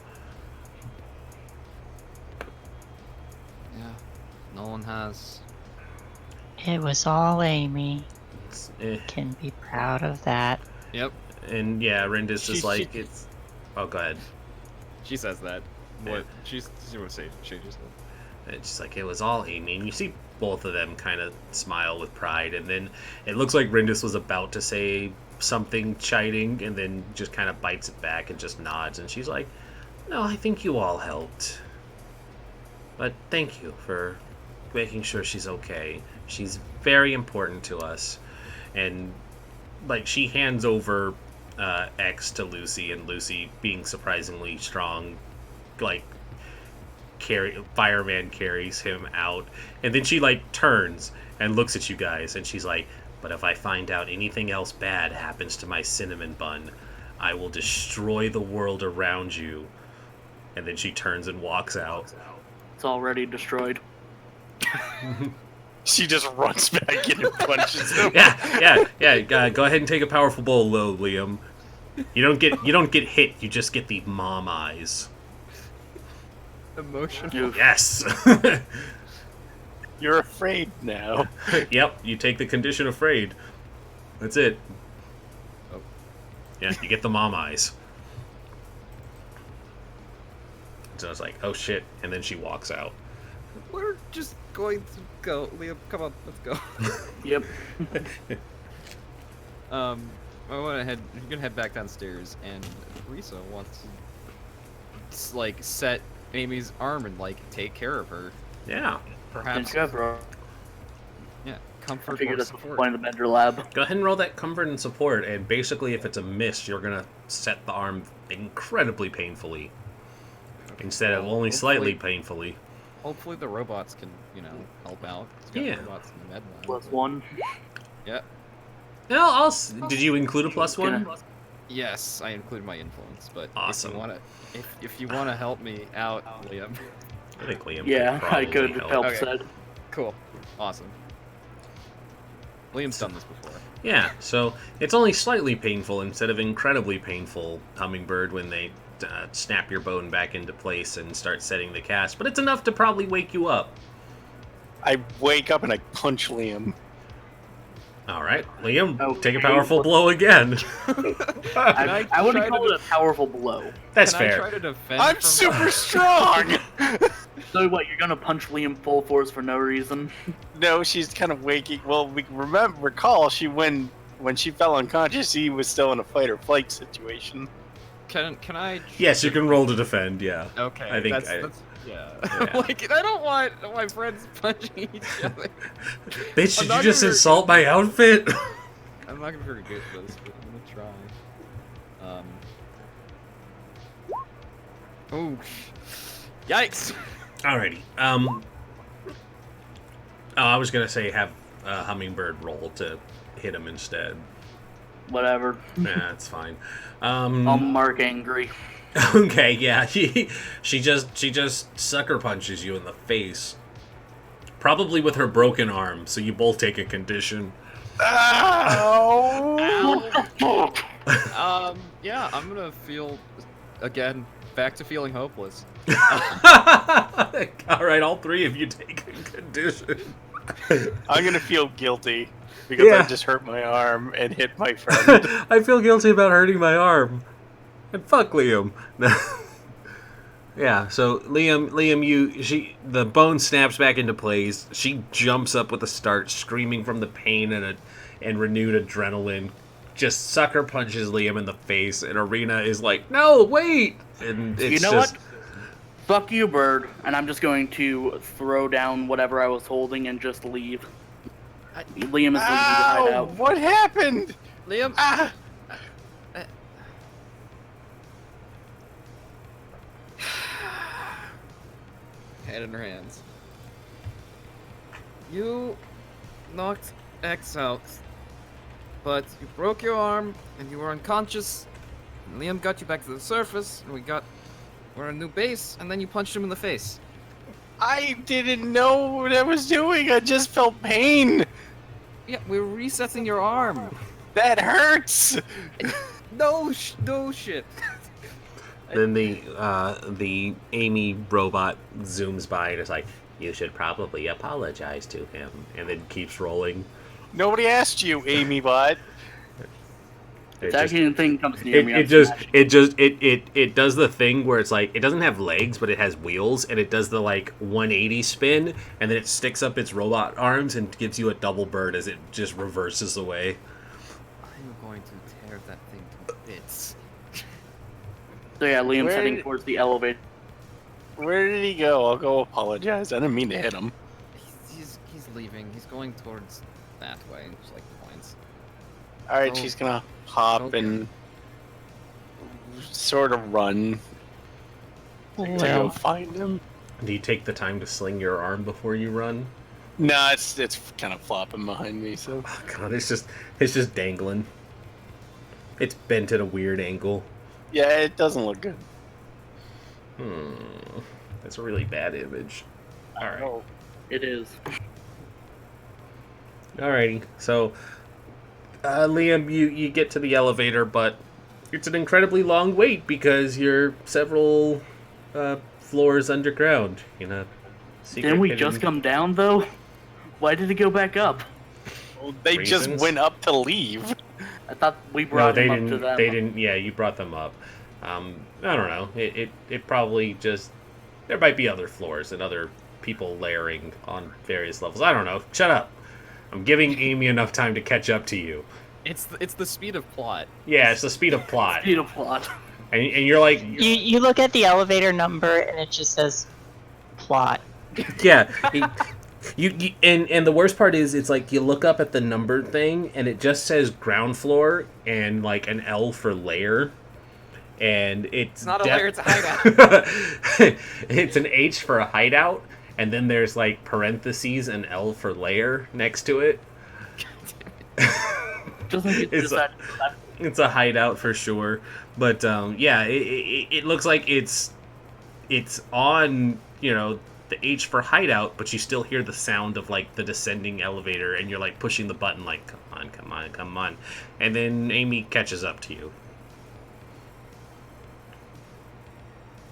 Yeah. No one has. It was all Amy. Eh. Can be proud of that. Yep. And yeah, Rindus is She- like, she- it's... Oh, go ahead. She says that. Yeah. What? She would say. She just. It's just like, it was all Amy. And you see both of them kind of smile with pride. And then it looks like Rindus was about to say something chiding, and then just kind of bites it back and just nods. And she's like, "No, I think you all helped. But thank you for making sure she's okay. She's very important to us." And like she hands over X to Lucy, and Lucy, being surprisingly strong, like fireman carries him out, and then she like turns and looks at you guys, and she's like, "But if I find out anything else bad happens to my cinnamon bun, I will destroy the world around you." And then she turns and walks out. It's already destroyed. She just runs back in and punches him. Yeah. Go ahead and take a powerful blow, Liam. You don't get hit. You just get the mom eyes. Emotional. Yes. You're afraid now. Yep. You take the condition afraid. That's it. Oh. Yeah. You get the mom eyes. So it's like, oh shit, and then she walks out. We're just going to go, Liam. Come on, let's go. Yep. I want to head. You're gonna head back downstairs, and Risa wants to like set Amy's arm and like take care of her. Yeah. Perhaps. Good, bro. Yeah. I Comfort figured or that's the support. point of the Bender Lab. Go ahead and roll that comfort and support, and basically if it's a miss, you're gonna set the arm incredibly painfully. Instead of Well, only slightly hopefully- painfully. Hopefully the robots can, help out. It's got Yeah. Robots in the med lab. +1. Yeah. No, did you include a +1? Yes, I included my influence, but Awesome. if you wanna help me out, Liam. I think Liam Yeah, could I probably could help. help Okay. said. Cool. Awesome. Liam's done this before. Yeah, so it's only slightly painful instead of incredibly painful, Hummingbird, when they snap your bone back into place and start setting the cast, but it's enough to probably wake you up. I wake up and I punch Liam. All right, Liam, Okay. take a powerful blow again. I wouldn't call it a powerful blow. That's Can I fair. try to defend I'm from super strong! So what, you're gonna punch Liam full force for no reason? No, she's kind of waking. Well, we recall when she fell unconscious, he was still in a fight or flight situation. Can I? Yes, you can roll to defend. Yeah. Okay. I think that's yeah. Yeah. Like I don't want my friends punching each other. Bitch, I'm did not you just gonna- insult my outfit? I'm not gonna be very good at this, but I'm gonna try. Oh, yikes! Alrighty. I was gonna say have Hummingbird roll to hit him instead. Whatever. Nah, it's fine. I'll mark angry. Okay, yeah. She just sucker punches you in the face. Probably with her broken arm, so you both take a condition. Ow! Yeah, I'm gonna feel again back to feeling hopeless. Alright, all three of you take a condition. I'm gonna feel guilty because Yeah. I just hurt my arm and hit my friend. I feel guilty about hurting my arm. And fuck Liam. Yeah, so Liam, the bone snaps back into place. She jumps up with a start, screaming from the pain and renewed adrenaline. Just sucker punches Liam in the face, and Arena is like, "No, wait!" And it's You know just, what? Fuck you, Bird, and I'm just going to throw down whatever I was holding and just leave. Liam is leaving to hide Ow! out. What happened? Liam, Ah! head in her hands. You knocked X out, but you broke your arm and you were unconscious. And Liam got you back to the surface, and we're a new base, and then you punched him in the face. I didn't know what I was doing. I just felt pain. Yeah, we're resetting your arm. That hurts. No shit. then the Amy robot zooms by and is like, "You should probably apologize to him," and then keeps rolling. Nobody asked you, Amy Bot. It That just- thing comes near me. It I'm just smashing. it does the thing where it's like it doesn't have legs but it has wheels, and it does the like 180 spin, and then it sticks up its robot arms and gives you a double bird as it just reverses away. I'm going to So yeah, Liam's Where heading did- towards the elevator. Where did he go? I'll go apologize. I didn't mean to hit him. He's leaving. He's going towards that way. Just like points. All right, Oh. she's gonna hop Okay. and sort of run to go Well, find him. Do you take the time to sling your arm before you run? No, it's kind of flopping behind me. So Oh god, it's just dangling. It's bent at a weird angle. yeah, it doesn't look good. That's a really bad image. Alright. Oh, It is. Alrighty. So Liam, you get to the elevator, but it's an incredibly long wait because you're several floors underground. You know. Didn't we just come down though? Why did it go back up? well, they just Reasons? went up to leave. I thought we No, brought they him didn't. up to them. They didn't. Yeah, you brought them up. I don't know. It probably just there might be other floors and other people layering on various levels. I don't know. Shut up. I'm giving Amy enough time to catch up to you. It's the speed of plot. Yeah, it's the speed of plot, Speed of plot. and you're like, you look at the elevator number and it just says plot. yeah. And the worst part is it's like you look up at the number thing and it just says ground floor and like an L for layer. And it's not a layer, it's a hideout. It's an H for a hideout, and then there's like parentheses and L for layer next to it. Doesn't get It's this It's a hideout for sure, but yeah, it looks like it's on, you know, the H for hideout, but you still hear the sound of like the descending elevator, and you're like pushing the button like come on, and then Amy catches up to you.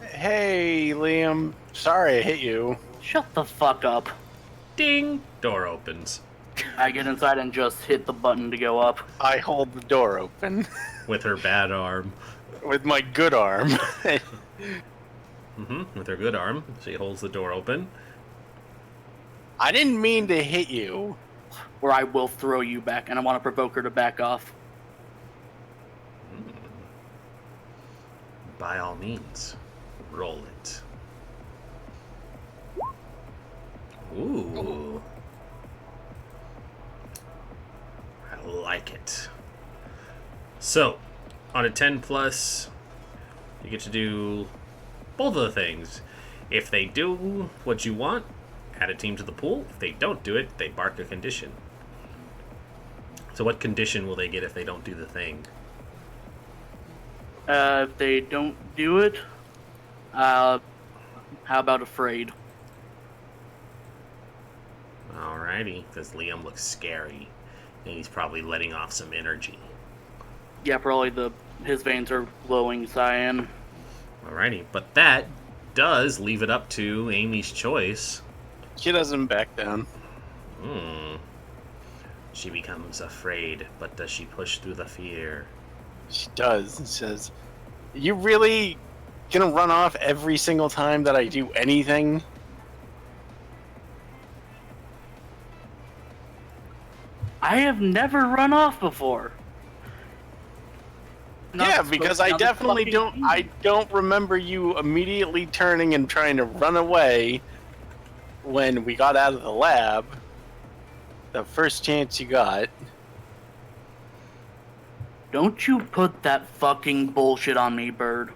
Hey, Liam. Sorry I hit you. Shut the fuck up. Ding! Door opens I get inside and just hit the button to go up. I hold the door open with her bad arm. with my good arm. With her good arm, she holds the door open. I didn't mean to hit you. Or I will throw you back, and I want to provoke her to back off. By all means, roll it. Ooh. I like it. So, on a 10 plus, you get to do both of the things. If they do what you want, add a team to the pool. If they don't do it, they mark a condition. So what condition will they get if they don't do the thing? If they don't do it, how about afraid? Alrighty, because Liam looks scary, and he's probably letting off some energy. Yeah, probably his veins are glowing cyan. Alrighty, but that does leave it up to Amy's choice. She doesn't back down. She becomes afraid, but does she push through the fear? She does. And says, "You really gonna run off every single time that I do anything?" I have never run off before. Not Yeah, because I supposed to definitely fucking don't. be. I don't remember you immediately turning and trying to run away when we got out of the lab. The first chance you got. Don't you put that fucking bullshit on me, Bird.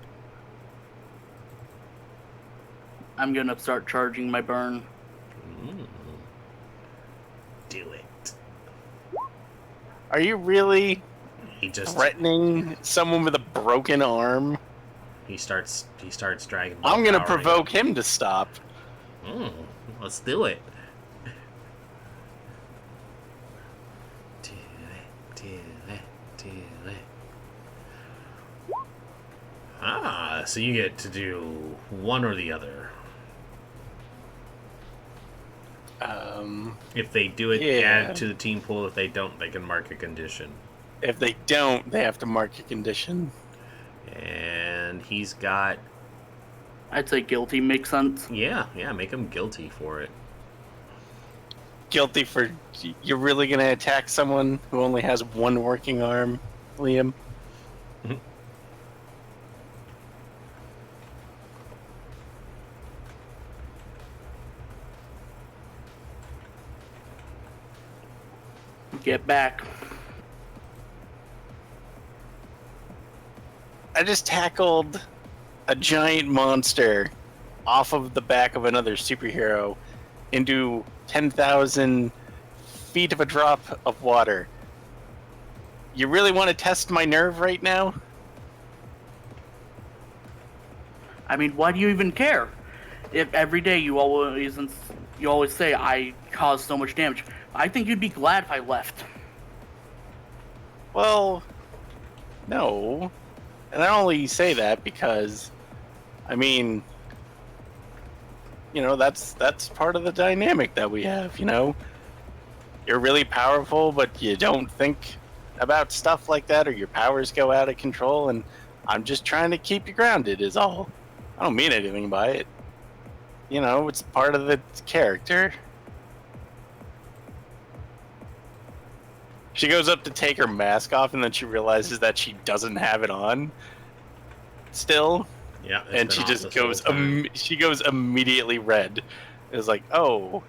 I'm gonna start charging my burn. Do it. Are you really He just threatening someone with a broken arm? he starts dragging. I'm gonna powering provoke him to stop. up. Let's do it. Do it. Ah, so you get to do one or the other. If they do it, Yeah. add to the team pool. If they don't, they can mark a condition. If they don't, they have to mark a condition. And he's got, I'd say guilty makes sense. yeah, make him guilty for it. Guilty for you're really gonna attack someone who only has one working arm, Liam? Get back. I just tackled a giant monster off of the back of another superhero into 10,000 feet of a drop of water. You really want to test my nerve right now? I mean, why do you even care? If every day you always say I caused so much damage, I think you'd be glad if I left. Well, no. And I only say that because, I mean, you know, that's part of the dynamic that we have, you know? You're really powerful, but you don't think about stuff like that, or your powers go out of control, and I'm just trying to keep you grounded is all. I don't mean anything by it. You know, it's part of the character. She goes up to take her mask off, and then she realizes that she doesn't have it on still. Yeah, And she just goes she goes immediately red. It's like, oh,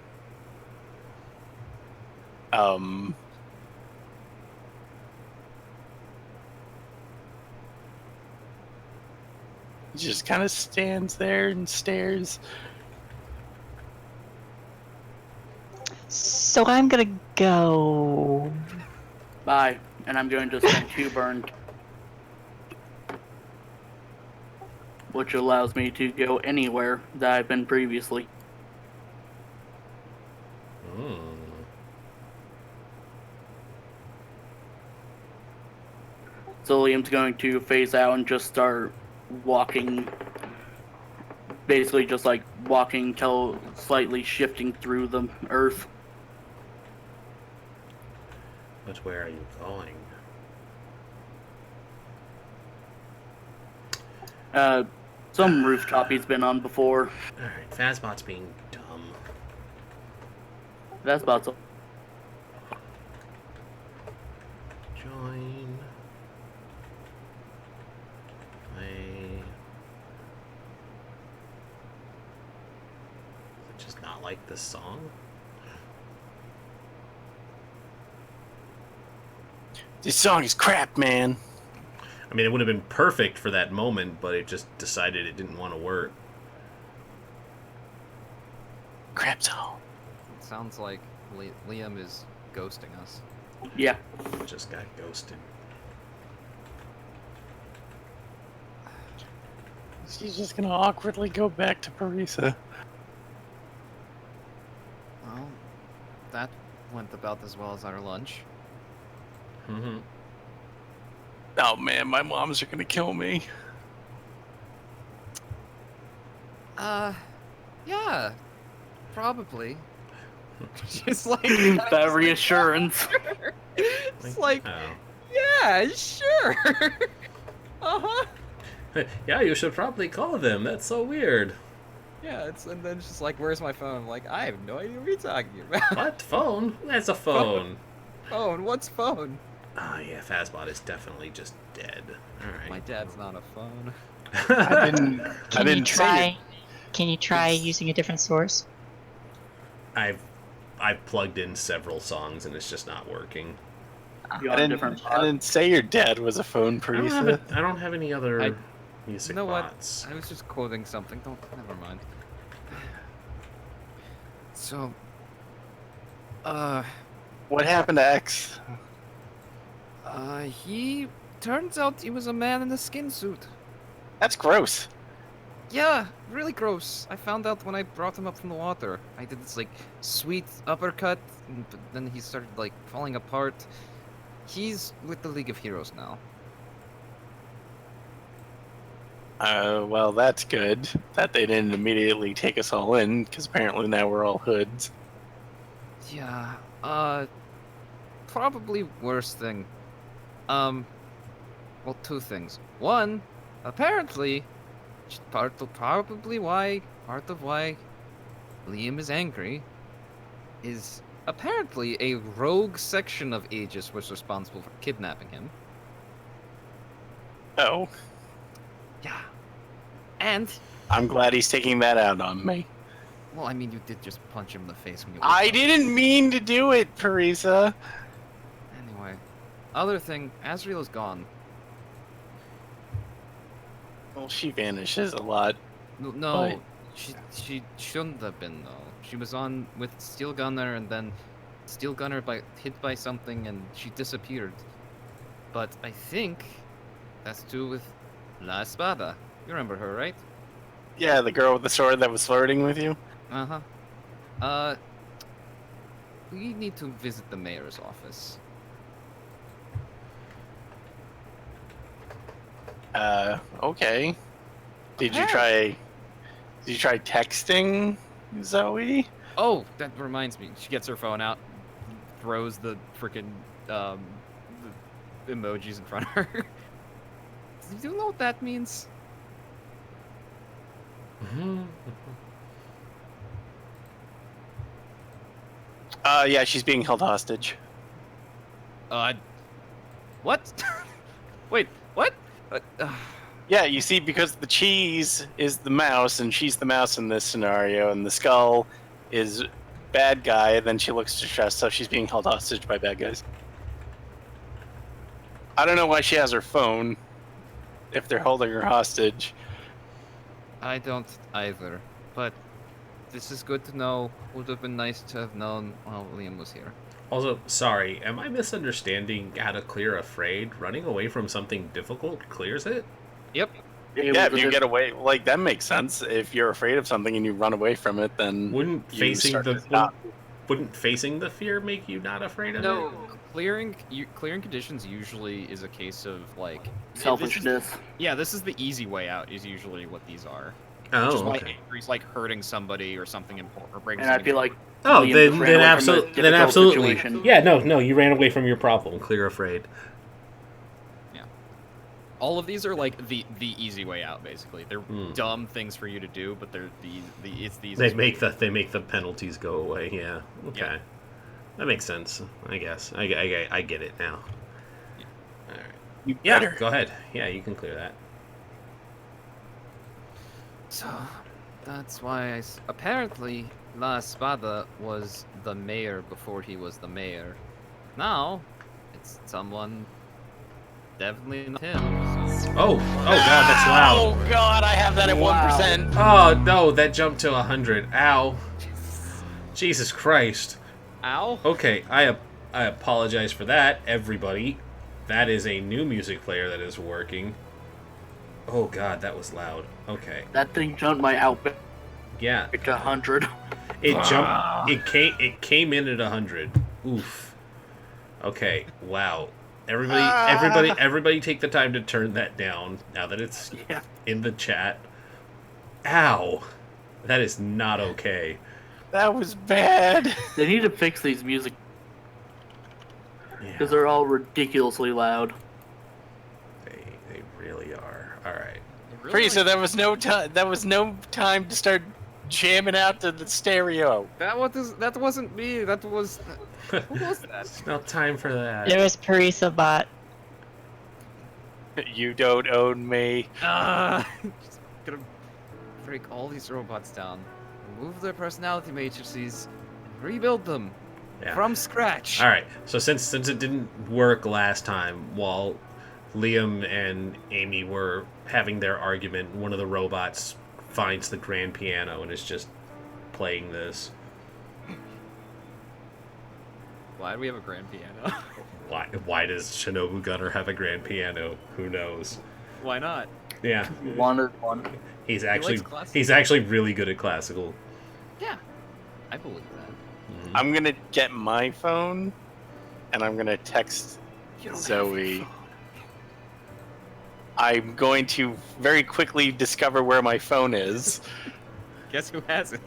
she just kind of stands there and stares. So I'm gonna go. Bye. And I'm going to spend 2 burned. Which allows me to go anywhere that I've been previously. So Liam's going to phase out and just start walking. Basically just like walking till slightly shifting through the earth. But where are you going? Some rooftop he's been on before. Alright, Fazbot's being dumb. That's about so. Join. Play. Is it just not like this song? This song is crap, man. I mean, it would have been perfect for that moment, but it just decided it didn't want to work. Crap song. It sounds like Liam is ghosting us. Yeah. It just got ghosted. She's just gonna awkwardly go back to Parisa. Well, that went about as well as our lunch. Mm-hmm. Oh man, my moms are gonna kill me. Yeah, probably. She's like That reassurance. It's like, Oh. yeah, sure. Uh-huh. Yeah, you should probably call them. That's so weird. Yeah, and then she's like, where's my phone? I'm like, I have no idea what you're talking about. What? Phone? That's a phone. Phone? What's phone? Ah, yeah, Fazbot is definitely just dead. Alright. My dad's not a phone. I didn't say it. Can you try using a different source? I've plugged in several songs and it's just not working. You're I on different didn't say your dad was a phone, Parisa. I don't have any other I- music You know what? bots. I was just quoting something. Never mind. So, What happened to X? he turns out he was a man in a skin suit. That's gross. Yeah, really gross. I found out when I brought him up from the water. I did this like sweet uppercut, but then he started like falling apart. He's with the League of Heroes now. Well, that's good. That they didn't immediately take us all in, because apparently now we're all hoods. Yeah, probably worst thing. Well, 2 things. One, apparently, part of why Liam is angry is apparently a rogue section of Aegis was responsible for kidnapping him. Oh, Yeah. And, I'm glad he's taking that out on me. well, I mean, you did just punch him in the face when you I didn't mean to do it, Parisa. Other thing, Azriel's gone. Well, she vanishes a lot. No, she shouldn't have been though. She was on with Steel Gunner, and then Steel Gunner hit by something, and she disappeared. But I think that's to do with La Espada. You remember her, right? Yeah, the girl with the sword that was flirting with you. Uh-huh. We need to visit the mayor's office. Okay. Did you try texting Zoe? Oh, that reminds me. She gets her phone out, throws the freaking the emojis in front of her. Do you know what that means? Yeah, she's being held hostage. What? Wait, what? Yeah, you see, because the cheese is the mouse, and she's the mouse in this scenario, and the skull is bad guy, and then she looks distressed, so she's being held hostage by bad guys. I don't know why she has her phone if they're holding her hostage. I don't either, but this is good to know. Would have been nice to have known while Liam was here. Also, sorry, am I misunderstanding how to clear Afraid? Running away from something difficult clears it? Yep. Yeah, if you get away, like, that makes sense. If you're afraid of something and you run away from it, then Wouldn't you start to stop. wouldn't facing the fear make you not afraid of it? No, clearing conditions usually is a case of like Selfishness. This is the easy way out. Is usually what these are. Oh, Which is why okay. angry's like hurting somebody or something important or breaking. And I feel like Oh, Liam then just ran away from a difficult absolutely. situation. Yeah, no, you ran away from your problem. Clear Afraid. All of these are like the easy way out. Basically, they're dumb things for you to do, but they're it's the They easiest make the penalties go away. Yeah. Okay. Yeah. That makes sense. I guess. I get it now. Yeah. All right. You Yeah. better. Go ahead. Yeah, you can clear that. So, that's why apparently La Espada was the mayor before he was the mayor. Now, it's someone definitely not him. So. Oh God, that's loud. Oh God, I have that at 1%. Oh no, that jumped to 100. Ow. Jesus Christ. Ow. Okay, I apologize for that, everybody. That is a new music player that is working. Oh God, that was loud. Okay. That thing jumped my outfit Yeah. to 100. It jumped. It came in at 100. Oof. Okay. Wow. Everybody, take the time to turn that down. Now that it's in the chat. Ow. That is not okay. That was bad. They need to fix these music Yeah, because they're all ridiculously loud. they really are. All right. Really? Frieza, there was no time. That was no time to start jamming out to the stereo. That wasn't me. That was who was that? It's no time for that. It was Parisa Bot. You don't own me. Just gonna break all these robots down, remove their personality matrices, and rebuild them Yeah. from scratch. All right. So since it didn't work last time, while Liam and Amy were having their argument, one of the robots finds the grand piano and is just playing this. Why do we have a grand piano? Why does Shinobu Gunner have a grand piano? Who knows? Why not? Yeah, Wanted one. he's likes actually classical. really good at classical. Yeah, I believe that. I'm gonna get my phone, and I'm gonna text Zoe. I'm going to very quickly discover where my phone is. Guess who has it?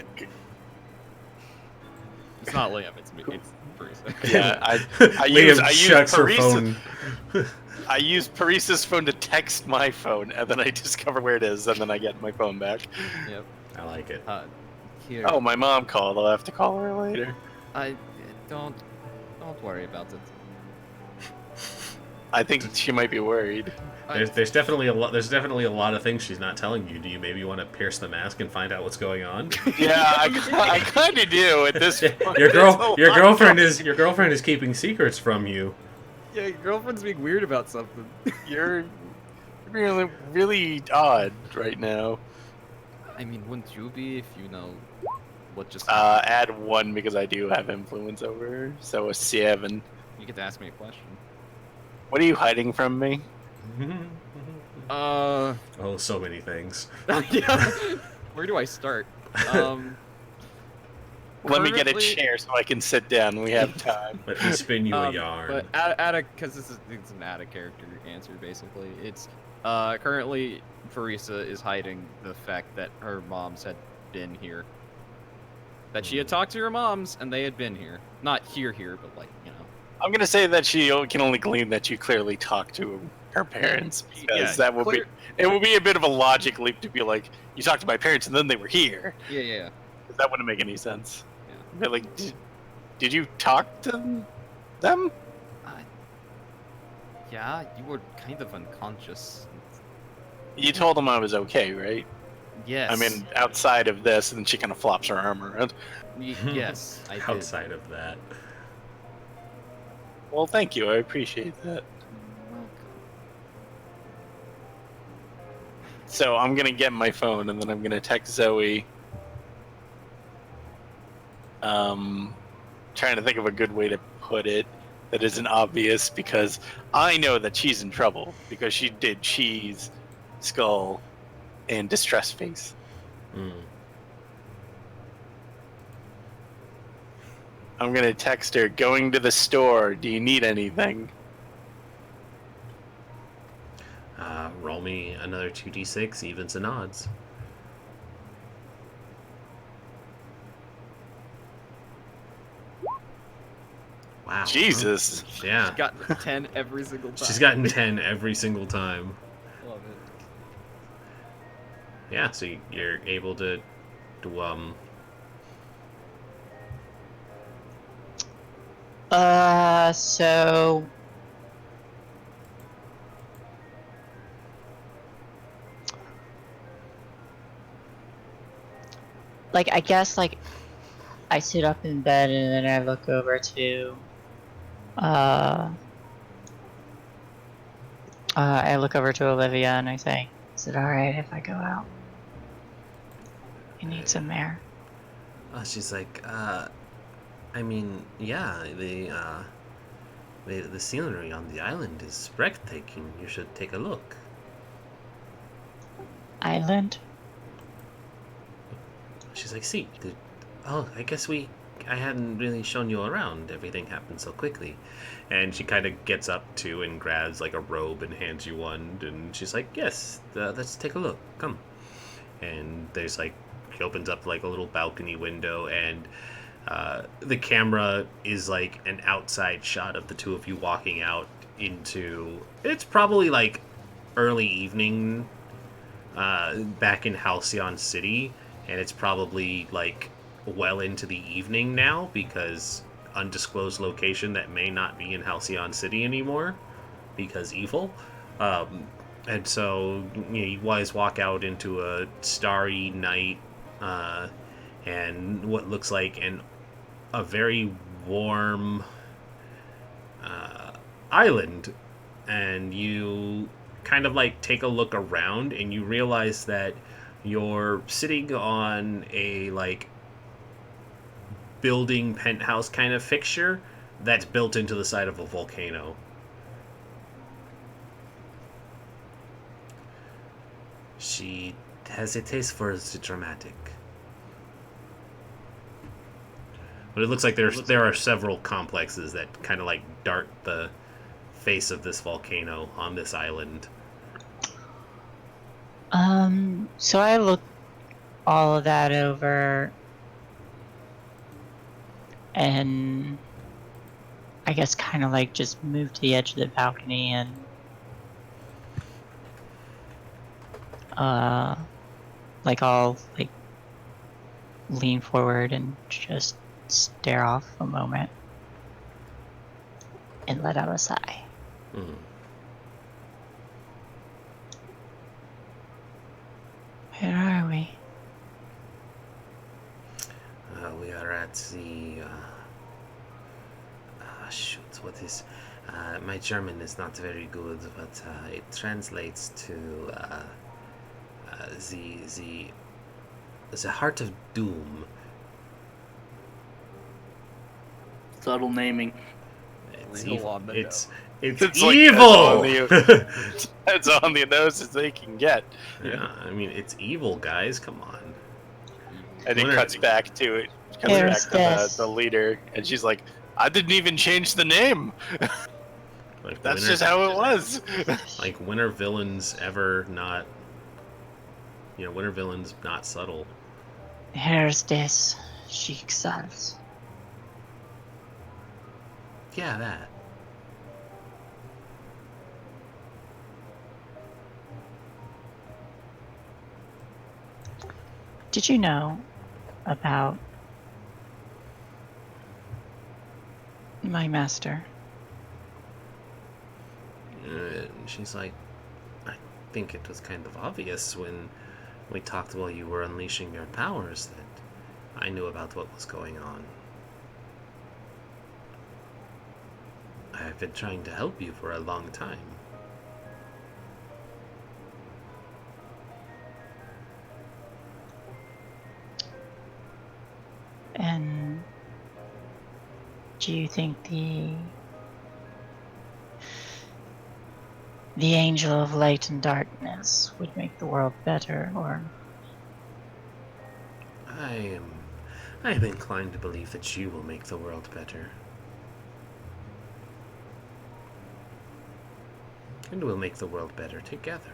It's not Liam. It's me. It's Parisa. Yeah, I Liam use shuts her Parisa. phone. I use Parisa's phone to text my phone, and then I discover where it is, and then I get my phone back. Yep. I like it. Here. Oh, my mom called. I'll have to call her later. Don't worry about it. I think she might be worried. There's definitely a lot. There's definitely a lot of things she's not telling you. Do you maybe want to pierce the mask and find out what's going on? Yeah, I kind of do at this point. Your girlfriend is keeping secrets from you. Yeah, your girlfriend's being weird about something. You're really, really odd right now. I mean, wouldn't you be if you know what just happened? Add 1 because I do have influence over her, so a 7. You get to ask me a question. What are you hiding from me? Uh, Oh, so many things. yeah. Where do I start? Let me get a Currently- chair so I can sit down. We have time. Let me spin you a yarn. But at a, because it's an out of character answer basically. It's currently Farisa is hiding the fact that her moms had been here. That she had talked to her moms and they had been here. Not here, but like, you know. I'm gonna say that she can only glean that you clearly talked to her parents because Yeah, that would be it would be a bit of a logic leap to be like you talked to my parents and then they were here. Yeah. That wouldn't make any sense. Yeah. But like, did you talk to them? Yeah, you were kind of unconscious. You told them I was okay, right? Yes. I mean, outside of this, and then she kind of flops her arm around. Yes, I did. Outside of that. Well, thank you. I appreciate that. Welcome. So I'm gonna get my phone, and then I'm gonna text Zoe. Trying to think of a good way to put it that isn't obvious because I know that she's in trouble because she did cheese, skull, and distress face. Mm. I'm gonna text her, going to the store, do you need anything? Roll me another 2d6, evens and odds. Wow. Jesus. Yeah. She got 10 every single time. She's gotten 10 every single time. Love it. Yeah, so you're able to So like I guess like I sit up in bed and then I look over to I look over to Olivia and I say, "Is it alright if I go out? You need some air." she's like, I mean, yeah, the scenery on the island is breathtaking. You should take a look. Island? She's like, see, oh, I hadn't really shown you around. Everything happened so quickly. And she kind of gets up too and grabs like a robe and hands you one. And she's like, yes, let's take a look. Come. And there's like, she opens up like a little balcony window and the camera is like an outside shot of the two of you walking out into, it's probably like early evening back in Halcyon City, and it's probably like well into the evening now because undisclosed location that may not be in Halcyon City anymore because evil. And so you guys walk out into a starry night and what looks like a very warm island, and you kind of like take a look around and you realize that you're sitting on a like building penthouse kind of fixture that's built into the side of a volcano. She has a taste for the dramatic. But it looks like there are several complexes that kind of like dart the face of this volcano on this island. So I look all of that over and I guess kind of like just move to the edge of the balcony and like I'll like lean forward and just stare off a moment and let out a sigh. Mm. Where are we? We are at the shoot, what is My German is not very good, but it translates to the heart of doom. Subtle naming. It's Real evil. on the It's It's like evil. That's on the nose as they can get. Yeah, I mean it's evil, guys. Come on. And it Winner- cuts back to it. Cuts Here's back to this. the leader, and she's like, "I didn't even change the name. Like That's winner, just how it was." like when are villains ever not? When are villains not subtle? Here's this. Schicksals. Yeah, that. Did you know about my master? She's like, I think it was kind of obvious when we talked while you were unleashing your powers that I knew about what was going on. I've been trying to help you for a long time. And do you think the angel of light and darkness would make the world better, or I am inclined to believe that you will make the world better. And we'll make the world better together.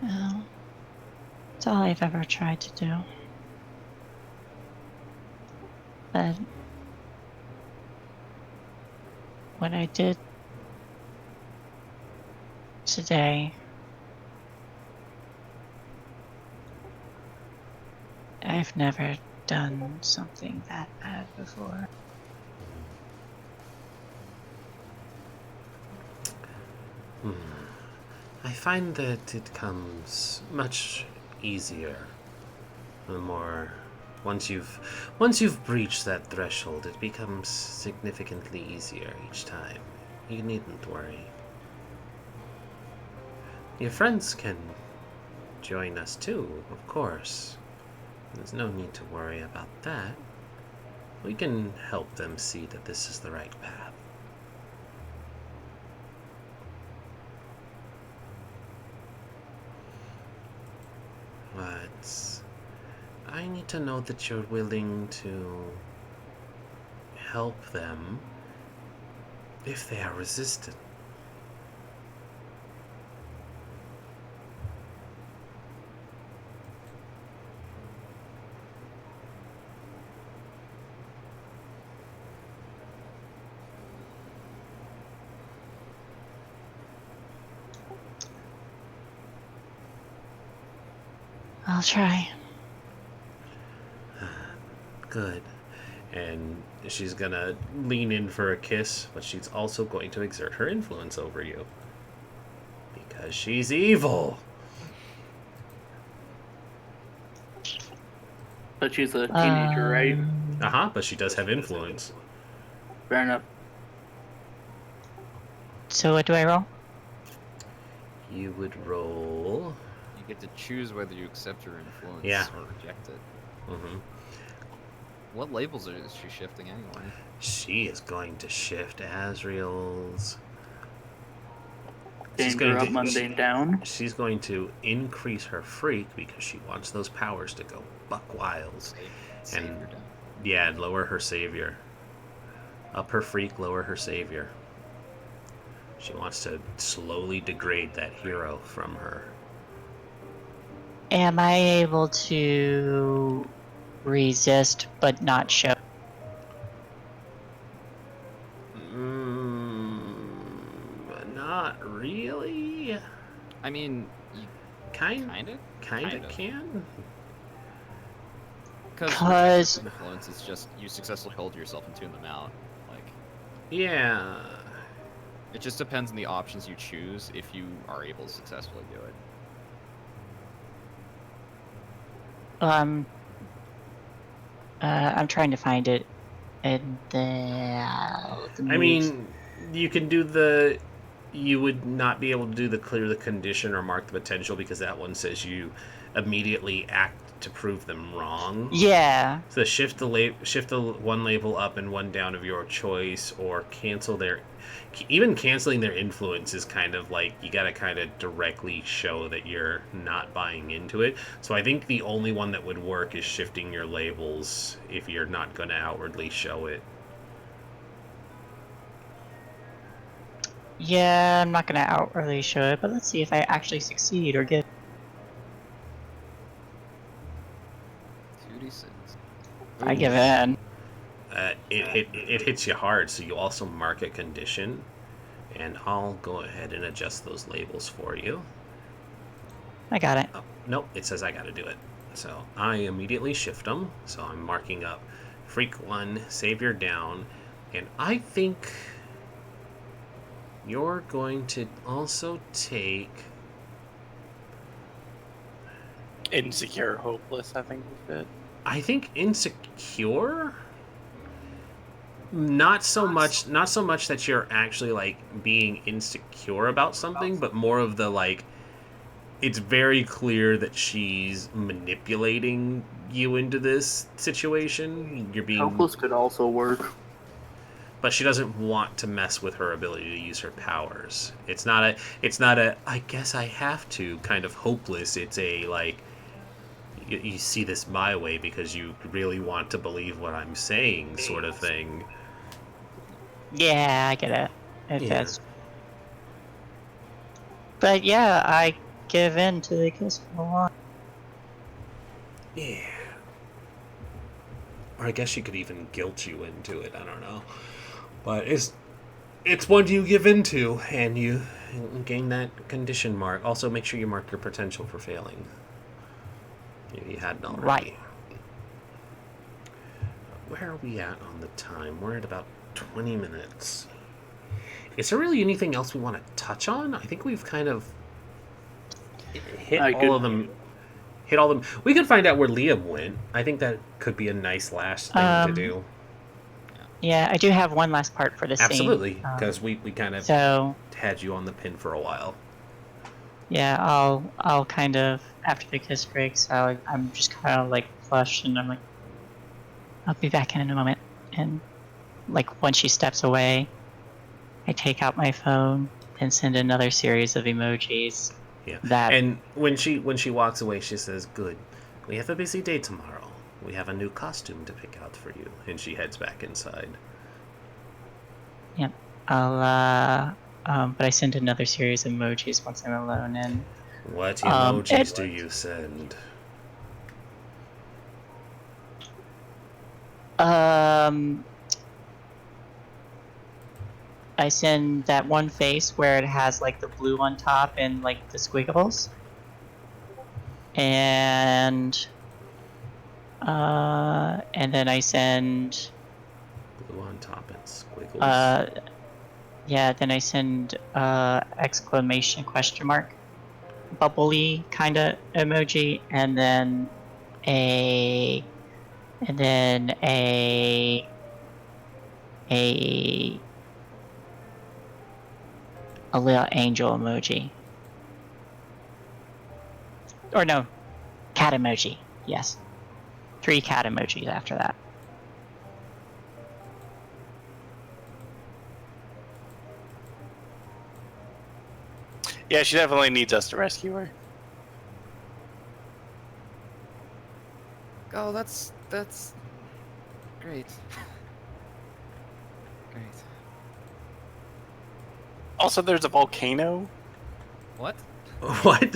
well, it's all I've ever tried to do. But what I did today, I've never done something that bad before. I find that it comes much easier the more once you've breached that threshold, it becomes significantly easier each time. You needn't worry. Your friends can join us too, of course. There's no need to worry about that. We can help them see that this is the right path. But I need to know that you're willing to help them if they are resistant. I'll try. Good. And she's gonna lean in for a kiss, but she's also going to exert her influence over you. Because she's evil. But she's a teenager, right? Uh-huh, but she does have influence. Fair enough. So what do I roll? You would roll... You get to choose whether you accept your influence Yeah. or reject it. Mm-hmm. What labels is she shifting anyway? She is going to shift Asriel's... Danger up, mundane down. She's going to increase her freak because she wants those powers to go buck wild. Savior down. Yeah, and lower her savior. Up her freak, lower her savior. She wants to slowly degrade that hero from her. Am I able to resist but not show? Not really. I mean, you Kind kind of. of can. 'Cause- influence is just you successfully hold yourself and tune them out. Like Yeah. it just depends on the options you choose if you are able to successfully do it. I'm trying to find it in the I mean, you can do the. You would not be able to do the clear the condition or mark the potential because that one says you immediately act to prove them wrong. Yeah. So shift the one label up and one down of your choice, or cancel their. Even canceling their influence is kind of like you got to kind of directly show that you're not buying into it. So I think the only one that would work is shifting your labels if you're not going to outwardly show it. Yeah, I'm not gonna outwardly show it, but let's see if I actually succeed or get. 2d6. I give in. It hits you hard, so you also mark a condition, and I'll go ahead and adjust those labels for you. I got it. Oh, nope, it says I got to do it. So I immediately shift them. So I'm marking up Freak 1, Savior down, and I think you're going to also take... Insecure, hopeless, I think is it. I think Insecure? Not so much that you're actually like being insecure about something, but more of the like it's very clear that she's manipulating you into this situation. You're being Helpless could also work. but she doesn't want to mess with her ability to use her powers. It's not a I guess I have to kind of hopeless. It's a like you see this my way because you really want to believe what I'm saying sort of thing. Yeah, I get it. It Yeah. fits. But yeah, I give in to the kiss from the wand. Yeah. Or I guess you could even guilt you into it. I don't know. But it's one you give into, and you gain that condition mark. Also, make sure you mark your potential for failing. If you hadn't already. Right. Where are we at on the time? We're at about 20 minutes. Is there really anything else we want to touch on? I think we've kind of hit all of them. Hit all of them. We could find out where Liam went. I think that could be a nice last thing to do. Yeah, I do have one last part for the scene. Absolutely, because we kind of had you on the pin for a while. Yeah, I'll kind of after the kiss breaks, I'm just kind of like flushed, and I'm like, I'll be back in a moment. And like once she steps away, I take out my phone and send another series of emojis. Yeah. And when she walks away, she says, "Good. We have a busy day tomorrow. We have a new costume to pick out for you." And she heads back inside. Yep. I'll but I send another series of emojis once I'm alone. And what emojis do you send? I send that one face where it has like the blue on top and like the squiggles. And then I send blue on top and squiggles. Yeah, then I send exclamation question mark bubbly kind of emoji, and then a little angel emoji. Or no, cat emoji. Yes. 3 cat emojis after that. Yeah, she definitely needs us to rescue her. Oh, that's great. Great. Also, there's a volcano. What? What?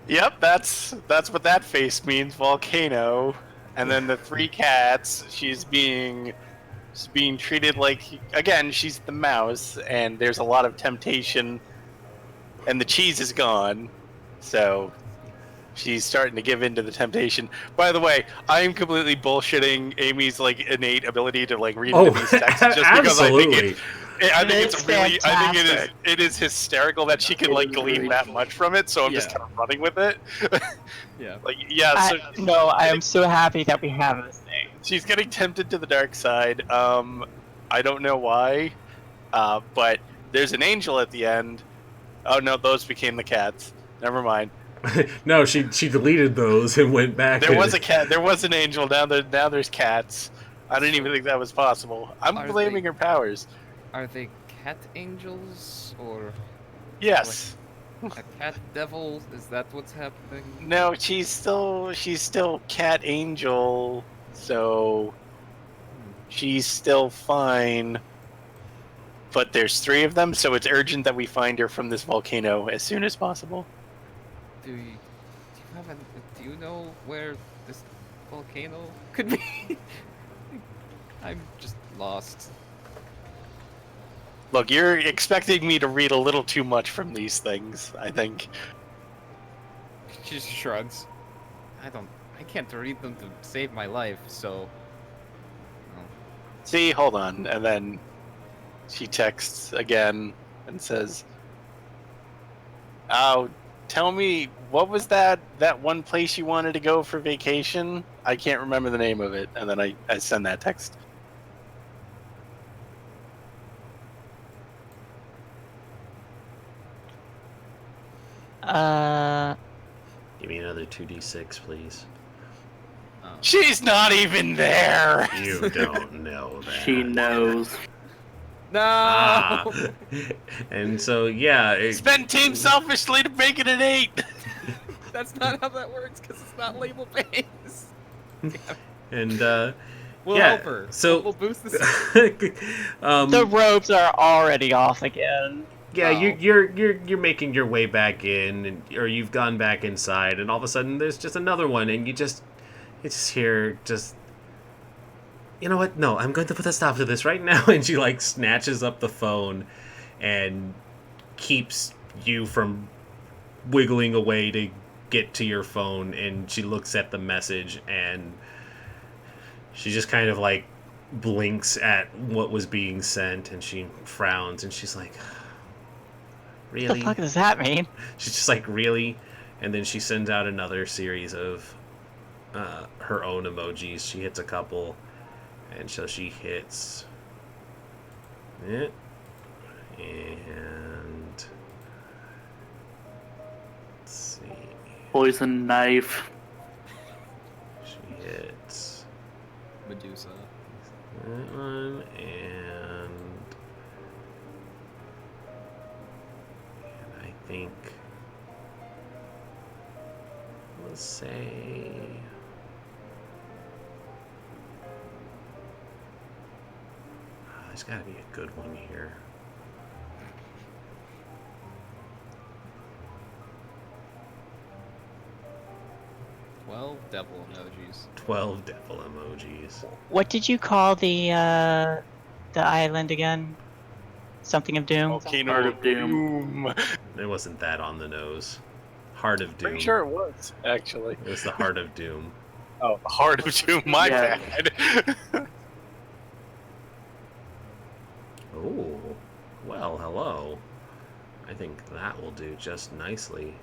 Yep, that's what that face means, volcano. And then the 3 cats, she's being treated like, again, she's the mouse, and there's a lot of temptation and the cheese is gone. So she's starting to give in to the temptation. By the way, I am completely bullshitting Amy's like innate ability to like read Oh, into these texts just because absolutely. I think it's It's really fantastic. it is hysterical that she can like glean that much from it. So I'm just Yeah. kind of running with it. Yeah. Like yeah, so No, I am so happy that we have this thing. she's getting tempted to the dark side. I don't know why, but there's an angel at the end. Oh no, those became the cats. Never mind. No, she deleted those and went back. There was a cat. There was an angel. Now there's cats. I didn't even think that was possible. I'm Are blaming they- her powers. Are they cat angels or Yes. a cat devil? Is that what's happening? No, she's still cat angel. So she's still fine. But there's 3 of them, so it's urgent that we find her from this volcano as soon as possible. Do you know where this volcano could be? I'm just lost. Look, you're expecting me to read a little too much from these things, I think. She just shrugs. I can't read them to save my life, so. See, hold on. And then she texts again and says, "Oh, tell me, what was that one place you wanted to go for vacation? I can't remember the name of it." And then I send that text. Give me another 2d6, please. She's not even there! You don't know that. She knows. No! Ah. And so, yeah. Spend team selfishly to make it an 8! That's not how that works, because it's not label based. And, We'll yeah, help her. so- We'll boost this. The ropes are already off again. Yeah, Oh. you're making your way back in, or you've gone back inside, and all of a sudden there's just another one, and you just hear you know what? No, I'm going to put a stop to this right now. And she like snatches up the phone, and keeps you from wiggling away to get to your phone. And she looks at the message, and she just kind of like blinks at what was being sent, and she frowns, and she's like, What really? the fuck does that mean? She's just like, really? And then she sends out another series of her own emojis. She hits a couple, and so she hits it, and let's see, Poison knife. she hits Medusa. that one, and I think, let's say, there's got to be a good one here. Well, devil emojis. 12 devil emojis. What did you call the island again? Something of Doom? Volcano Heart of of Doom. Doom. It wasn't that on the nose. Heart of Doom. Pretty sure it was, actually. It was the Heart of Doom. Oh, Heart of Doom, my Yeah. bad. Oh, well, hello. I think that will do just nicely.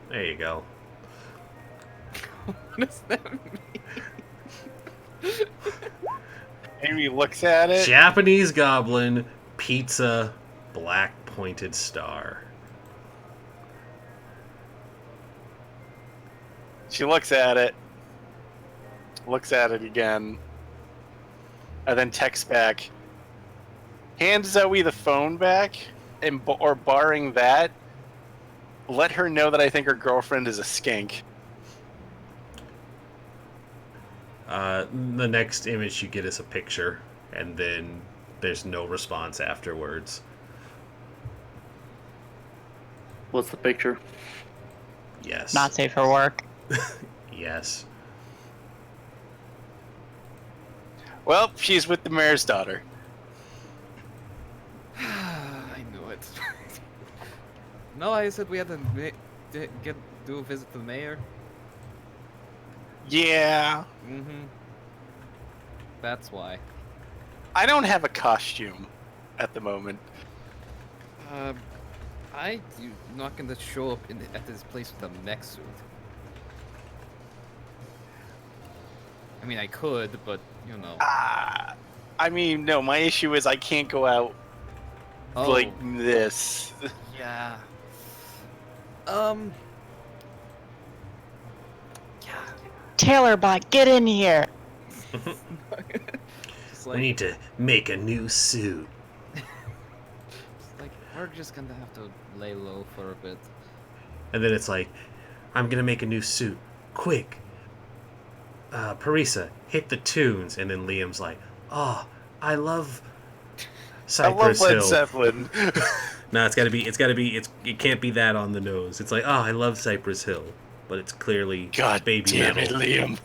There you go. What does that mean? Amy looks at it. Japanese Goblin Pizza Black Pointed Star. She looks at it. Looks at it again. And then texts back. Hand Zoe the phone back, and or barring that, let her know that I think her girlfriend is a skink. The next image you get is a picture, and then there's no response afterwards. What's the picture? Yes. Not safe for work. Yes. Well, she's with the mayor's daughter. No, I said we had to do a visit to the mayor. Yeah. Mm-hmm. That's why. I don't have a costume at the moment. I'm not gonna show up at this place with a mech suit. I mean, I could, but you know. I mean, no, my issue is I can't go out Oh, like this. yeah. Yeah. Taylor bot, get in here. Just We like, need to make a new suit. we're just gonna have to lay low for a bit. And then it's like, I'm gonna make a new suit. Quick. Parisa, hit the tunes. And then Liam's like, oh, I love Cypress I love Led Hill. Zeppelin. No, it can't be that on the nose. It's like, oh, I love Cypress Hill. But it's clearly God baby damn metal. it, Liam.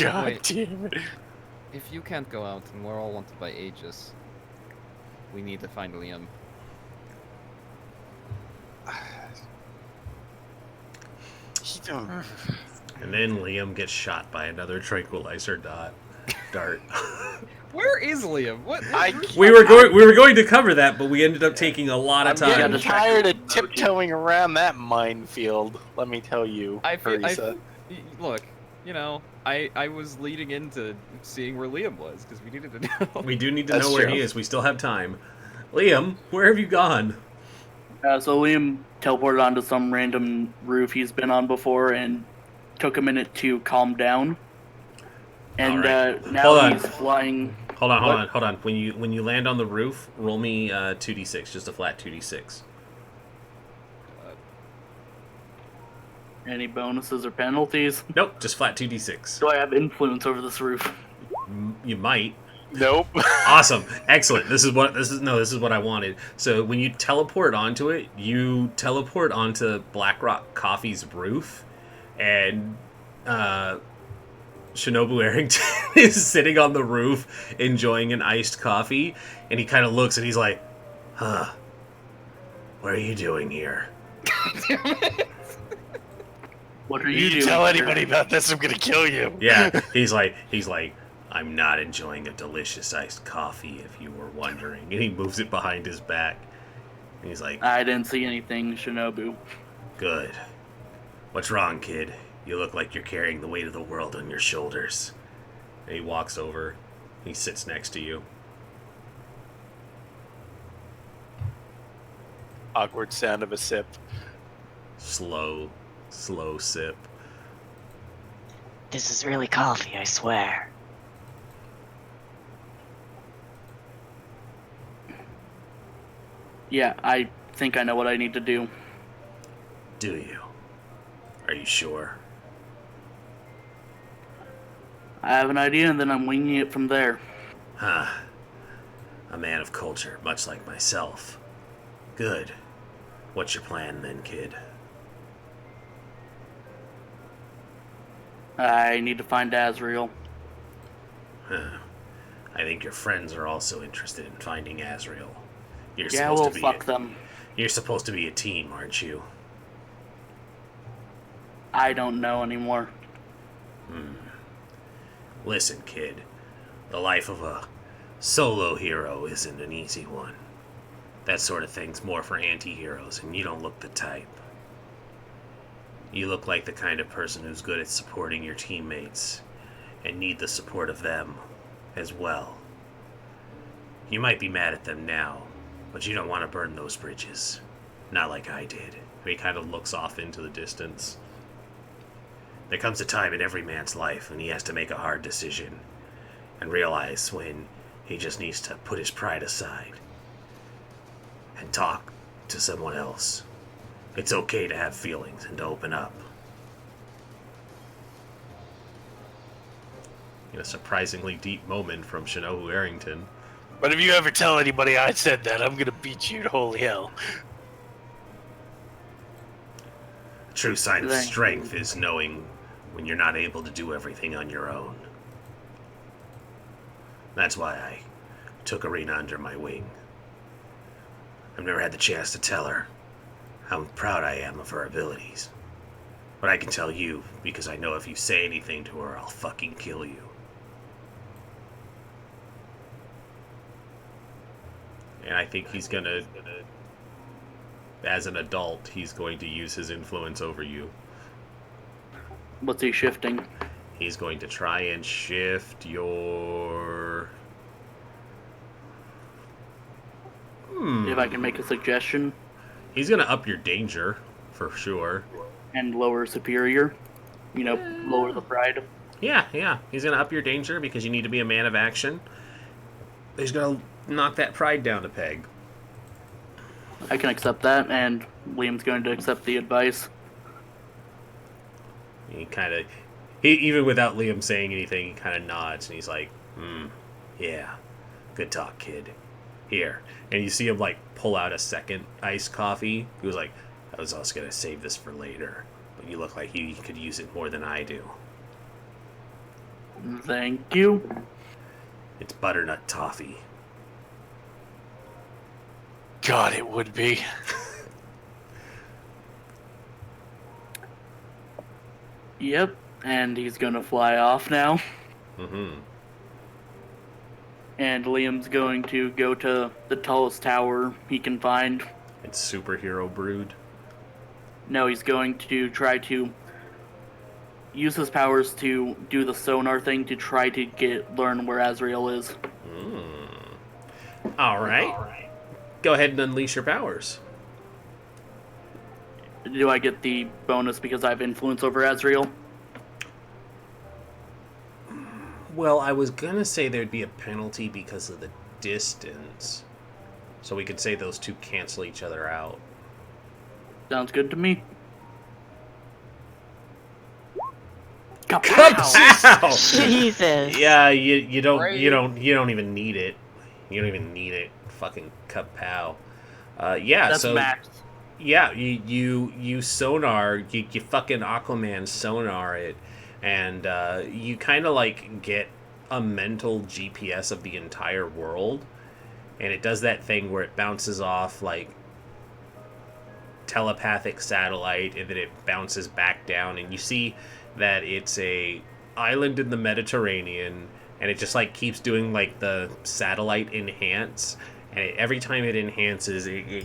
God Wait. damn it. If you can't go out and we're all wanted by Aegis, we need to find Liam. And then Liam gets shot by another tranquilizer dart. Where is Liam? What? We were going to cover that, but we ended up taking a lot of I'm time. getting tired of tiptoeing around that minefield, let me tell you, Parisa. Look, you know, I was leading into seeing where Liam was because we needed to know. We do need to That's know where true. he is. We still have time. Liam, where have you gone? So Liam teleported onto some random roof he's been on before and took a minute to calm down. And Alright. now Hold on. he's flying. Hold on. What? When you land on the roof, roll me 2d6, just a flat 2d6. Any bonuses or penalties? Nope, just flat 2d6. Do I have influence over this roof? You might. Nope. Awesome, excellent. This is what I wanted. So when you teleport onto it, you teleport onto Blackrock Coffee's roof, and Shinobu Arrington is sitting on the roof enjoying an iced coffee, and he kind of looks and he's like, "Huh, what are you doing here?" What are You you doing? tell here? anybody about this, I'm gonna kill you. Yeah, he's like, I'm not enjoying a delicious iced coffee, if you were wondering. And he moves it behind his back. And he's like, I didn't see anything, Shinobu. good. What's wrong, kid? You look like you're carrying the weight of the world on your shoulders. And he walks over. He sits next to you. Awkward sound of a sip. Slow sip. This is really coffee, I swear. Yeah, I think I know what I need to do. Do you? Are you sure? I have an idea and then I'm winging it from there. Huh. A man of culture, much like myself. Good. What's your plan then, kid? I need to find Azrael. Huh. I think your friends are also interested in finding Azrael. You're Yeah, supposed well, to be fuck them. You're supposed to be a team, aren't you? I don't know anymore. Listen, kid. The life of a solo hero isn't an easy one. That sort of thing's more for anti-heroes, and you don't look the type. You look like the kind of person who's good at supporting your teammates, and need the support of them as well. You might be mad at them now, but you don't want to burn those bridges. Not like I did. He kind of looks off into the distance. There comes a time in every man's life when he has to make a hard decision, and realize when he just needs to put his pride aside and talk to someone else. It's okay to have feelings and to open up. In a surprisingly deep moment from Shinobu Arrington. But if you ever tell anybody I said that, I'm gonna beat you to holy hell. A true sign of Thank strength is knowing when you're not able to do everything on your own. That's why I took Arena under my wing. I've never had the chance to tell her, how proud I am of her abilities. But I can tell you, because I know if you say anything to her, I'll fucking kill you. And I think he's gonna, as an adult, he's going to use his influence over you. What's he shifting? He's going to try and shift your... If I can make a suggestion. He's gonna up your danger, for sure. And lower superior. You know, lower the pride. Yeah. He's gonna up your danger because you need to be a man of action. He's gonna knock that pride down a peg. I can accept that, and Liam's going to accept the advice. He kind of... even without Liam saying anything, he kind of nods, and he's like, yeah, good talk, kid. Here. And you see him, like, pull out a second iced coffee. He was like, I was also going to save this for later, but you look like you could use it more than I do. Thank you. It's butternut toffee. God, it would be. Yep, and he's gonna fly off now. Mm-hmm. And Liam's going to go to the tallest tower he can find. It's superhero brood. No, he's going to try to use his powers to do the sonar thing to try to learn where Azrael is. Alright. Go ahead and unleash your powers. Do I get the bonus because I have influence over Azrael? Well, I was going to say there'd be a penalty because of the distance. So we could say those two cancel each other out. Sounds good to me. Kapow! Jesus. Yeah, you don't Right. you don't even need it. You don't even need it. Fucking kapow. Yeah, That's so max. yeah, you sonar, you fucking Aquaman sonar it, and you kind of like get a mental GPS of the entire world, and it does that thing where it bounces off like telepathic satellite, and then it bounces back down, and you see that it's a island in the Mediterranean, and it just like keeps doing like the satellite enhance, and every time it enhances, it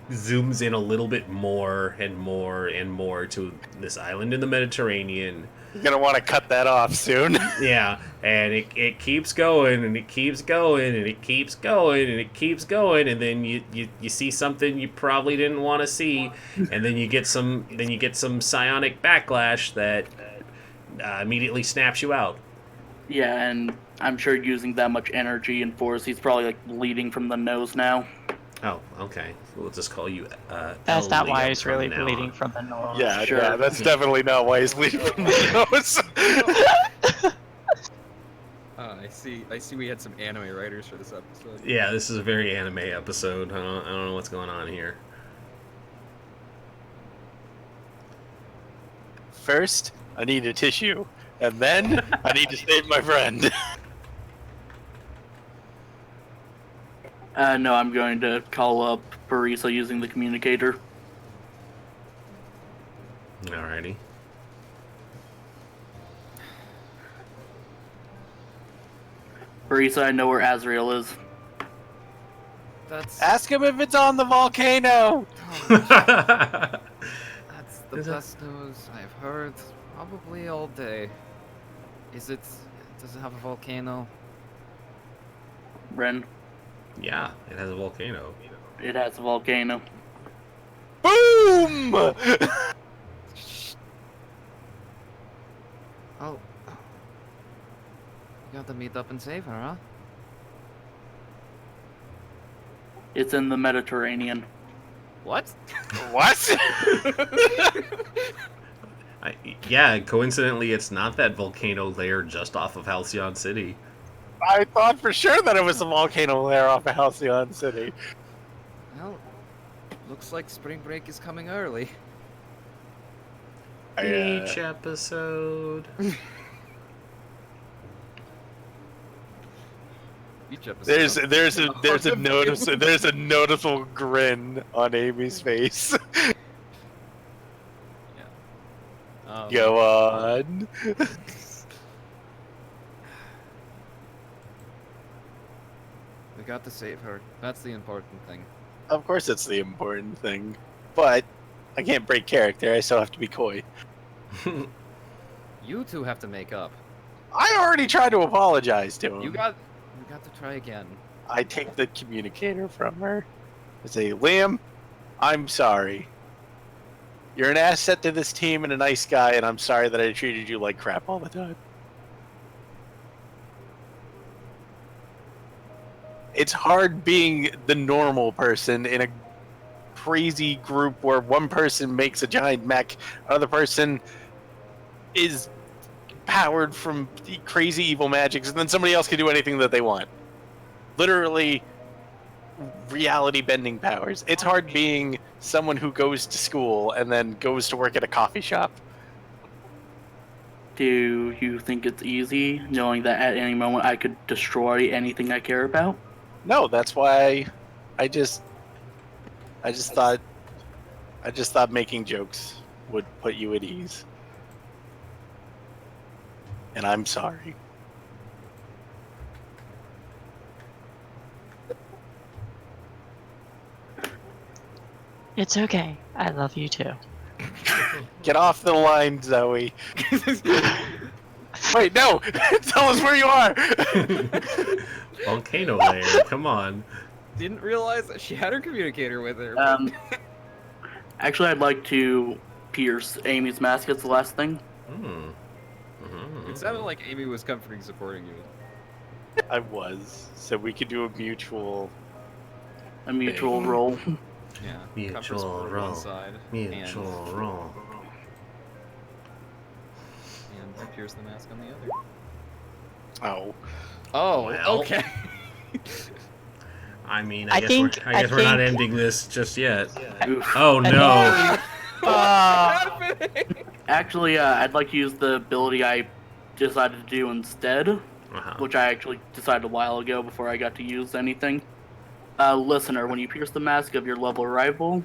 zooms in a little bit more and more and more to this island in the Mediterranean. You're gonna want to cut that off soon. Yeah, and it keeps going, and it keeps going, and it keeps going, and it keeps going, and then you see something you probably didn't want to see, and then you get some psionic backlash that immediately snaps you out. Yeah, and I'm sure using that much energy and force, he's probably like bleeding from the nose now. Oh, okay. We'll just call you. That's not why Liam he's from really now bleeding on. from the nose. Yeah, Sure. yeah, that's definitely not why he's bleeding from the nose. I see. We had some anime writers for this episode. Yeah, this is a very anime episode. I don't know what's going on here. First, I need a tissue, and then I need to save my friend. No, I'm going to call up Parisa using the communicator. Alrighty. Parisa, I know where Azrael is. That's Ask him if it's on the volcano. that's the Is it- best news I've heard probably all day. Is it? Does it have a volcano? Ren, Yeah, it has a volcano. it has a volcano. Boom! Oh. You got to meet up and save her, huh? It's in the Mediterranean. What? What? Yeah, coincidentally, it's not that volcano layer just off of Halcyon City. I thought for sure that it was a volcano lair off of Halcyon City. Well, looks like spring break is coming early. Each episode. Each episode. There's a noticeable grin on Amy's face. Go on. We got to save her. That's the important thing. Of course, it's the important thing, but I can't break character. I still have to be coy. You two have to make up. I already tried to apologize to him. You got to try again. I take the communicator from her. I say, Liam, I'm sorry. You're an asset to this team and a nice guy, and I'm sorry that I treated you like crap all the time. It's hard being the normal person in a crazy group where one person makes a giant mech, another person is powered from crazy evil magics, and then somebody else can do anything that they want. Literally reality bending powers. It's hard being someone who goes to school and then goes to work at a coffee shop. Do you think it's easy knowing that at any moment I could destroy anything I care about? No, that's why I just thought making jokes would put you at ease. And I'm sorry. It's okay. I love you too. Get off the line, Zoe. Wait, no! Tell us where you are! Volcano layer, come on. Didn't realize that she had her communicator with her. Actually, I'd like to pierce Amy's mask as the last thing. It sounded like Amy was comforting, supporting you. I was. So we could do a mutual roll. Yeah. Mutual comfort support on roll. one side. Mutual roll. And you pierce the mask on the other. Oh. Oh, Well. okay. I mean, I I think- guess we're not think- ending this just yet. Oof. Oh no! Actually, I'd like to use the ability I decided to do instead, Uh-huh. which I actually decided a while ago before I got to use anything. Listener, when you pierce the mask of your level rival,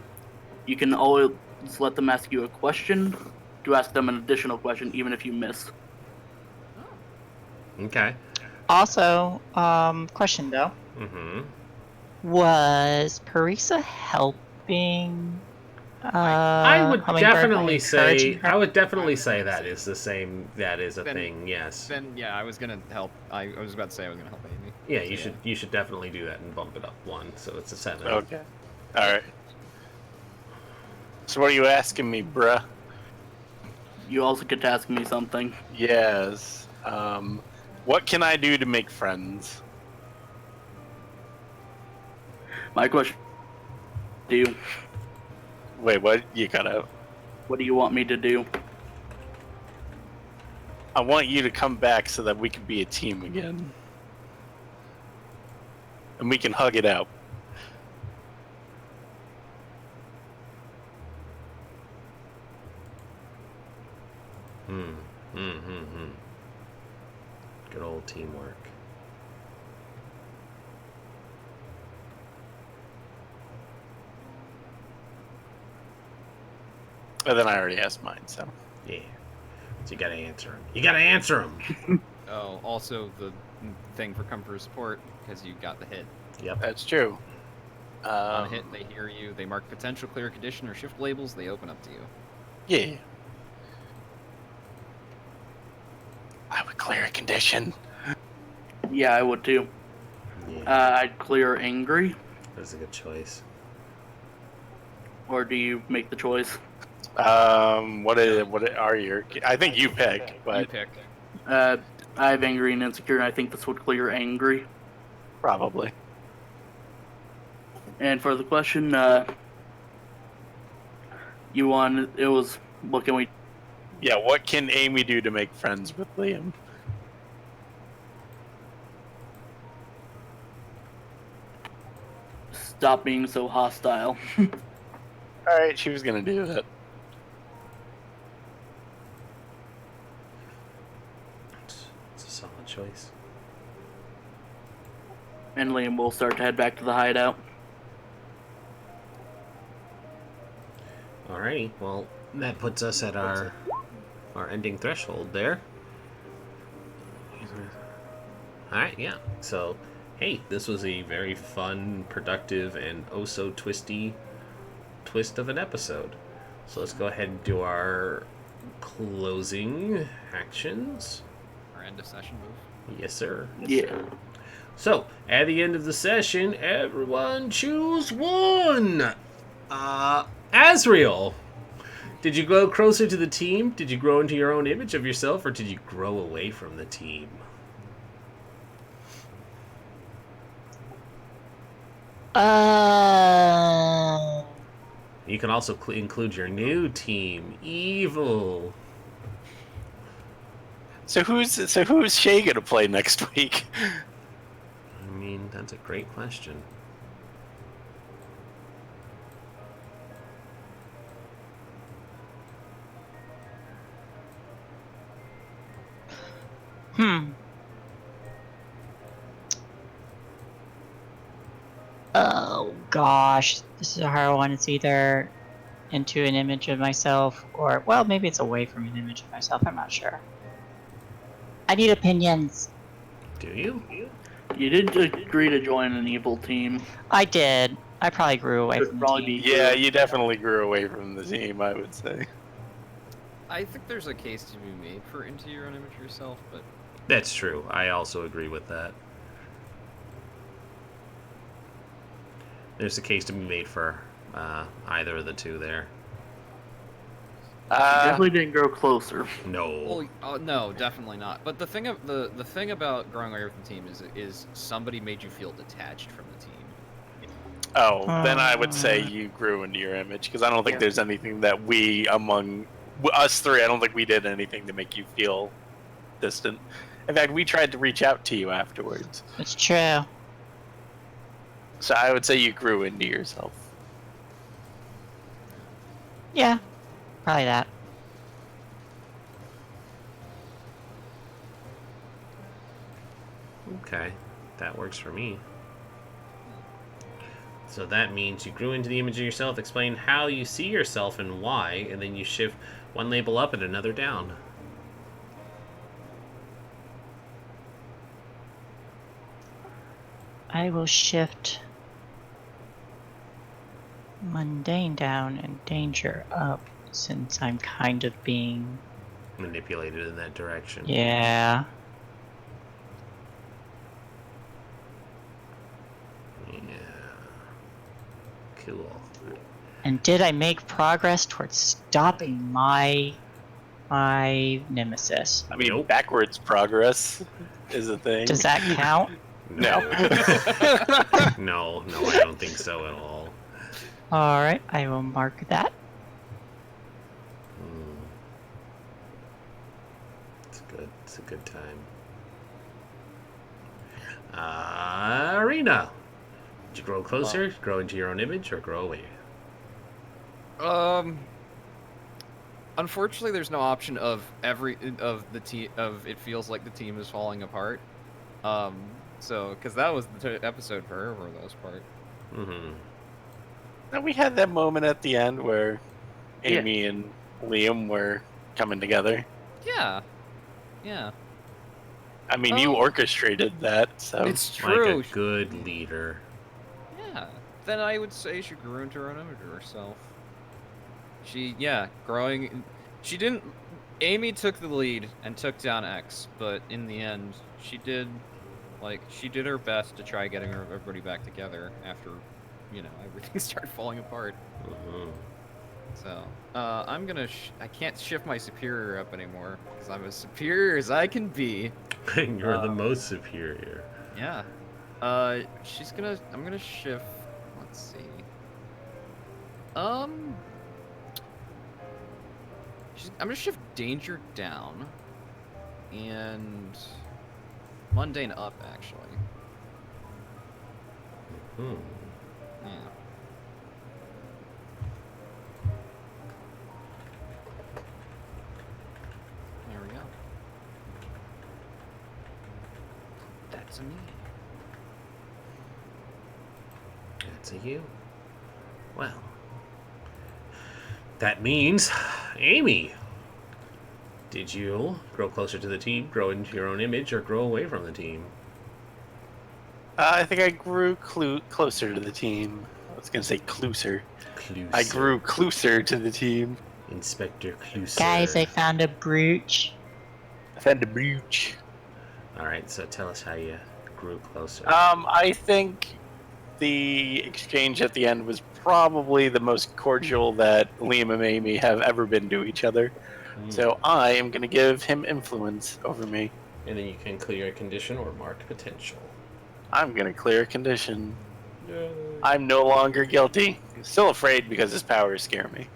you can always let them ask you a question to ask them an additional question, even if you miss. Okay. Also, question though. Mm-hmm. Was Parisa helping? I would Hummingbird by definitely say. encouraging her? I would definitely say that is the same. That is a Then- thing. Yes. Then yeah, I was gonna help. I was about to say I was gonna help Amy. Yeah, you should. You should definitely do that and bump it up one, so it's a 7. Okay. Alright. So what are you asking me, bruh? You also get to ask me something. Yes. What can I do to make friends? My question: Wait, what? You gotta... what do you want me to do? I want you to come back so that we can be a team again. And we can hug it out. Good old teamwork. And then I already asked mine, so... Yeah. So you gotta answer him. You gotta answer him. Oh, also the thing for comfort support because you got the hit. Yep. That's true. On hit, they hear you. They mark potential clear condition or shift labels. They open up to you. Yeah. I would clear a condition. Yeah, I would too. Yeah. I'd clear angry, That's a good choice. or do you make the choice? What are your... I think you pick, You but pick. I have angry and insecure, and I think this would clear angry. probably. And for the question, you wanted, it was, what can we... Yeah, what can Amy do to make friends with Liam? Stop being so hostile. Alright, she was gonna do that. It's a solid choice. And Liam will start to head back to the hideout. Alrighty. Well, that puts us at our our ending threshold there. Alright, yeah. So, hey, this was a very fun, productive, and oh so twisty twist of an episode. So let's go ahead and do our closing actions. Our end of session move. Yes, sir. Yeah. So, at the end of the session, everyone choose one! Asriel! Did you grow closer to the team? Did you grow into your own image of yourself, or did you grow away from the team? You can also include your new team, Evil. So who's Shay gonna play next week? I mean, that's a great question. Oh gosh, this is a hard one. It's either into an image of myself, or well, maybe it's away from an image of myself. I'm not sure. I need opinions. Do you? You did agree to join an evil team. I did. I probably grew away from the Probably team. be- Yeah, you definitely grew away from the team, I would say. I think there's a case to be made for into your own image of yourself, but That's true. I also agree with that. There's a case to be made for either of the two there. You definitely didn't grow closer. No. well, no, definitely not. But the thing of the thing about growing away from the team is somebody made you feel detached from the team. Oh, then I would say you grew into your image, because I don't think there's anything that we, among us three, I don't think we did anything to make you feel distant. In fact, we tried to reach out to you afterwards. It's true. So I would say you grew into yourself. Yeah, probably that. Okay, that works for me. So that means you grew into the image of yourself. Explain how you see yourself and why, and then you shift one label up and another down. I will shift mundane down and danger up, since I'm kind of being... Manipulated in that direction. Yeah. Yeah. Cool. And did I make progress towards stopping my nemesis? I mean, Nope. backwards progress is a thing. Does that count? No. No, I don't think so at all. Alright, I will mark that. It's good. It's a good time. Arena. Did you grow closer, grow into your own image, or grow away? Unfortunately, there's no option of the team of it feels like the team is falling apart. So because that was the episode for her for the most part. Mm-hmm. And we had that moment at the end where Amy and Liam were coming together. Yeah. I mean, you orchestrated that, so It's true. Like a good leader. Yeah. Then I would say she grew into her own image of herself. Growing. She didn't. Amy took the lead and took down X, but in the end, she did her best to try getting everybody back together after, everything started falling apart. Mm-hmm. So, I'm gonna. I can't shift my superior up anymore because I'm as superior as I can be. You're the most superior. Yeah. I'm gonna shift. Let's see. I'm gonna shift danger down, and mundane up actually. Hmm. Yeah. There we go. That's a me. That's a you. Well, that means Amy. Did you grow closer to the team, grow into your own image, or grow away from the team? I think I grew closer to the team. I was gonna say closer. I grew closer to the team. Inspector Clouser. Guys, I found a brooch. I found a brooch. Alright, so tell us how you grew closer. I think the exchange at the end was probably the most cordial that Liam and Amy have ever been to each other. So I am going to give him influence over me. And then you can clear a condition or mark potential. I'm going to clear a condition. I'm no longer guilty. I'm still afraid because his powers scare me.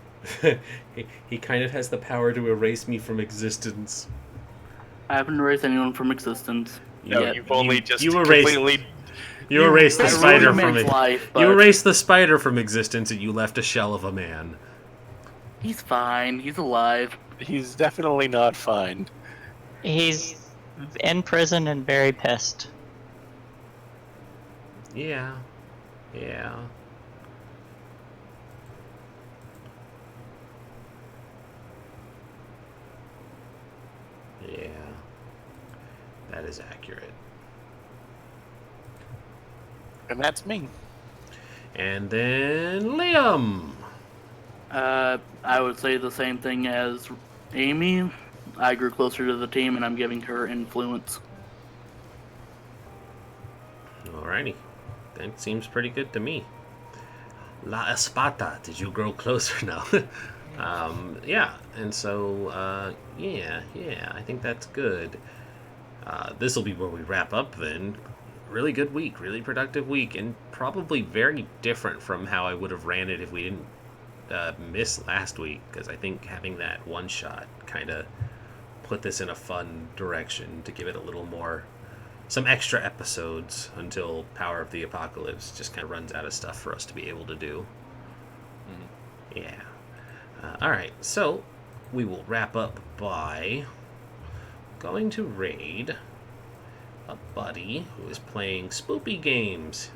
he kind of has the power to erase me from existence. I haven't erased anyone from existence. No, yet. you've only just you erased, completely... You erased the I spider ruined from man's it. life, You but erased the spider from existence, and you left a shell of a man. he's fine. He's alive. He's definitely not fine. He's in prison and very pissed. Yeah. Yeah. Yeah. That is accurate. And that's me. And then Liam. I would say the same thing as Amy. I grew closer to the team, and I'm giving her influence. Alrighty. That seems pretty good to me. La Espada, did you grow closer now? Yeah, and so, yeah, I think that's good. This will be where we wrap up then. Really good week, really productive week, and probably very different from how I would have ran it if we didn't miss last week, because I think having that one shot kind of put this in a fun direction to give it a little more, some extra episodes until Power of the Apocalypse just kind of runs out of stuff for us to be able to do. Yeah. Alright, so we will wrap up by going to raid a buddy who is playing spoopy games.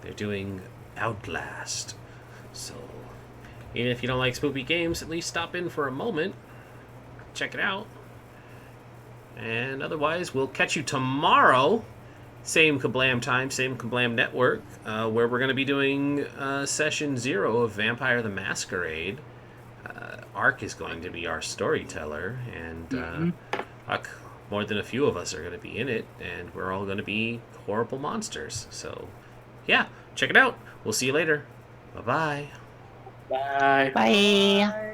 They're doing Outlast. So, even if you don't like spoopy games, at least stop in for a moment. Check it out. And otherwise, we'll catch you tomorrow. Same Kablam time, same Kablam network, where we're going to be doing Session 0 of Vampire the Masquerade. Ark is going to be our storyteller, and more than a few of us are going to be in it, and we're all going to be horrible monsters. So, yeah, check it out. We'll see you later. Bye-bye. Bye. Bye.